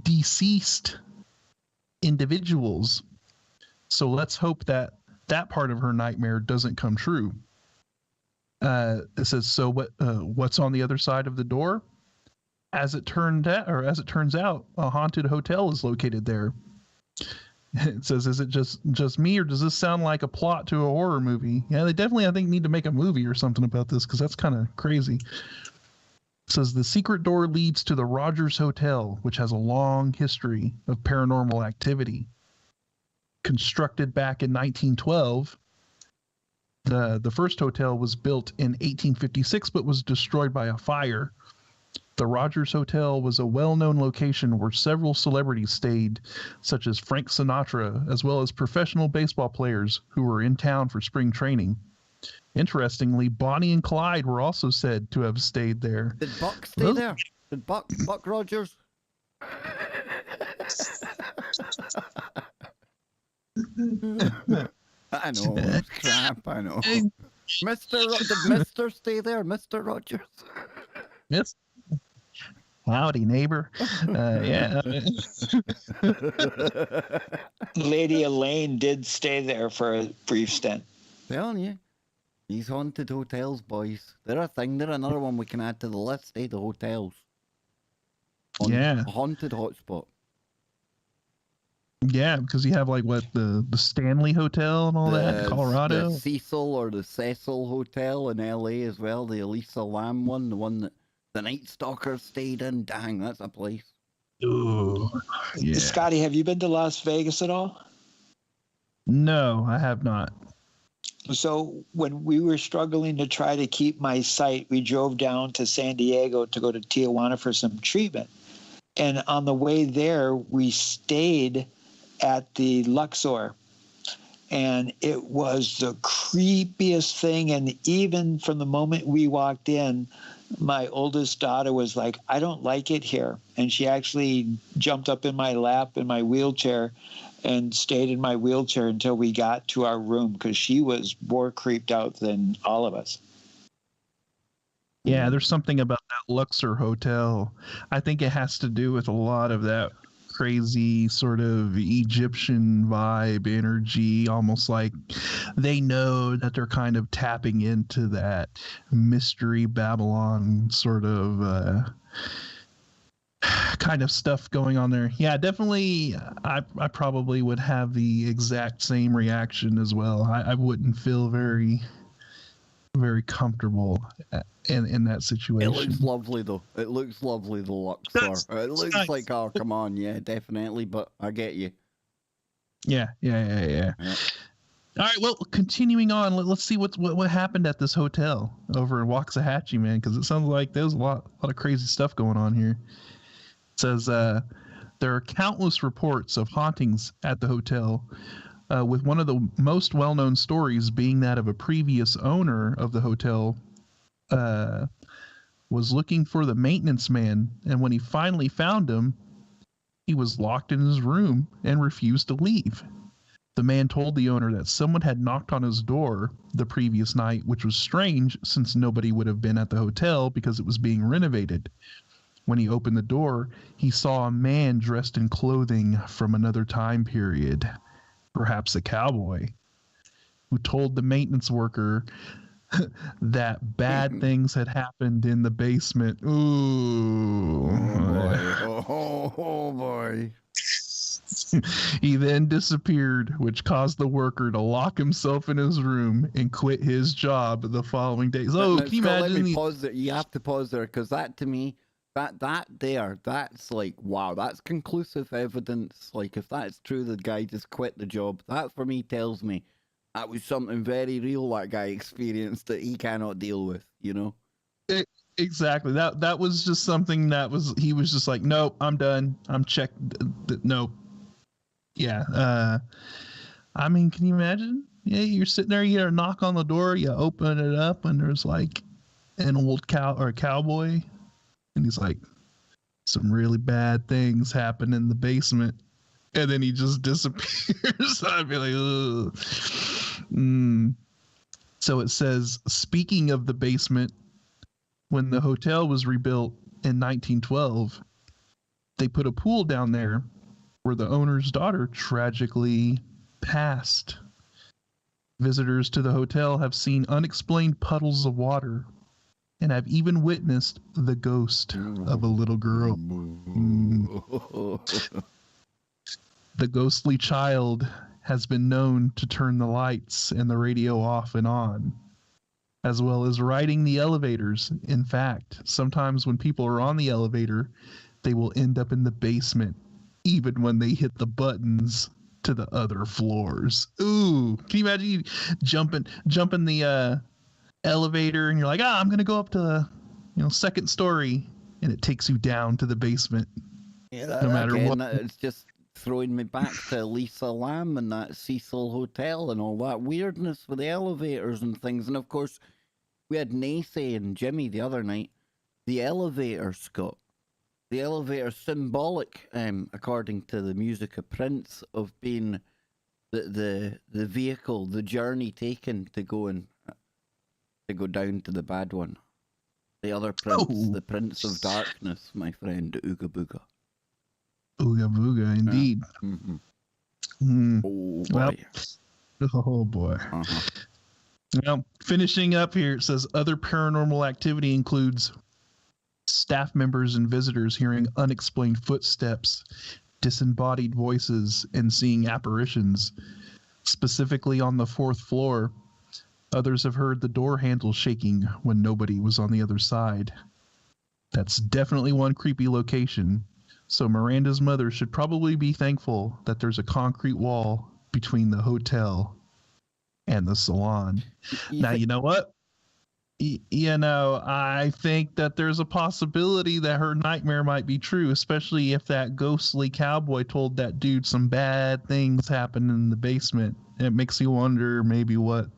deceased individuals. So let's hope that that part of her nightmare doesn't come true. It says, so what's on the other side of the door? As it turns out, a haunted hotel is located there. It says, is it just me, or does this sound like a plot to a horror movie? Yeah, they definitely, I think, need to make a movie or something about this, because that's kind of crazy. It says, the secret door leads to the Rogers Hotel, which has a long history of paranormal activity. Constructed back in 1912, the first hotel was built in 1856, but was destroyed by a fire. The Rogers Hotel was a well-known location where several celebrities stayed, such as Frank Sinatra, as well as professional baseball players who were in town for spring training. Interestingly, Bonnie and Clyde were also said to have stayed there. Did Buck stay there? Did Buck Rogers? I know, it's crap, I know. Did Mr. stay there? Mr. Rogers? Yes. Howdy, neighbor. Yeah. Lady Elaine did stay there for a brief stint. Telling you. These haunted hotels, boys. They're a thing. They're another one we can add to the list, the hotels. Yeah. A haunted hotspot. Yeah, because you have like the Stanley Hotel and all that in Colorado. The Cecil or the Cecil Hotel in LA as well. The Elisa Lam one, the one that the Night Stalkers stayed in. Dang, that's a place. Ooh, yeah. Scotty, have you been to Las Vegas at all? No, I have not. So when we were struggling to try to keep my site, we drove down to San Diego to go to Tijuana for some treatment. And on the way there, we stayed at the Luxor. And it was the creepiest thing. And even from the moment we walked in, my oldest daughter was like, I don't like it here. And she actually jumped up in my lap in my wheelchair and stayed in my wheelchair until we got to our room because she was more creeped out than all of us. Yeah, there's something about that Luxor Hotel. I think it has to do with a lot of that crazy sort of Egyptian vibe energy, almost like they know that they're kind of tapping into that mystery Babylon sort of kind of stuff going on there. Yeah, definitely. I probably would have the exact same reaction as well. I wouldn't feel very comfortable in that situation. It looks lovely though. It looks lovely, the Luxor. It looks nice. like, oh, come on, yeah, definitely. But I get you. Yeah. All right, well, continuing on, let's see what happened at this hotel over in Waxahachie, man, because it sounds like there's a lot of crazy stuff going on here. It says there are countless reports of hauntings at the hotel, with one of the most well-known stories being that of a previous owner of the hotel was looking for the maintenance man, and when he finally found him, he was locked in his room and refused to leave. The man told the owner that someone had knocked on his door the previous night, which was strange since nobody would have been at the hotel because it was being renovated. When he opened the door, he saw a man dressed in clothing from another time period, perhaps a cowboy, who told the maintenance worker that bad things had happened in the basement. Ooh. Oh boy. He then disappeared, which caused the worker to lock himself in his room and quit his job the following day. So, Now, can you Scott, imagine? let me pause there. You have to pause there because that to me, that's like, wow, that's conclusive evidence. Like, if that's true, the guy just quit the job. That for me tells me that was something very real that guy experienced that he cannot deal with, you know? Exactly. That was just something he was just like, nope, I'm done. I'm checked. Nope. Yeah. I mean, can you imagine? Yeah, you're sitting there, you get a knock on the door, you open it up, and there's like an old cowboy, and he's like, some really bad things happen in the basement, and then he just disappears. I'd be like, ugh. So it says, speaking of the basement, when the hotel was rebuilt in 1912, they put a pool down there where the owner's daughter tragically passed. Visitors to the hotel have seen unexplained puddles of water and have even witnessed the ghost of a little girl. The ghostly child has been known to turn the lights and the radio off and on, as well as riding the elevators. In fact, sometimes when people are on the elevator, they will end up in the basement, even when they hit the buttons to the other floors. Ooh, can you imagine you jumping the elevator and you're like, I'm going to go up to the second story. and it takes you down to the basement. Yeah, No matter what. it's just throwing me back to Lisa Lamb and that Cecil Hotel and all that weirdness with the elevators and things. And of course, we had Nacy and Jimmy the other night. The elevator, Scott. The elevator symbolic, according to the music of Prince, of being the vehicle, the journey taken to go down to the bad one. The other prince, the Prince of Darkness, my friend, Ooga Booga. Ooga Booga, indeed. Yeah. Mm-hmm. Mm. Oh boy. Well, oh boy. Uh-huh. Well, finishing up here, it says other paranormal activity includes staff members and visitors hearing unexplained footsteps, disembodied voices, and seeing apparitions. Specifically on the 4th floor, others have heard the door handle shaking when nobody was on the other side. That's definitely one creepy location. So Miranda's mother should probably be thankful that there's a concrete wall between the hotel and the salon. Now, you know what? I think that there's a possibility that her nightmare might be true, especially if that ghostly cowboy told that dude some bad things happened in the basement. It makes you wonder maybe what...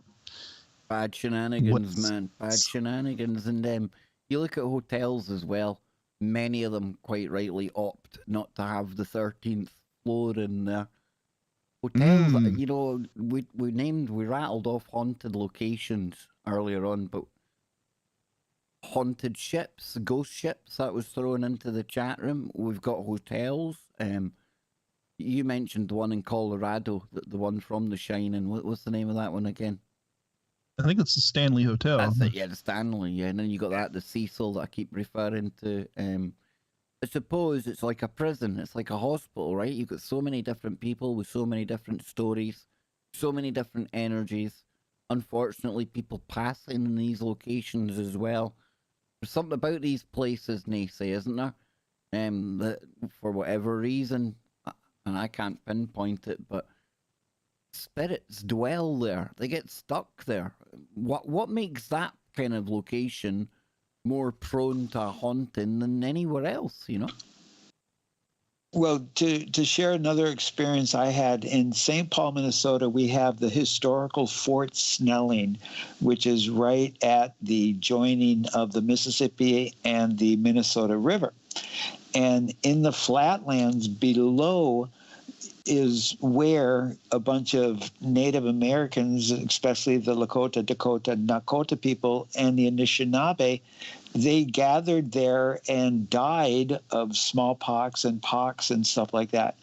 Bad shenanigans, man. Bad shenanigans. And you look at hotels as well. Many of them, quite rightly, opt not to have the 13th floor in there. Hotels, we rattled off haunted locations earlier on, but haunted ships, ghost ships, that was thrown into the chat room. We've got hotels. You mentioned the one in Colorado, the one from The Shining. What's the name of that one again? I think it's the Stanley Hotel. That's it, yeah, the Stanley, yeah. And then you got the Cecil that I keep referring to. I suppose it's like a prison. It's like a hospital, right? You've got so many different people with so many different stories, so many different energies. Unfortunately, people passing in these locations as well. There's something about these places, Nacy, isn't there? That for whatever reason, and I can't pinpoint it, but spirits dwell there. They get stuck there. What makes that kind of location more prone to haunting than anywhere else, Well, to share another experience I had in St. Paul, Minnesota, we have the historical Fort Snelling, which is right at the joining of the Mississippi and the Minnesota River. And in the flatlands below is where a bunch of Native Americans, especially the Lakota, Dakota, Nakota people, and the Anishinaabe, they gathered there and died of smallpox and pox and stuff like that.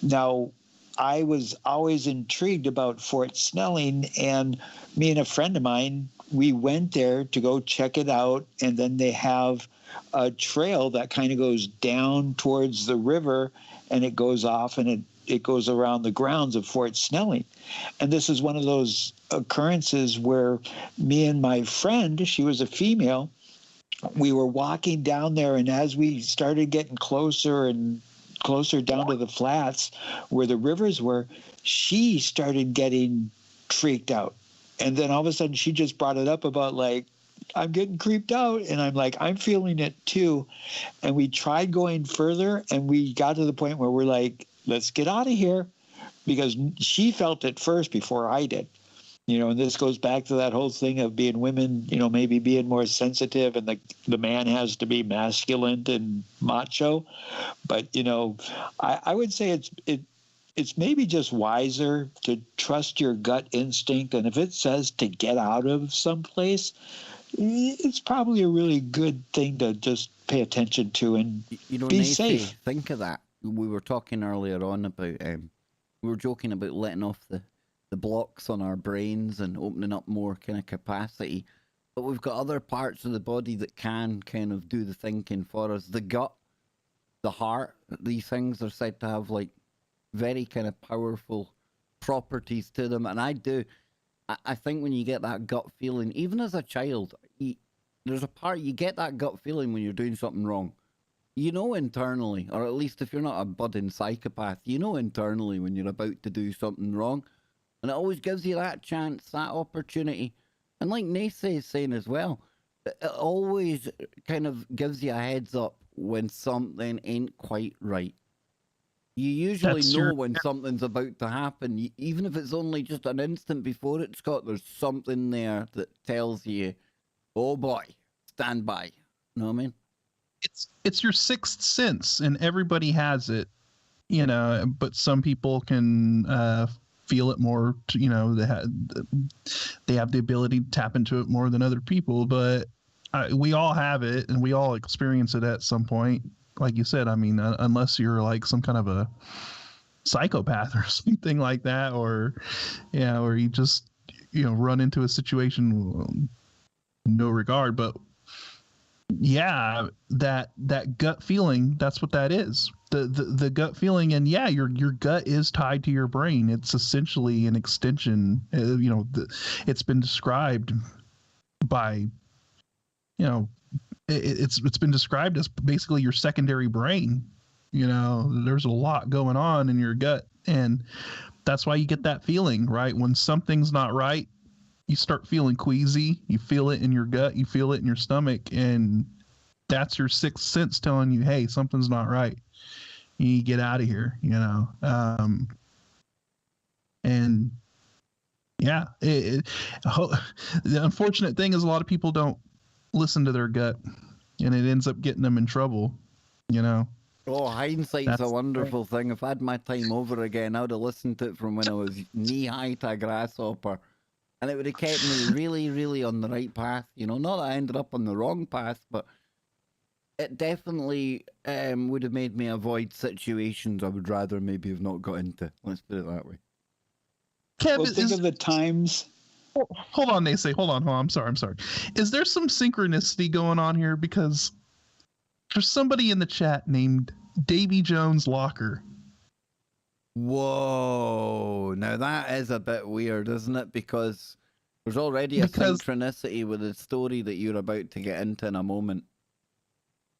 Now, I was always intrigued about Fort Snelling, and me and a friend of mine, we went there to go check it out, and then they have a trail that kind of goes down towards the river, and it goes off, and it goes around the grounds of Fort Snelling. And this is one of those occurrences where me and my friend, she was a female, we were walking down there, and as we started getting closer and closer down to the flats where the rivers were, she started getting freaked out. And then all of a sudden she just brought it up about like, I'm getting creeped out. And I'm like, I'm feeling it too. And we tried going further, and we got to the point where we're like, let's get out of here, because she felt it first before I did. And this goes back to that whole thing of being women, maybe being more sensitive, and the man has to be masculine and macho. But, I would say it's maybe just wiser to trust your gut instinct. And if it says to get out of someplace, it's probably a really good thing to just pay attention to and be safe. Think of that. We were talking earlier on about, we were joking about letting off the blocks on our brains and opening up more kind of capacity, but we've got other parts of the body that can kind of do the thinking for us. The gut, the heart, these things are said to have like very kind of powerful properties to them. And I think when you get that gut feeling, even as a child, there's a part, you get that gut feeling when you're doing something wrong. Internally, or at least if you're not a budding psychopath, internally when you're about to do something wrong. And it always gives you that chance, that opportunity. And like Nacy is saying as well, It always kind of gives you a heads up when something ain't quite right. You usually That's know your when something's about to happen, even if it's only just an instant before it, Scott. There's something there that tells you, "Oh boy, stand by." You know what I mean? it's your sixth sense, and everybody has it, you know. But some people can feel it more. You know, they have the ability to tap into it more than other people. But we all have it, and we all experience it at some point. Like you said, I mean, unless you're like some kind of a psychopath or something like that, or yeah, or you just run into a situation no regard. But yeah, that gut feeling, that's what that is. The gut feeling. And yeah, your gut is tied to your brain. It's essentially an extension. It's been described by, it's been described as basically your secondary brain. There's a lot going on in your gut, and that's why you get that feeling, right? When something's not right, you start feeling queasy. You feel it in your gut, you feel it in your stomach, and that's your sixth sense telling you, hey, something's not right. You need to get out of here, and yeah, the unfortunate thing is a lot of people don't listen to their gut, and it ends up getting them in trouble. Oh, hindsight's a wonderful thing. If I had my time over again, I would have listened to it from when I was knee-high to a grasshopper. And it would have kept me really, really on the right path. Not that I ended up on the wrong path, but it definitely would have made me avoid situations I would rather maybe have not got into. Let's put it that way. Kev, well, think of the times. Hold on, they say. Hold on. I'm sorry. Is there some synchronicity going on here? Because there's somebody in the chat named Davy Jones Locker. Whoa. Now that is a bit weird, isn't it? Because there's already a synchronicity with the story that you're about to get into in a moment.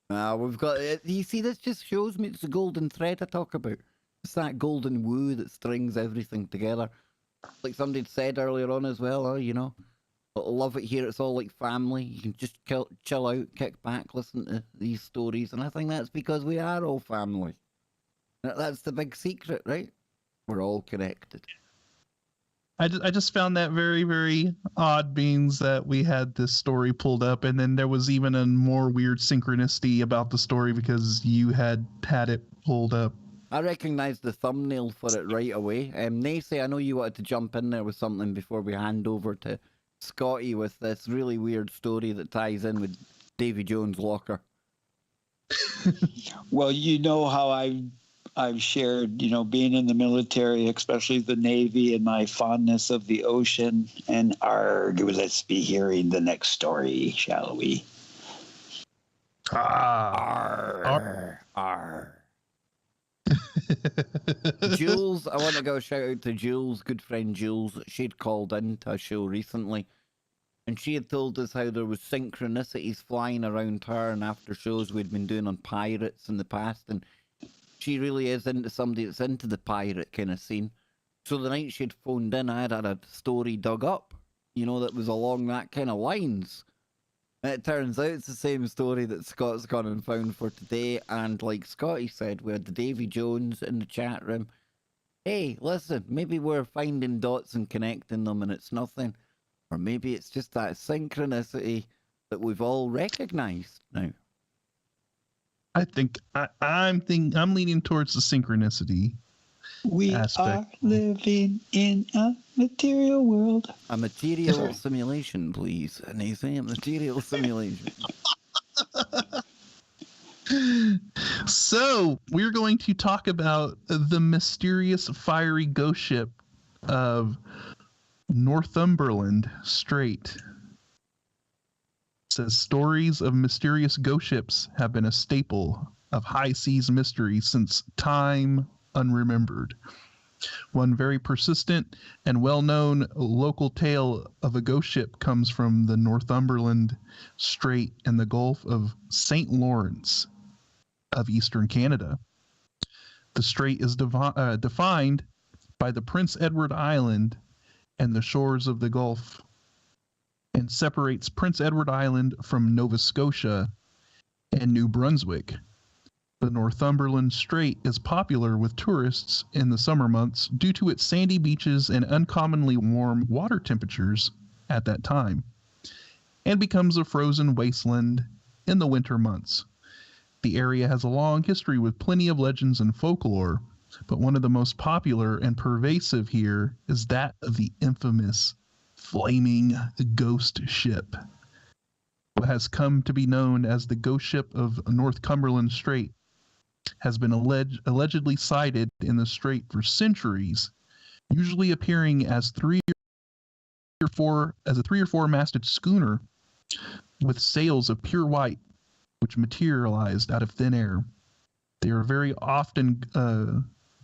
We've got, you see, this just shows me it's the golden thread I talk about. It's that golden woo that strings everything together. Like somebody said earlier on as well, I love it here. It's all like family. You can just chill out, kick back, listen to these stories. And I think that's because we are all family. That's the big secret, right? We're all connected. I just found that very, very odd, beings that we had this story pulled up, and then there was even a more weird synchronicity about the story because you had it pulled up. I recognized the thumbnail for it right away. Nacy, I know you wanted to jump in there with something before we hand over to Scotty with this really weird story that ties in with Davy Jones' Locker. Well, you know how I've shared, being in the military, especially the Navy, and my fondness of the ocean. And let's be hearing the next story, shall we? Jules, I want to go shout out to Jules, good friend Jules. She'd called into a show recently, and she had told us how there was synchronicities flying around her and after shows we'd been doing on pirates in the past, and she really is into somebody that's into the pirate kind of scene. So the night she'd phoned in, I had a story dug up, that was along that kind of lines. And it turns out it's the same story that Scott's gone and found for today. And like Scotty said, we had the Davy Jones in the chat room. Hey, listen, maybe we're finding dots and connecting them and it's nothing. Or maybe it's just that synchronicity that we've all recognized now. I think I'm leaning towards the synchronicity. We aspect. Are living in a material world. A material simulation, please. And they say a material simulation. So we're going to talk about the mysterious fiery ghost ship of Northumberland Strait. It says stories of mysterious ghost ships have been a staple of high seas mystery since time unremembered. One very persistent and well-known local tale of a ghost ship comes from the Northumberland Strait and the Gulf of St. Lawrence of eastern Canada. The strait is defined by the Prince Edward Island and the shores of the Gulf and separates Prince Edward Island from Nova Scotia and New Brunswick. The Northumberland Strait is popular with tourists in the summer months due to its sandy beaches and uncommonly warm water temperatures at that time, and becomes a frozen wasteland in the winter months. The area has a long history with plenty of legends and folklore, but one of the most popular and pervasive here is that of the infamous flaming ghost ship. What has come to be known as the ghost ship of Northumberland Strait has been allegedly sighted in the strait for centuries, usually appearing as a 3 or 4 masted schooner with sails of pure white, which materialized out of thin air. They are very often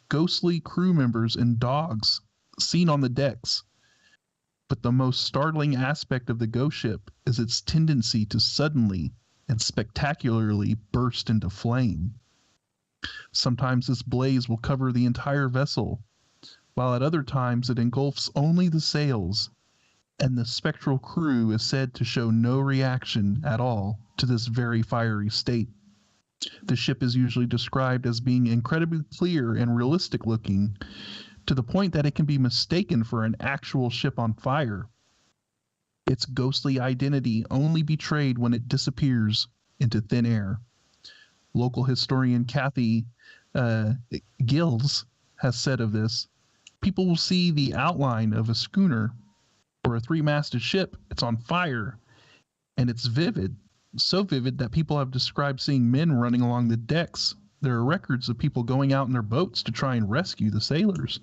ghostly crew members and dogs seen on the decks. But the most startling aspect of the ghost ship is its tendency to suddenly and spectacularly burst into flame. Sometimes this blaze will cover the entire vessel, while at other times it engulfs only the sails, and the spectral crew is said to show no reaction at all to this very fiery state. The ship is usually described as being incredibly clear and realistic looking, to the point that it can be mistaken for an actual ship on fire. Its ghostly identity only betrayed when it disappears into thin air. Local historian Kathy Gills has said of this, people will see the outline of a schooner or a 3-masted ship. It's on fire, and it's vivid, so vivid that people have described seeing men running along the decks. There are records of people going out in their boats to try and rescue the sailors.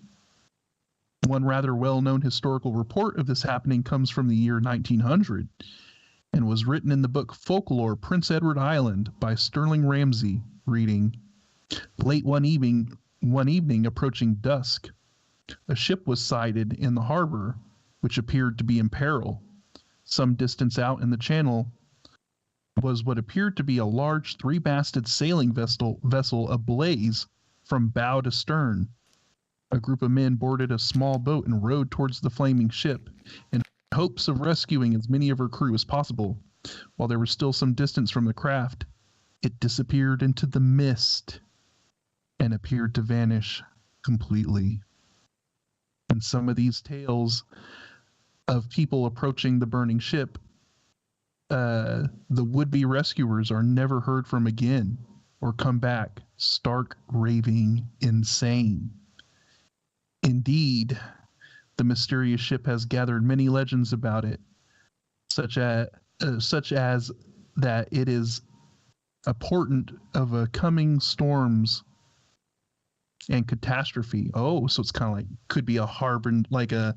One rather well-known historical report of this happening comes from the year 1900 and was written in the book Folklore, Prince Edward Island by Sterling Ramsay, reading, "Late one evening approaching dusk, a ship was sighted in the harbor, which appeared to be in peril. Some distance out in the channel was what appeared to be a large 3-masted sailing vessel ablaze from bow to stern. A group of men boarded a small boat and rowed towards the flaming ship in hopes of rescuing as many of her crew as possible. While there was still some distance from the craft, it disappeared into the mist and appeared to vanish completely." And some of these tales of people approaching the burning ship, the would-be rescuers are never heard from again or come back stark raving insane. Indeed, the mysterious ship has gathered many legends about it, such as that it is a portent of a coming storms and catastrophe. Oh, so it's kind of like, could be a harbor, like a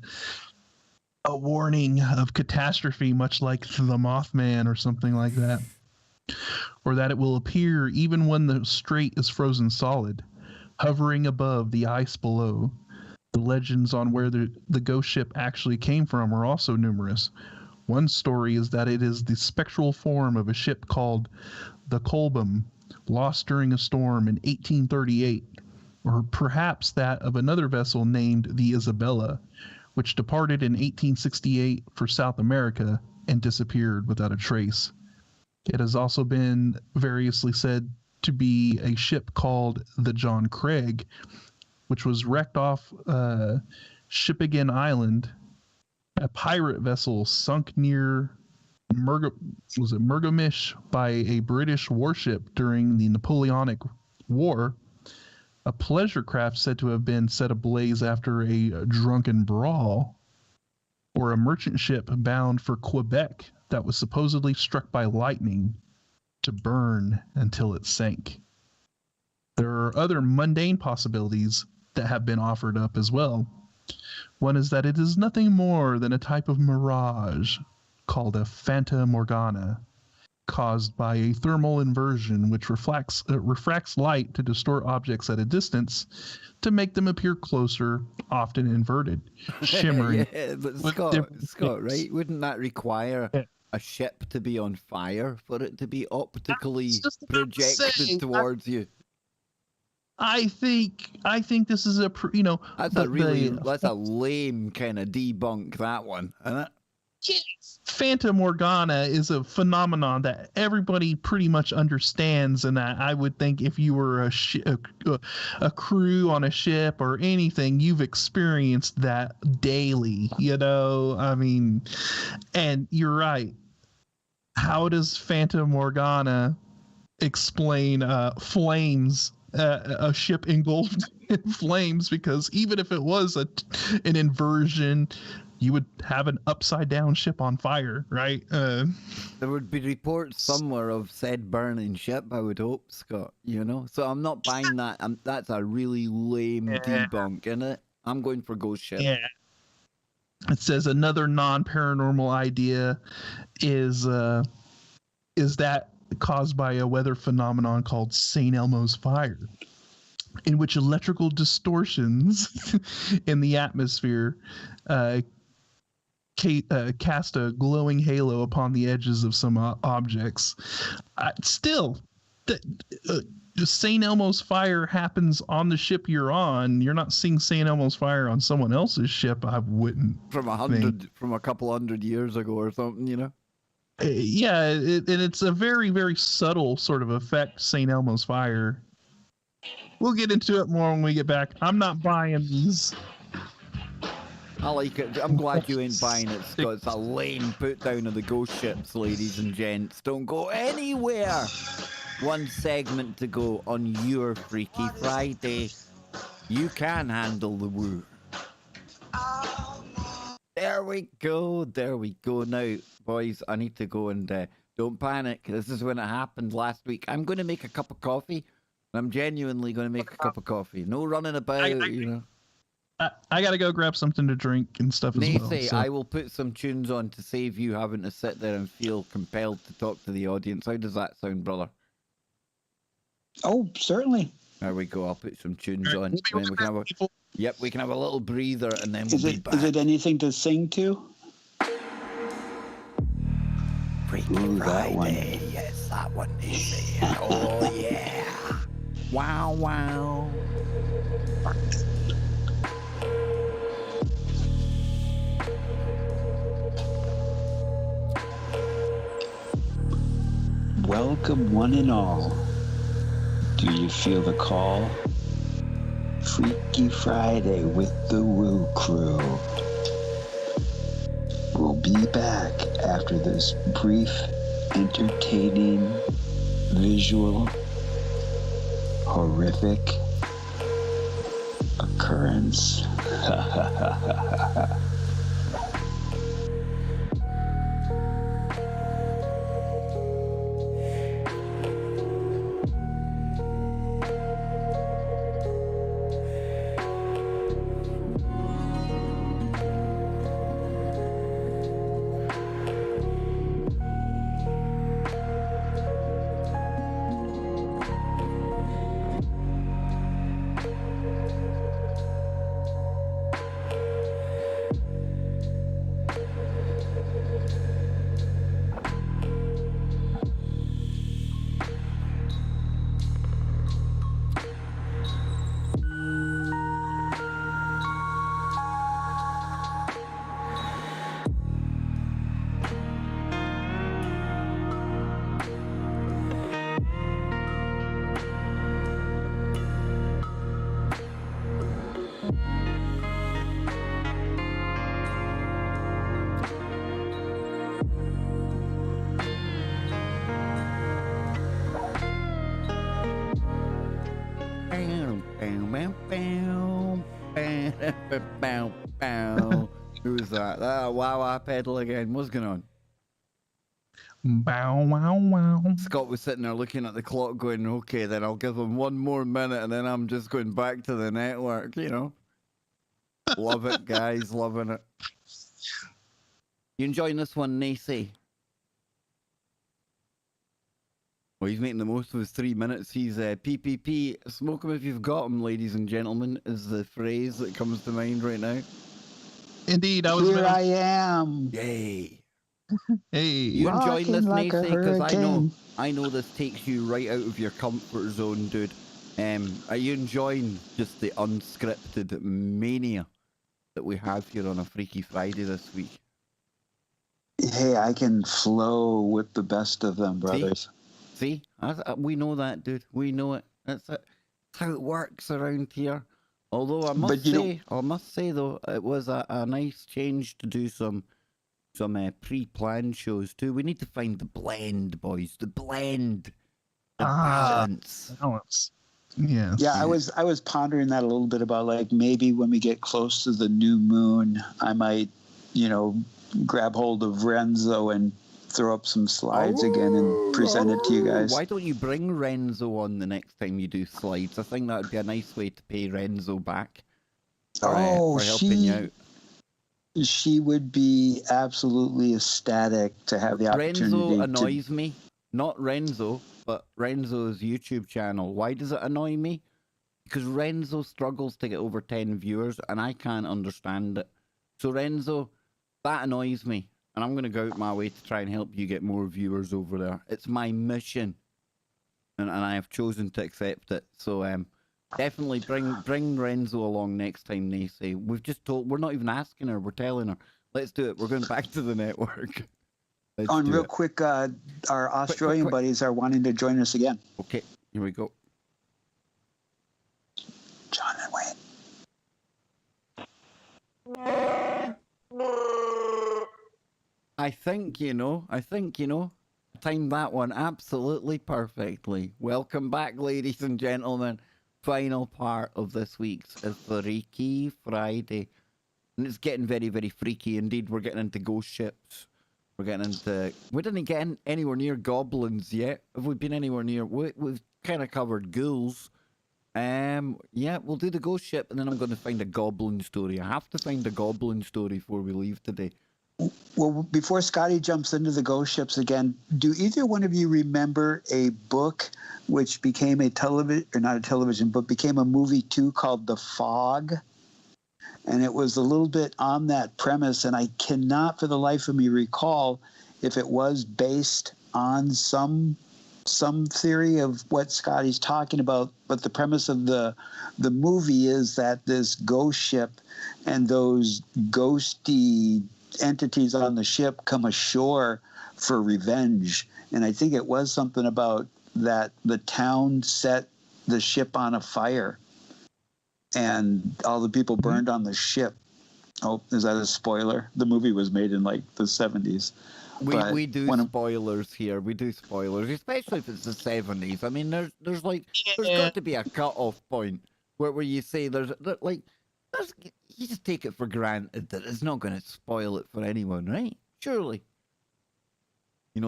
warning of catastrophe, much like the Mothman or something like that. Or that it will appear even when the strait is frozen solid, hovering above the ice below. The legends on where the ghost ship actually came from are also numerous. One story is that it is the spectral form of a ship called the Colbum, lost during a storm in 1838, or perhaps that of another vessel named the Isabella, which departed in 1868 for South America and disappeared without a trace. It has also been variously said to be a ship called the John Craig, which was wrecked off Shippagan Island. A pirate vessel sunk near Murgamish by a British warship during the Napoleonic War. A pleasure craft said to have been set ablaze after a drunken brawl. Or a merchant ship bound for Quebec that was supposedly struck by lightning to burn until it sank. There are other mundane possibilities that have been offered up as well. One is that it is nothing more than a type of mirage called a Fata Morgana, caused by a thermal inversion which refracts light to distort objects at a distance to make them appear closer, often inverted, shimmering. Yeah, but Scott, right? Wouldn't that require a ship to be on fire for it to be optically projected towards you? I think this is that's a lame kind of debunk, that one, isn't it? Yes, Fata Morgana is a phenomenon that everybody pretty much understands, and that I would think if you were a crew on a ship or anything, you've experienced that daily. You know, I mean, and you're right. How does Fata Morgana explain flames? A ship engulfed in flames, because even if it was an inversion, you would have an upside down ship on fire, right? There would be reports somewhere of said burning ship, I would hope, Scott, you know? So I'm not buying that. That's a really lame debunk, innit? I'm going for ghost ship. Yeah. It says another non-paranormal idea is that caused by a weather phenomenon called St. Elmo's fire, in which electrical distortions in the atmosphere cast a glowing halo upon the edges of some objects. Still, St. Elmo's fire happens on the ship you're on. You're not seeing St. Elmo's fire on someone else's ship. I wouldn't. From a couple hundred years ago or something, you know? Yeah, and it's a very, very subtle sort of effect, St. Elmo's fire. We'll get into it more when we get back. I'm not buying these. I like it. I'm glad you ain't buying it, Scott. It's a lame put down of the ghost ships, ladies and gents. Don't go anywhere. One segment to go on your Freaky Friday. You can handle the woo. There we go. There we go. Now, boys, I need to go and don't panic. This is when it happened last week. I'm going to make a cup of coffee. I'm genuinely going to make a cup of coffee. No running about, you know. I got to go grab something to drink and stuff as well. So. I will put some tunes on to save you having to sit there and feel compelled to talk to the audience. How does that sound, brother? Oh, certainly. There we go. I'll put some tunes on. Then we can have we can have a little breather, and then we'll be back. Is it anything to sing to? Freaky Friday. That one. Yes, that one is it. Oh, yeah. Wow, wow. Welcome, one and all. Do you feel the call? Freaky Friday with the Woo Crew. We'll be back after this brief, entertaining, visual, horrific occurrence. Who's that? Wow, pedal again. What's going on? Bow, wow, wow. Scott was sitting there looking at the clock going, okay, then I'll give him one more minute and then I'm just going back to the network, you know. Love it, guys. Loving it. You enjoying this one, Nacy? Well, he's making the most of his 3 minutes. He's PPP. Smoke him if you've got him, ladies and gentlemen, is the phrase that comes to mind right now. Indeed, I was. Here I am. Yay. Hey. You enjoying this, like Nacy? Because hurricane. I know this takes you right out of your comfort zone, dude. Are you enjoying just the unscripted mania that we have here on a Freaky Friday this week? Hey, I can flow with the best of them, brothers. See, we know that, dude. We know it. That's it. That's how it works around here. Although I must But you know, say, though, it was a nice change to do some pre-planned shows too. We need to find the blend, boys. The blend, the balance. Balance. Yes. yeah, I was pondering that a little bit about like maybe when we get close to the new moon, I might, grab hold of Renzo and throw up some slides again and present it to you guys. Why don't you bring Renzo on the next time you do slides? I think that would be a nice way to pay Renzo back for helping you out. She would be absolutely ecstatic to have the opportunity. Renzo annoys me. Not Renzo, but Renzo's YouTube channel. Why does it annoy me? Because Renzo struggles to get over 10 viewers, and I can't understand it. So Renzo, that annoys me, and I'm going to go out my way to try and help you get more viewers over there. It's my mission, and I have chosen to accept it. So definitely bring Renzo along next time, Nacy. We're not even asking her, we're telling her. Let's do it. We're going back to the network. Real quick, our Australian buddies are wanting to join us again. Okay, here we go. John and Wayne. I think, timed that one absolutely perfectly. Welcome back, ladies and gentlemen. Final part of this week's Freaky Friday. And it's getting very, very freaky indeed. We're getting into ghost ships. We didn't get anywhere near goblins yet. Have we been anywhere near? We've kind of covered ghouls. Yeah, we'll do the ghost ship, and then I'm going to find a goblin story. I have to find a goblin story before we leave today. Well, before Scotty jumps into the ghost ships again, do either one of you remember a book which became became a movie too called The Fog? And it was a little bit on that premise, and I cannot for the life of me recall if it was based on some theory of what Scotty's talking about. But the premise of the movie is that this ghost ship and those ghosty entities on the ship come ashore for revenge. And I think it was something about that the town set the ship on a fire and all the people burned on the ship. Oh, is that a spoiler? The movie was made in like the 70s. We do spoilers here. We do spoilers, especially if it's the 70s. I mean, there's got to be a cut-off point where you say you just take it for granted that it's not going to spoil it for anyone, right? Surely.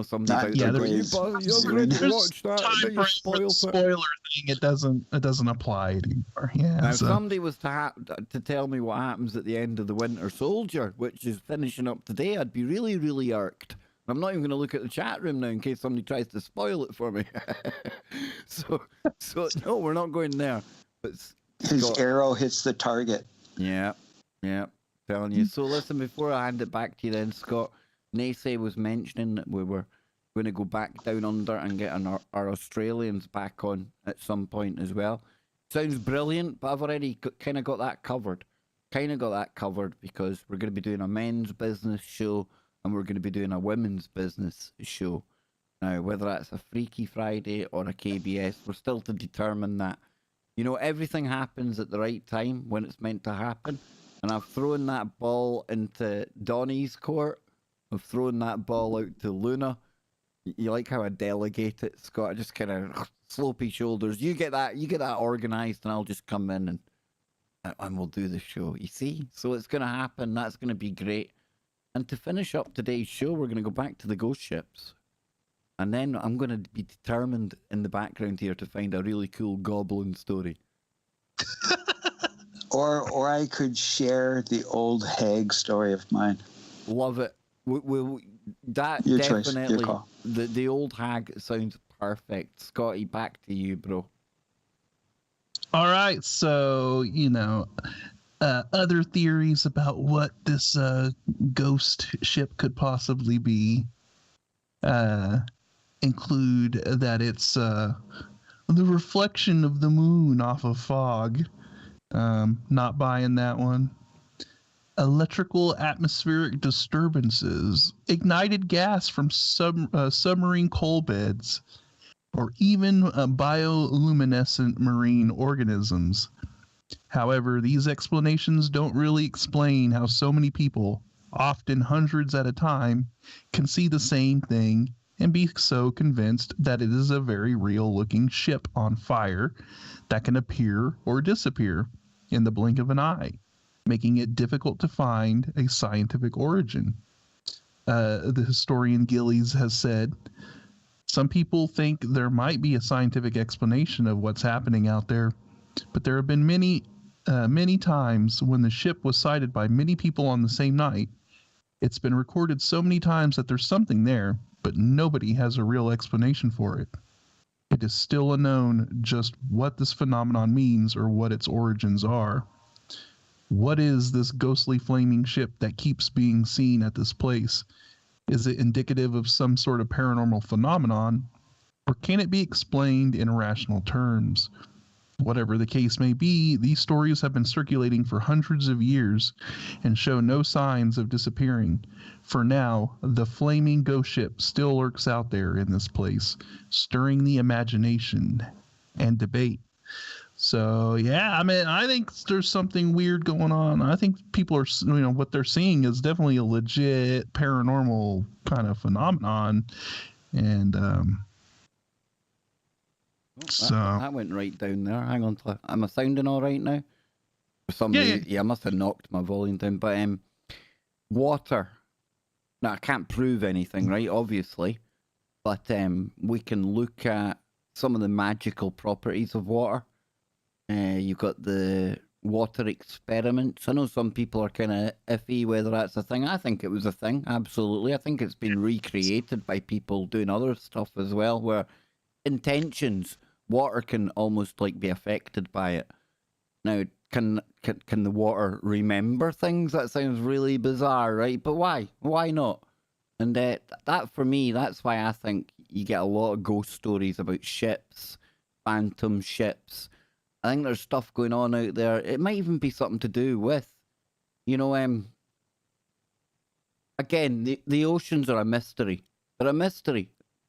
Somebody's out there going, you're going to watch that and then you spoil spoiler thing. It doesn't apply anymore. Yeah. Now, if somebody was to tell me what happens at the end of the Winter Soldier, which is finishing up today, I'd be really, really irked. I'm not even going to look at the chat room now in case somebody tries to spoil it for me. so no, we're not going there. But his arrow hits the target. Yeah, telling you. So listen, before I hand it back to you then, Scott, Nacy was mentioning that we were going to go back down under and get our Australians back on at some point as well. Sounds brilliant, but I've already kind of got that covered. Because we're going to be doing a men's business show and we're going to be doing a women's business show. Now, whether that's a Freaky Friday or a KBS, we're still to determine that. Everything happens at the right time when it's meant to happen. And I've thrown that ball into Donnie's court. I've thrown that ball out to Luna. You like how I delegate it, Scott? I just kind of slopey shoulders. You get that organized, and I'll just come in and we'll do the show. You see? So it's going to happen. That's going to be great. And to finish up today's show, we're going to go back to the ghost ships. And then I'm going to be determined in the background here to find a really cool goblin story. Or I could share the old hag story of mine. Love it. That your definitely choice, your call. The old hag sounds perfect. Scotty, back to you, bro. All right, so other theories about what this ghost ship could possibly be include that it's the reflection of the moon off of fog. Not buying that one. electrical atmospheric disturbances, ignited gas from submarine coal beds, or even bioluminescent marine organisms. However, these explanations don't really explain how so many people, often hundreds at a time, can see the same thing and be so convinced that it is a very real-looking ship on fire that can appear or disappear in the blink of an eye, making it difficult to find a scientific origin. The historian Gillies has said, some people think there might be a scientific explanation of what's happening out there, but there have been many times when the ship was sighted by many people on the same night. It's been recorded so many times that there's something there, but nobody has a real explanation for it. It is still unknown just what this phenomenon means or what its origins are. What is this ghostly flaming ship that keeps being seen at this place? Is it indicative of some sort of paranormal phenomenon, or can it be explained in rational terms? Whatever the case may be, these stories have been circulating for hundreds of years and show no signs of disappearing. For now, the flaming ghost ship still lurks out there in this place, stirring the imagination and debate. So, yeah, I mean, I think there's something weird going on. I think people are, what they're seeing is definitely a legit paranormal kind of phenomenon. And, so that went right down there. Hang on, am I sounding all right now? For some reason, yeah, I must have knocked my volume down. But water. Now I can't prove anything, right? Obviously, but we can look at some of the magical properties of water. You've got the water experiments. I know some people are kind of iffy whether that's a thing. I think it was a thing, absolutely. I think it's been recreated by people doing other stuff as well, where intentions, water can almost like be affected by it. Now, can the water remember things? That sounds really bizarre, right? But why? Why not? And that for me, that's why I think you get a lot of ghost stories about ships, phantom ships. I think there's stuff going on out there. It might even be something to do with, again, the oceans are a mystery. They're a mystery.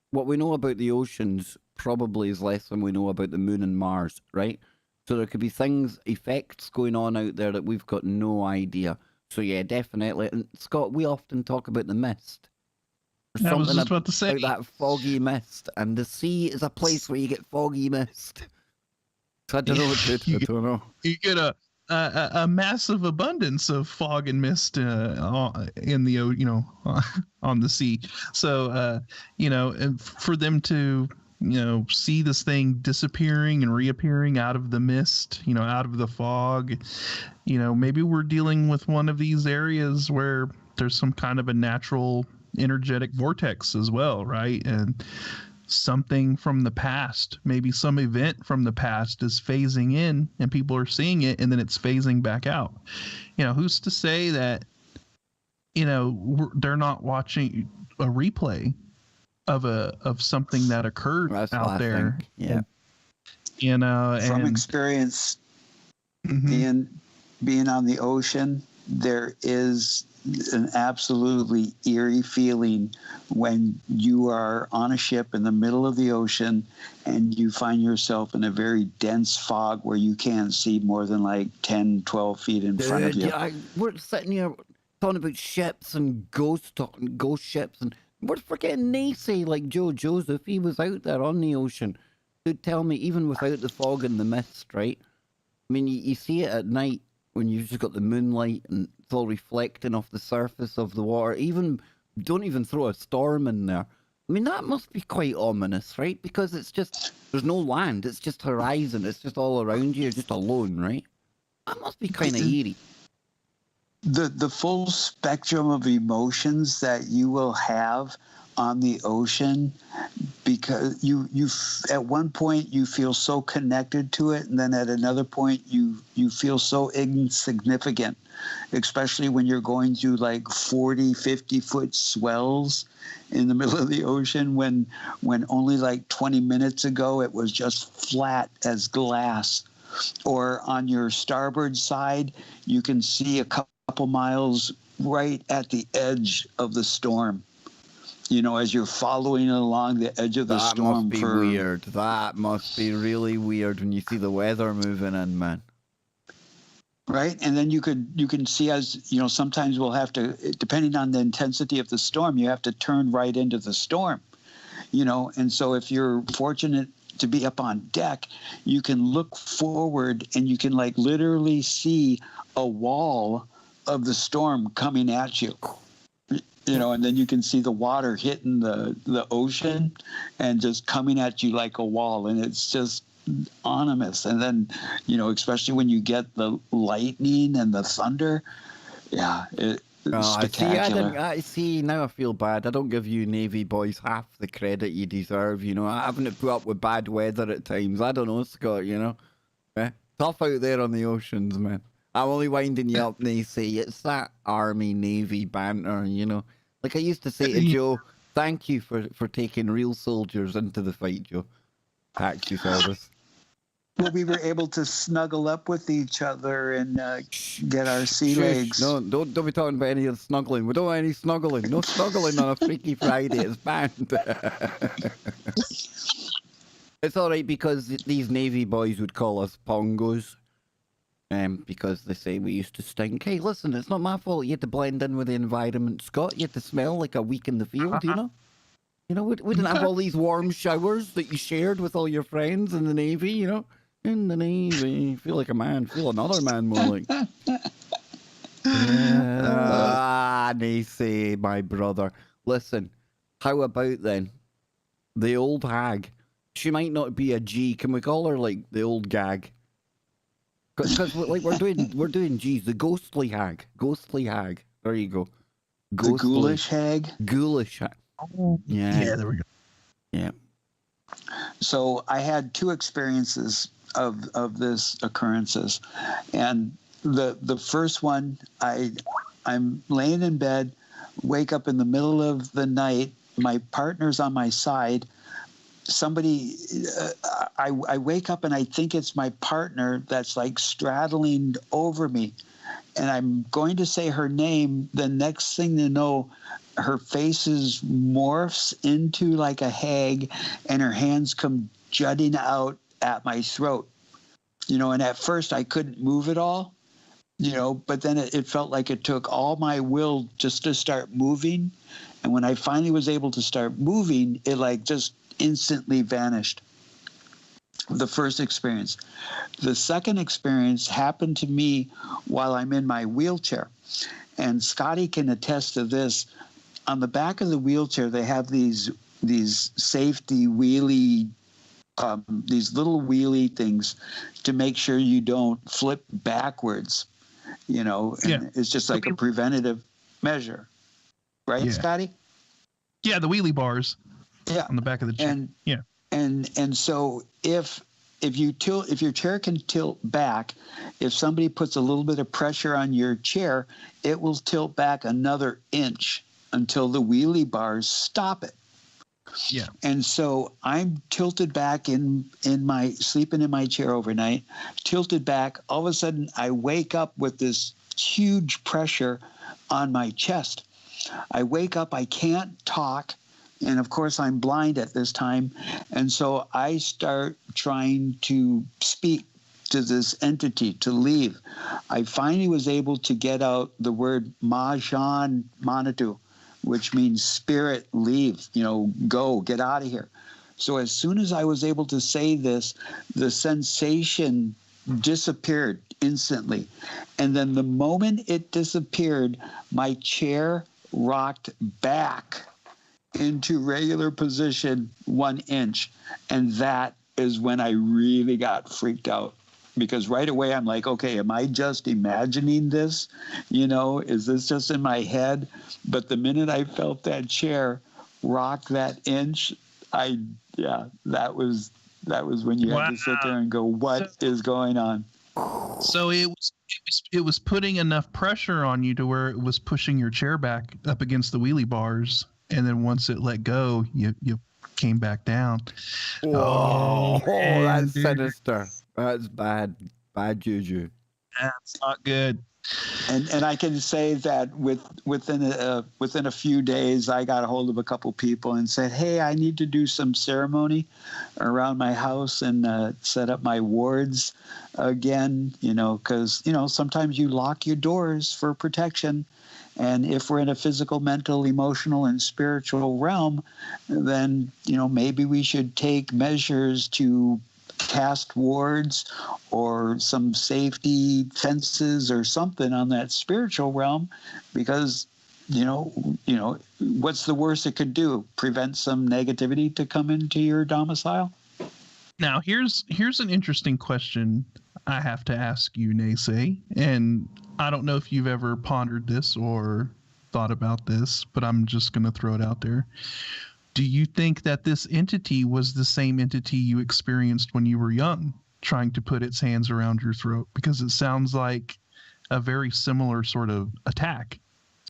What we know about the oceans probably is less than we know about the moon and Mars, right? So there could be effects going on out there that we've got no idea. So yeah, definitely. And Scott, we often talk about the mist. I was just about to say about that foggy mist, and the sea is a place where you get foggy mist. So I don't know what to do. I don't know. You get a massive abundance of fog and mist in the on the sea. So and for them to see this thing disappearing and reappearing out of the mist, out of the fog, maybe we're dealing with one of these areas where there's some kind of a natural energetic vortex as well, right? And something from the past, maybe some event from the past is phasing in and people are seeing it and then it's phasing back out. Who's to say that they're not watching a replay of something that occurred out there? Yeah. From experience, being on the ocean, there is an absolutely eerie feeling when you are on a ship in the middle of the ocean and you find yourself in a very dense fog where you can't see more than like 10, 12 feet in front of you. Yeah, we're sitting here talking about ships and ghost ships, and we're forgetting Nacy, like Joe Joseph. He was out there on the ocean. He'd tell me, even without the fog and the mist, right? I mean, you see it at night when you've just got the moonlight and it's all reflecting off the surface of the water. Don't even throw a storm in there. I mean, that must be quite ominous, right? Because there's no land. It's just horizon. It's just all around you. You're just alone, right? That must be kind of eerie. The full spectrum of emotions that you will have on the ocean, because you at one point you feel so connected to it, and then at another point you feel so insignificant, especially when you're going through like 40-50 foot swells in the middle of the ocean when only like 20 minutes ago it was just flat as glass. Or on your starboard side you can see a couple couple miles right at the edge of the storm. You know, as you're following along the edge of the That storm. must be weird. That must be really weird when you see the weather moving in, man. Right, and then you can see, as you know, sometimes we'll have to, depending on the intensity of the storm, you have to turn right into the storm. You know, and so if you're fortunate to be up on deck, you can look forward and you can like literally see a wall of the storm coming at you. You know, and then you can see the water hitting the ocean and just coming at you like a wall, and it's just ominous. And then, you know, especially when you get the lightning and the thunder, yeah, it's spectacular. I see. Now I feel bad. I don't give you Navy boys half the credit you deserve. You know, I haven't put up with bad weather at times. I don't know, Scott. You know, tough out there on the oceans, man. I'm only winding you up, Nacy. It's that Army Navy banter, you know. Like I used to say to Joe, thank you for taking real soldiers into the fight, Joe. Taxi service. Well, we were able to snuggle up with each other and get our sea legs. No, don't be talking about any of the snuggling. We don't want any snuggling. No snuggling on a Freaky Friday. It's banned. It's all right because these Navy boys would call us pongos. Because they say we used to stink. Hey, listen, it's not my fault. You had to blend in with the environment, Scott. You had to smell like a week in the field, you know? You know, we didn't have all these warm showers that you shared with all your friends in the Navy, you know? In the Navy. Feel like a man. Feel another man more like. Nacy, my brother. Listen, how about then? The old hag. She might not be a G. Can we call her like the old gag? Because like we're doing G's, the ghostly hag. There you go. The ghoulish hag. Ghoulish hag. Yeah, there we go. Yeah. So I had two experiences of this occurrences, and the first one, I'm laying in bed, wake up in the middle of the night. My partner's on my side. Somebody, I wake up and I think it's my partner that's like straddling over me, and I'm going to say her name. The next thing to know, her face morphs into like a hag, and her hands come jutting out at my throat. You know, and at first I couldn't move at all, you know, but then it felt like it took all my will just to start moving. And when I finally was able to start moving, it like just instantly vanished. The first experience. The second experience happened to me while I'm in my wheelchair. And Scotty can attest to this. On the back of the wheelchair, they have these safety wheelie, these little wheelie things to make sure you don't flip backwards, you know, and it's just like a preventative measure. Right, Scotty? Yeah, the wheelie bars. Yeah, on the back of the chair. And so if your chair can tilt back, if somebody puts a little bit of pressure on your chair, it will tilt back another inch until the wheelie bars stop it. Yeah. And so I'm tilted back sleeping in my chair overnight, tilted back. All of a sudden I wake up with this huge pressure on my chest. I wake up, I can't talk. And of course, I'm blind at this time. And so I start trying to speak to this entity to leave. I finally was able to get out the word Majan Manatu, which means spirit, leave, you know, go, get out of here. So as soon as I was able to say this, the sensation disappeared instantly. And then the moment it disappeared, my chair rocked back into regular position 1 inch. And that is when I really got freaked out, because right away I'm like, okay, am I just imagining this? You know, is this just in my head? But the minute I felt that chair rock that inch, that was when you had to sit there and go, what is going on? So it was putting enough pressure on you to where it was pushing your chair back up against the wheelie bars. And then once it let go, you came back down. Whoa, that's sinister. That's bad juju. That's not good. And I can say that within a few days, I got a hold of a couple people and said, "Hey, I need to do some ceremony around my house and set up my wards again." Because sometimes you lock your doors for protection, and if we're in a physical, mental, emotional, and spiritual realm, then maybe we should take measures to cast wards or some safety fences or something on that spiritual realm, because what's the worst it could do? Prevent some negativity to come into your domicile? Now, here's an interesting question I have to ask you, Naysay, and I don't know if you've ever pondered this or thought about this, but I'm just going to throw it out there. Do you think that this entity was the same entity you experienced when you were young, trying to put its hands around your throat? Because it sounds like a very similar sort of attack.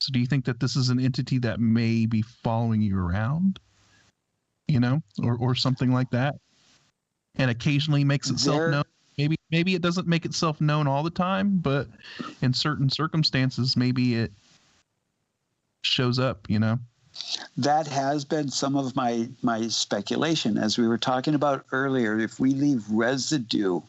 So do you think that this is an entity that may be following you around, or something like that, and occasionally makes itself known? Maybe it doesn't make itself known all the time, but in certain circumstances, maybe it shows up, That has been some of my speculation, as we were talking about earlier. If we leave residue,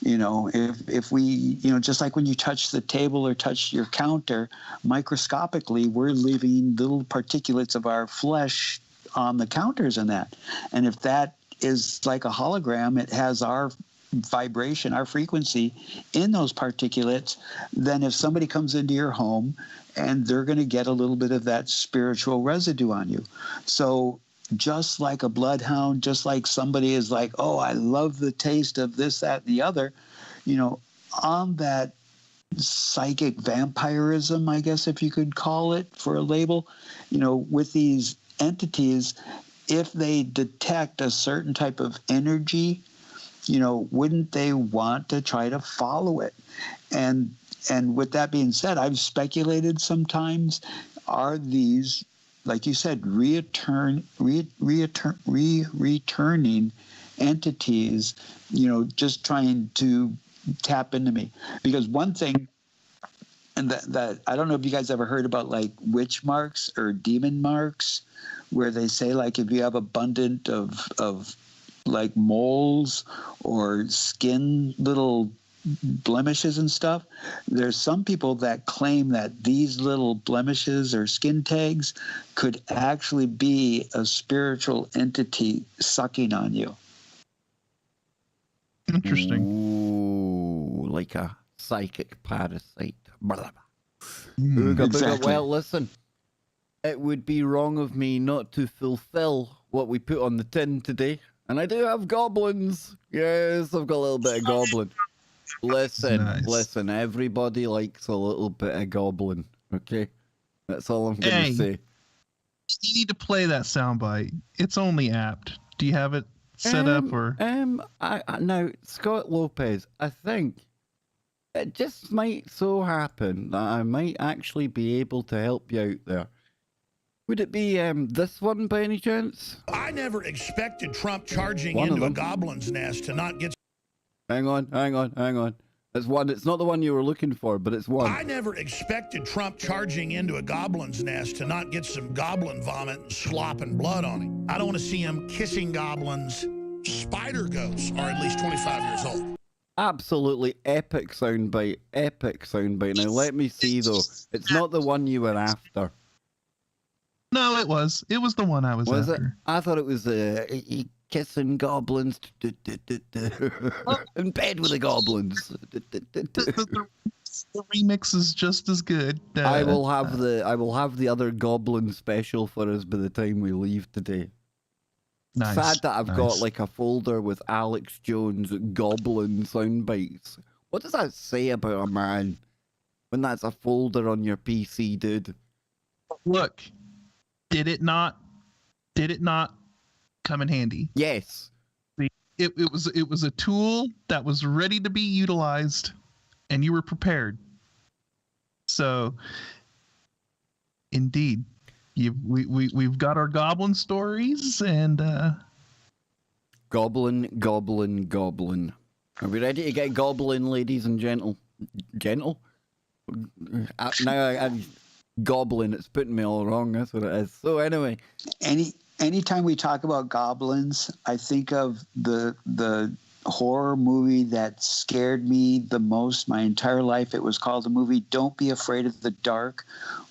if we, just like when you touch the table or touch your counter, microscopically, we're leaving little particulates of our flesh on the counters and that. And if that is like a hologram, it has our vibration, our frequency in those particulates, then if somebody comes into your home, and they're going to get a little bit of that spiritual residue on you. So just like a bloodhound, just like somebody is like, "Oh, I love the taste of this, that, and the other," on that psychic vampirism, I guess, if you could call it for a label, with these entities, if they detect a certain type of energy, wouldn't they want to try to follow it? And with that being said, I've speculated sometimes, are these, like you said, returning entities, just trying to tap into me? Because one thing, and that I don't know if you guys ever heard about like witch marks or demon marks, where they say like if you have abundant of like moles or skin little blemishes and stuff, there's some people that claim that these little blemishes or skin tags could actually be a spiritual entity sucking on you. Interesting. Ooh, like a psychic parasite. Exactly. Well, listen, it would be wrong of me not to fulfill what we put on the tin today. And I do have goblins. Yes, I've got a little bit of goblin. Listen, everybody likes a little bit of goblin, okay? That's all I'm going to say. You need to play that soundbite. It's only apt. Do you have it set up or? Now, Scott Lopez, I think it just might so happen that I might actually be able to help you out there. Would it be this one by any chance? I never expected Trump charging into a goblin's nest to not get... Hang on. It's one. It's not the one you were looking for, but it's one. I never expected Trump charging into a goblin's nest to not get some goblin vomit and slop and blood on him. I don't want to see him kissing goblins. Spider ghosts are at least 25 years old. Absolutely epic soundbite. Now let me see though. It's not the one you were after. No, it was. It was the one I was after. Was it? I thought it was kissing goblins in bed with the goblins. The remix is just as good. I will have the other goblin special for us by the time we leave today. Nice. Sad that I've got like a folder with Alex Jones goblin sound bites. What does that say about a man when that's a folder on your PC, dude? Look, did it not come in handy? Yes. It was a tool that was ready to be utilized, and you were prepared. So, indeed, we've got our goblin stories and Goblin. Are we ready to get goblin, ladies and gentlemen? gentle. I'm goblin. It's putting me all wrong. That's what it is. So anyway, anytime we talk about goblins, I think of the horror movie that scared me the most my entire life. It was called the movie Don't Be Afraid of the Dark,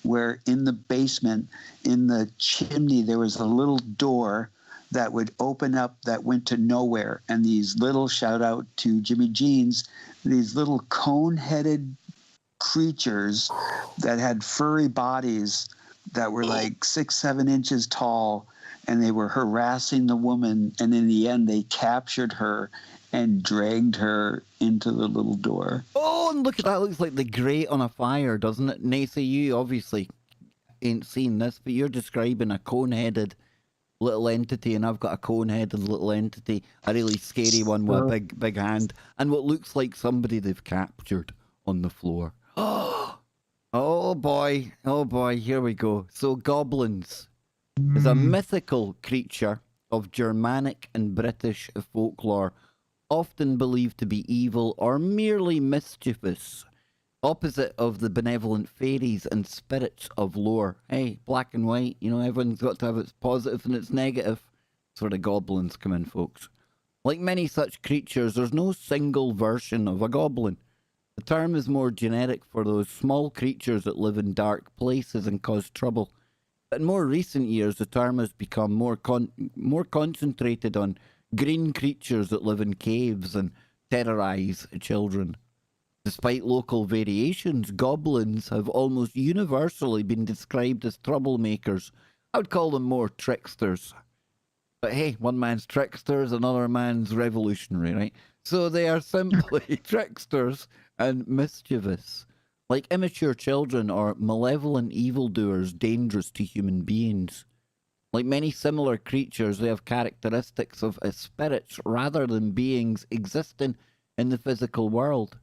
where in the basement, in the chimney, there was a little door that would open up that went to nowhere. And these little, shout out to Jimmy Jeans, these little cone-headed creatures that had furry bodies that were like 6-7 inches tall, and they were harassing the woman, and in the end they captured her and dragged her into the little door. Oh, and look at that. Looks like the grate on a fire, doesn't it? Nacy, you obviously ain't seen this, but you're describing a cone-headed little entity, and I've got a cone-headed little entity, a really scary one with a big hand, and what looks like somebody they've captured on the floor. Oh boy, here we go. So goblins is a mythical creature of Germanic and British folklore, often believed to be evil or merely mischievous, opposite of the benevolent fairies and spirits of lore. Hey, black and white, you know, everyone's got to have its positive and its negative. That's where the goblins come in, folks. Like many such creatures, there's no single version of a goblin. The term is more generic for those small creatures that live in dark places and cause trouble. But in more recent years, the term has become more concentrated on green creatures that live in caves and terrorize children. Despite local variations, goblins have almost universally been described as troublemakers. I would call them more tricksters. But hey, one man's tricksters, another man's revolutionary, right? So they are simply tricksters and mischievous, like immature children or malevolent evildoers dangerous to human beings. Like many similar creatures, they have characteristics of spirits rather than beings existing in the physical world.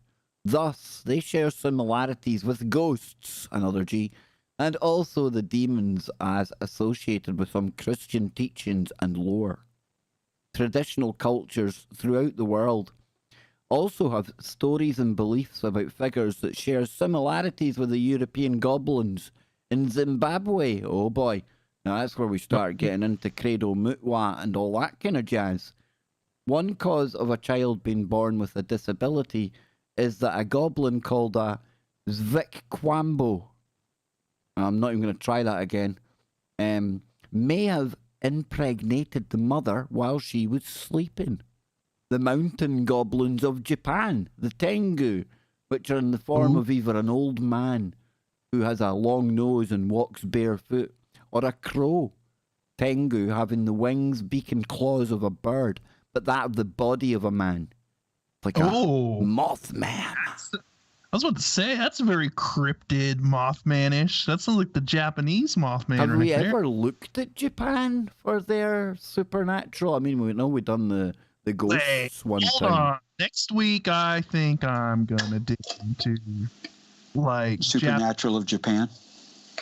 Thus, they share similarities with ghosts, another G, and also the demons as associated with some Christian teachings and lore. Traditional cultures throughout the world also have stories and beliefs about figures that share similarities with the European goblins in Zimbabwe. Oh boy. Now that's where we start getting into Credo Mutwa and all that kind of jazz. One cause of a child being born with a disability is that a goblin called a Zvikkwambo, I'm not even going to try that again, may have impregnated the mother while she was sleeping. The mountain goblins of Japan, the Tengu, which are in the form of either an old man who has a long nose and walks barefoot, or a crow. Tengu having the wings, beak and claws of a bird, but that of the body of a man. It's like a Mothman. I was about to say, that's very cryptid Mothman-ish. That sounds like the Japanese Mothman. Have we ever looked at Japan for their supernatural? I mean, we know we've done the ghosts one time. Next week, I think I'm going to dig into, like... Supernatural of Japan?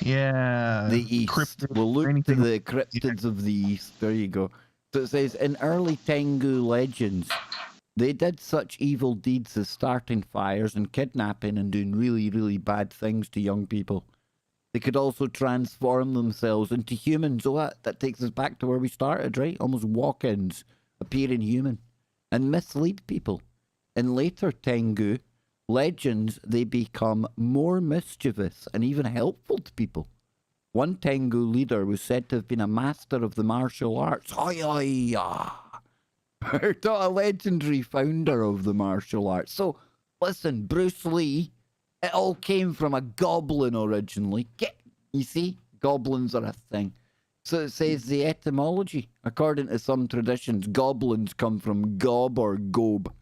Yeah. The East. We'll look to the cryptids of the East. There you go. So it says, in early Tengu legends, they did such evil deeds as starting fires and kidnapping and doing really, really bad things to young people. They could also transform themselves into humans. Oh, that takes us back to where we started, right? Almost walk-ins, appearing human, and mislead people. In later Tengu legends, they become more mischievous and even helpful to people. One Tengu leader was said to have been a master of the martial arts. A legendary founder of the martial arts. So, listen, Bruce Lee, it all came from a goblin originally. You see, goblins are a thing. So it says the etymology. According to some traditions, goblins come from Gob or Gob,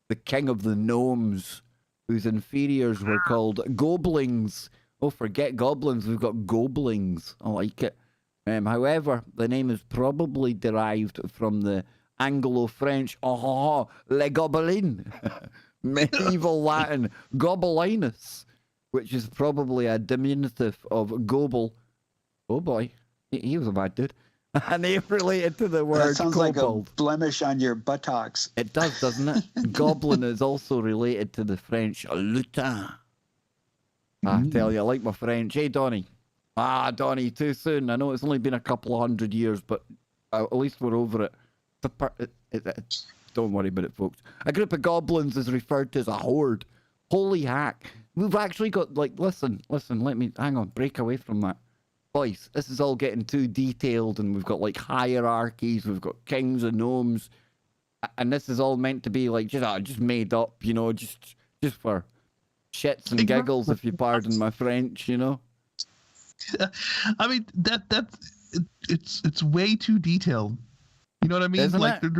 the king of the gnomes, whose inferiors were called goblins. Oh, forget goblins, we've got goblins. I like it. However, the name is probably derived from the Anglo-French, le gobelin, medieval Latin, gobelinus, which is probably a diminutive of gobel. Oh boy, he was a bad dude. A name related to the That word sounds like a kobold. blemish on your buttocks. It does, doesn't it? Goblin is also related to the French lutin. I tell you, I like my French. Hey, Donny. Ah, Donny, too soon. I know it's only been a couple of 100 years, but at least we're over it. Don't worry about it, folks. A group of goblins is referred to as a horde. Holy hack. We've actually got, like, listen, let me, hang on, break away from that. Boys, this is all getting too detailed, and we've got, like, hierarchies, we've got kings and gnomes, and this is all meant to be, like, just made up, you know, just for shits and giggles, if you pardon my French, you know? I mean, it's way too detailed. You know what I mean? Isn't like it?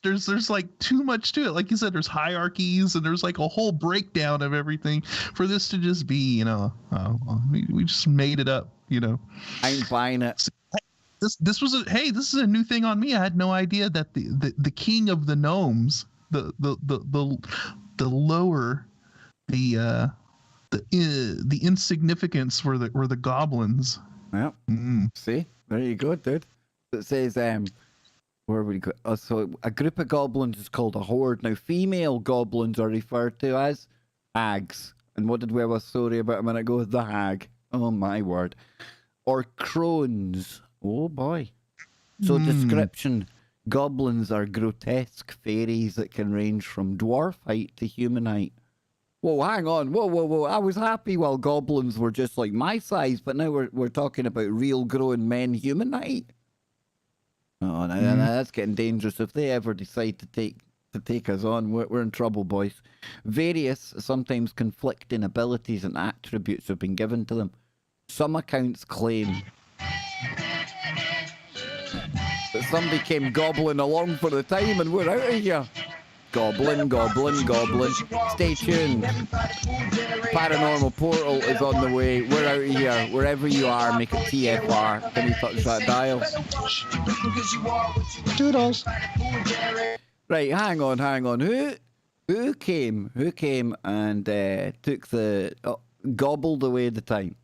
there's like too much to it. Like you said, there's hierarchies and there's like a whole breakdown of everything for this to just be, you know, we just made it up, you know. I ain't buying it. This is a new thing on me. I had no idea that the king of the gnomes, the lower, the insignificance were the goblins. Yep. See, there you go, dude. It says where we go? Oh, so a group of goblins is called a horde. Now, female goblins are referred to as hags. And what did we have a story about a minute ago? The hag. Oh my word. Or crones. Oh boy. So description: goblins are grotesque fairies that can range from dwarf height to human height. Whoa, hang on. Whoa. I was happy while goblins were just like my size, but now we're talking about real grown men human height. Oh, no, that's getting dangerous. If they ever decide to take us on, we're in trouble, boys. Various, sometimes conflicting abilities and attributes have been given to them. Some accounts claim that some became goblin along for the time and we're out of here. Goblin. Stay tuned. Paranormal Portal is on the way. We're out of here. Wherever you are, make it TFR. Can you touch that dial? Doodles. Right, hang on. Who came and took gobbled away the time?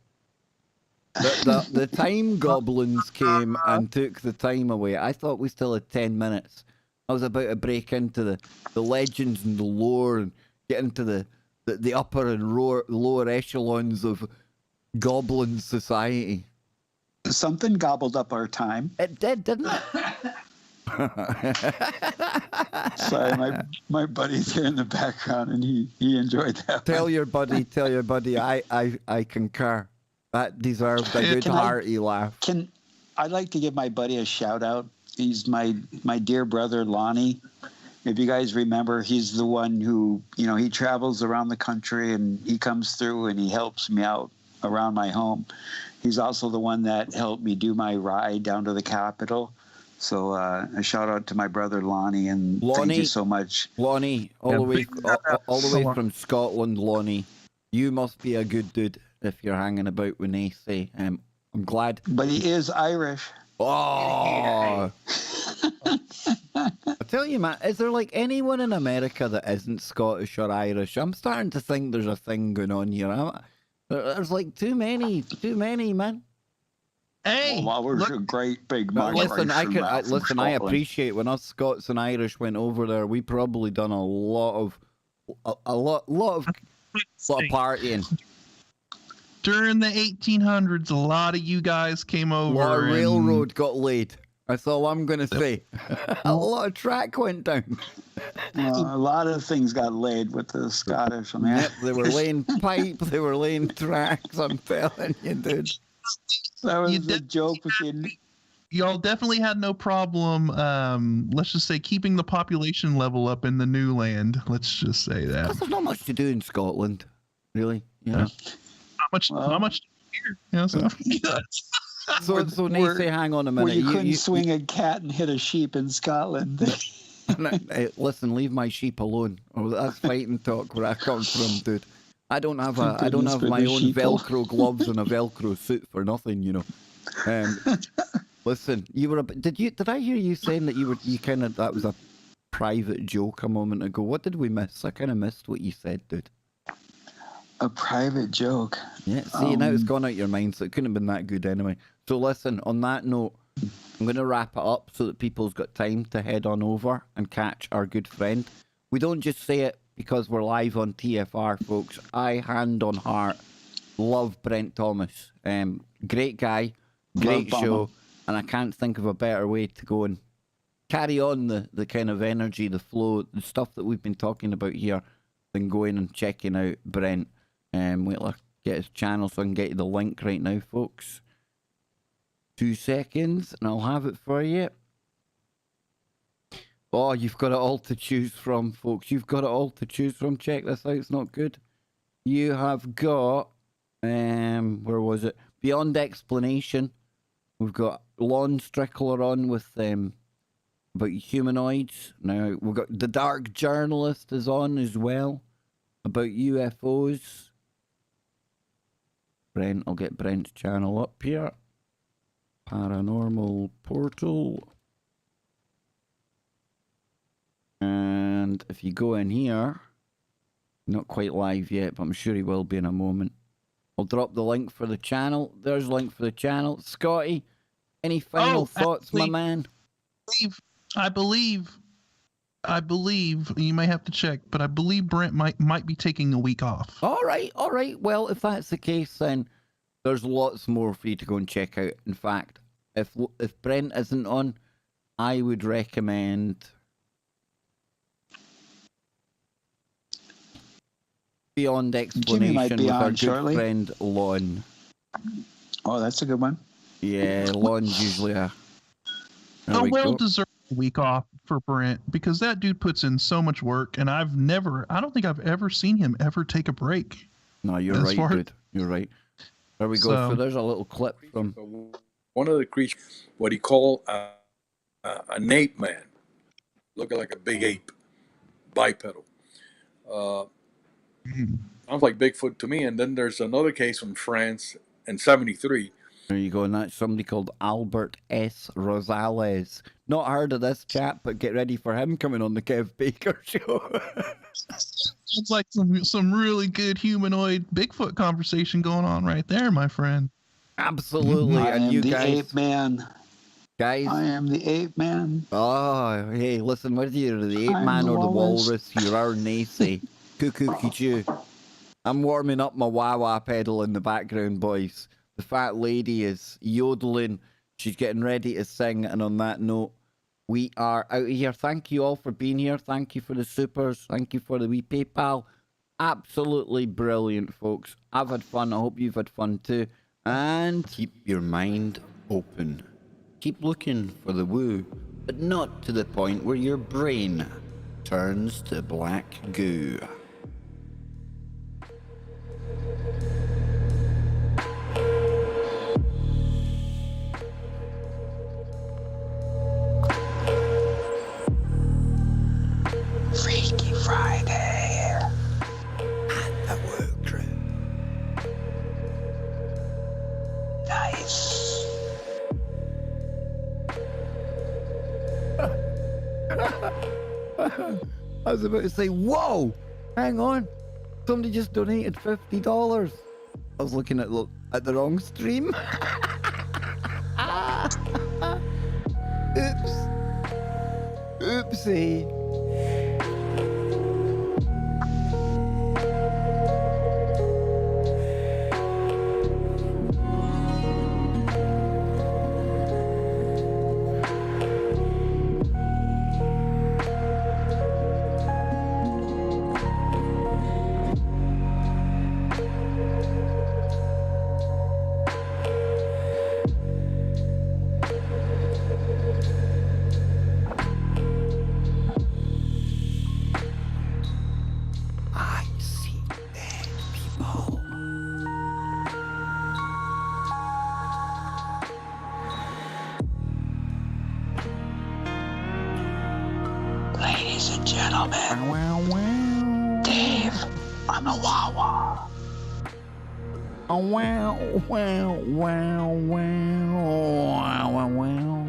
The time goblins came and took the time away. I thought we still had 10 minutes. I was about to break into the legends and the lore and get into the upper and lower echelons of goblin society. Something gobbled up our time. It did, didn't it? Sorry, my buddy's here in the background, and he enjoyed that. Tell your buddy. I concur. That deserves a good hearty laugh. I'd like to give my buddy a shout out. He's my dear brother Lonnie. If you guys remember, he's the one who, you know, he travels around the country and he comes through and he helps me out around my home. He's also the one that helped me do my ride down to the Capitol. So a shout out to my brother Lonnie, and thank you so much. Lonnie, all the way from Scotland, Lonnie. You must be a good dude if you're hanging about with Nacy. I'm glad. But he is Irish. Oh! I tell you, man, is there like anyone in America that isn't Scottish or Irish? I'm starting to think there's a thing going on here. There's like too many, man. Hey, well, we're a great big migration. Listen, I appreciate when us Scots and Irish went over there. We probably done a lot of partying. During the 1800s, a lot of you guys came over. A lot of railroad got laid. That's all I'm going to say. A lot of track went down. A lot of things got laid with the Scottish. Yep, they were laying pipe. They were laying tracks. I'm telling you, dude. That was a joke. Y'all definitely had no problem, let's just say, keeping the population level up in the new land. Let's just say that. There's not much to do in Scotland, really. You know? Not much to hear. You know, so Nacy, hang on a minute. Where you couldn't swing a cat and hit a sheep in Scotland. Hey, listen, leave my sheep alone. Oh, that's fighting talk where I come from, dude. I don't have my own Velcro gloves and a Velcro suit for nothing, you know. Listen, did I hear you saying that that was a private joke a moment ago? What did we miss? I kind of missed what you said, dude. A private joke. Yeah, see, now it's gone out your mind, so it couldn't have been that good anyway. So listen, on that note, I'm going to wrap it up so that people's got time to head on over and catch our good friend. We don't just say it because we're live on TFR, folks. I, hand on heart, love Brent Thomas. Great guy, great show, and I can't think of a better way to go and carry on the kind of energy, the flow, the stuff that we've been talking about here than going and checking out Brent. Wait till I get his channel so I can get you the link right now, folks. 2 seconds, and I'll have it for you. Oh, you've got it all to choose from, folks. You've got it all to choose from. Check this out. It's not good. You have got, where was it? Beyond Explanation. We've got Lon Strickler on with about humanoids. Now, we've got The Dark Journalist is on as well, about UFOs. Brent, I'll get Brent's channel up here. Paranormal Portal. And if you go in here, not quite live yet, but I'm sure he will be in a moment. I'll drop the link for the channel. There's a link for the channel. Scotty, any final thoughts, actually, my man? I believe, you may have to check, but I believe Brent might be taking a week off. All right. Well, if that's the case, then there's lots more for you to go and check out. In fact, if Brent isn't on, I would recommend Beyond Explanation with our good friend Lon. Oh, that's a good one. Yeah, Lon's usually a well-deserved week off for Brent, because that dude puts in so much work, and I don't think I've ever seen him ever take a break. No, you're right, dude. You're right. There we go. So there's a little clip from one of the creatures, what he called an ape man, looking like a big ape, bipedal. Sounds like Bigfoot to me. And then there's another case from France in '73. There you go, and that's somebody called Albert S. Rosales. Not heard of this chap, but get ready for him coming on the Kev Baker show. It's like some really good humanoid Bigfoot conversation going on right there, my friend. Absolutely. I and am you the guys, ape man. Guys. I am the ape man. Oh, hey, listen, whether you're the ape I'm man the or the walrus. walrus, you're our Nacy. Cuckoo choo. I'm warming up my wah-wah pedal in the background, boys. The fat lady is yodeling. She's getting ready to sing. And on that note, we are out of here. Thank you all for being here. Thank you for the supers. Thank you for the wee PayPal. Absolutely brilliant, folks. I've had fun. I hope you've had fun too. And keep your mind open. Keep looking for the woo, but not to the point where your brain turns to black goo. Freaky Friday. At the Woo Crew. Nice. I was about to say, whoa! Hang on. Somebody just donated $50. I was looking at the wrong stream. Oops. Oopsie. Ladies and gentlemen, Dave on the Wawa. Oh, wow, wow, wow, wow, wow, wow.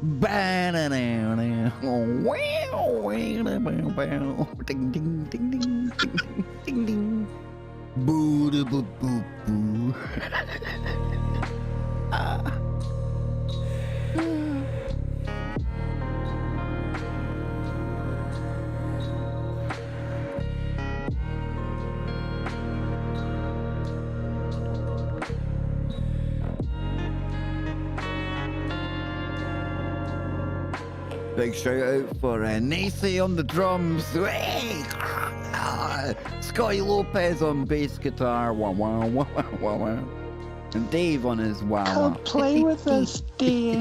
Ba-da-da-da. Wow, wow, wow. Ding, ding, ding, ding, ding, ding, ding. Boo-da-boo-boo-boo. Big shout out for Nacy on the drums. Hey! Scotty Lopez on bass guitar. Wah, wah, wah, wah, wah, wah. And Dave on his wah wah. Come play with us, Dan.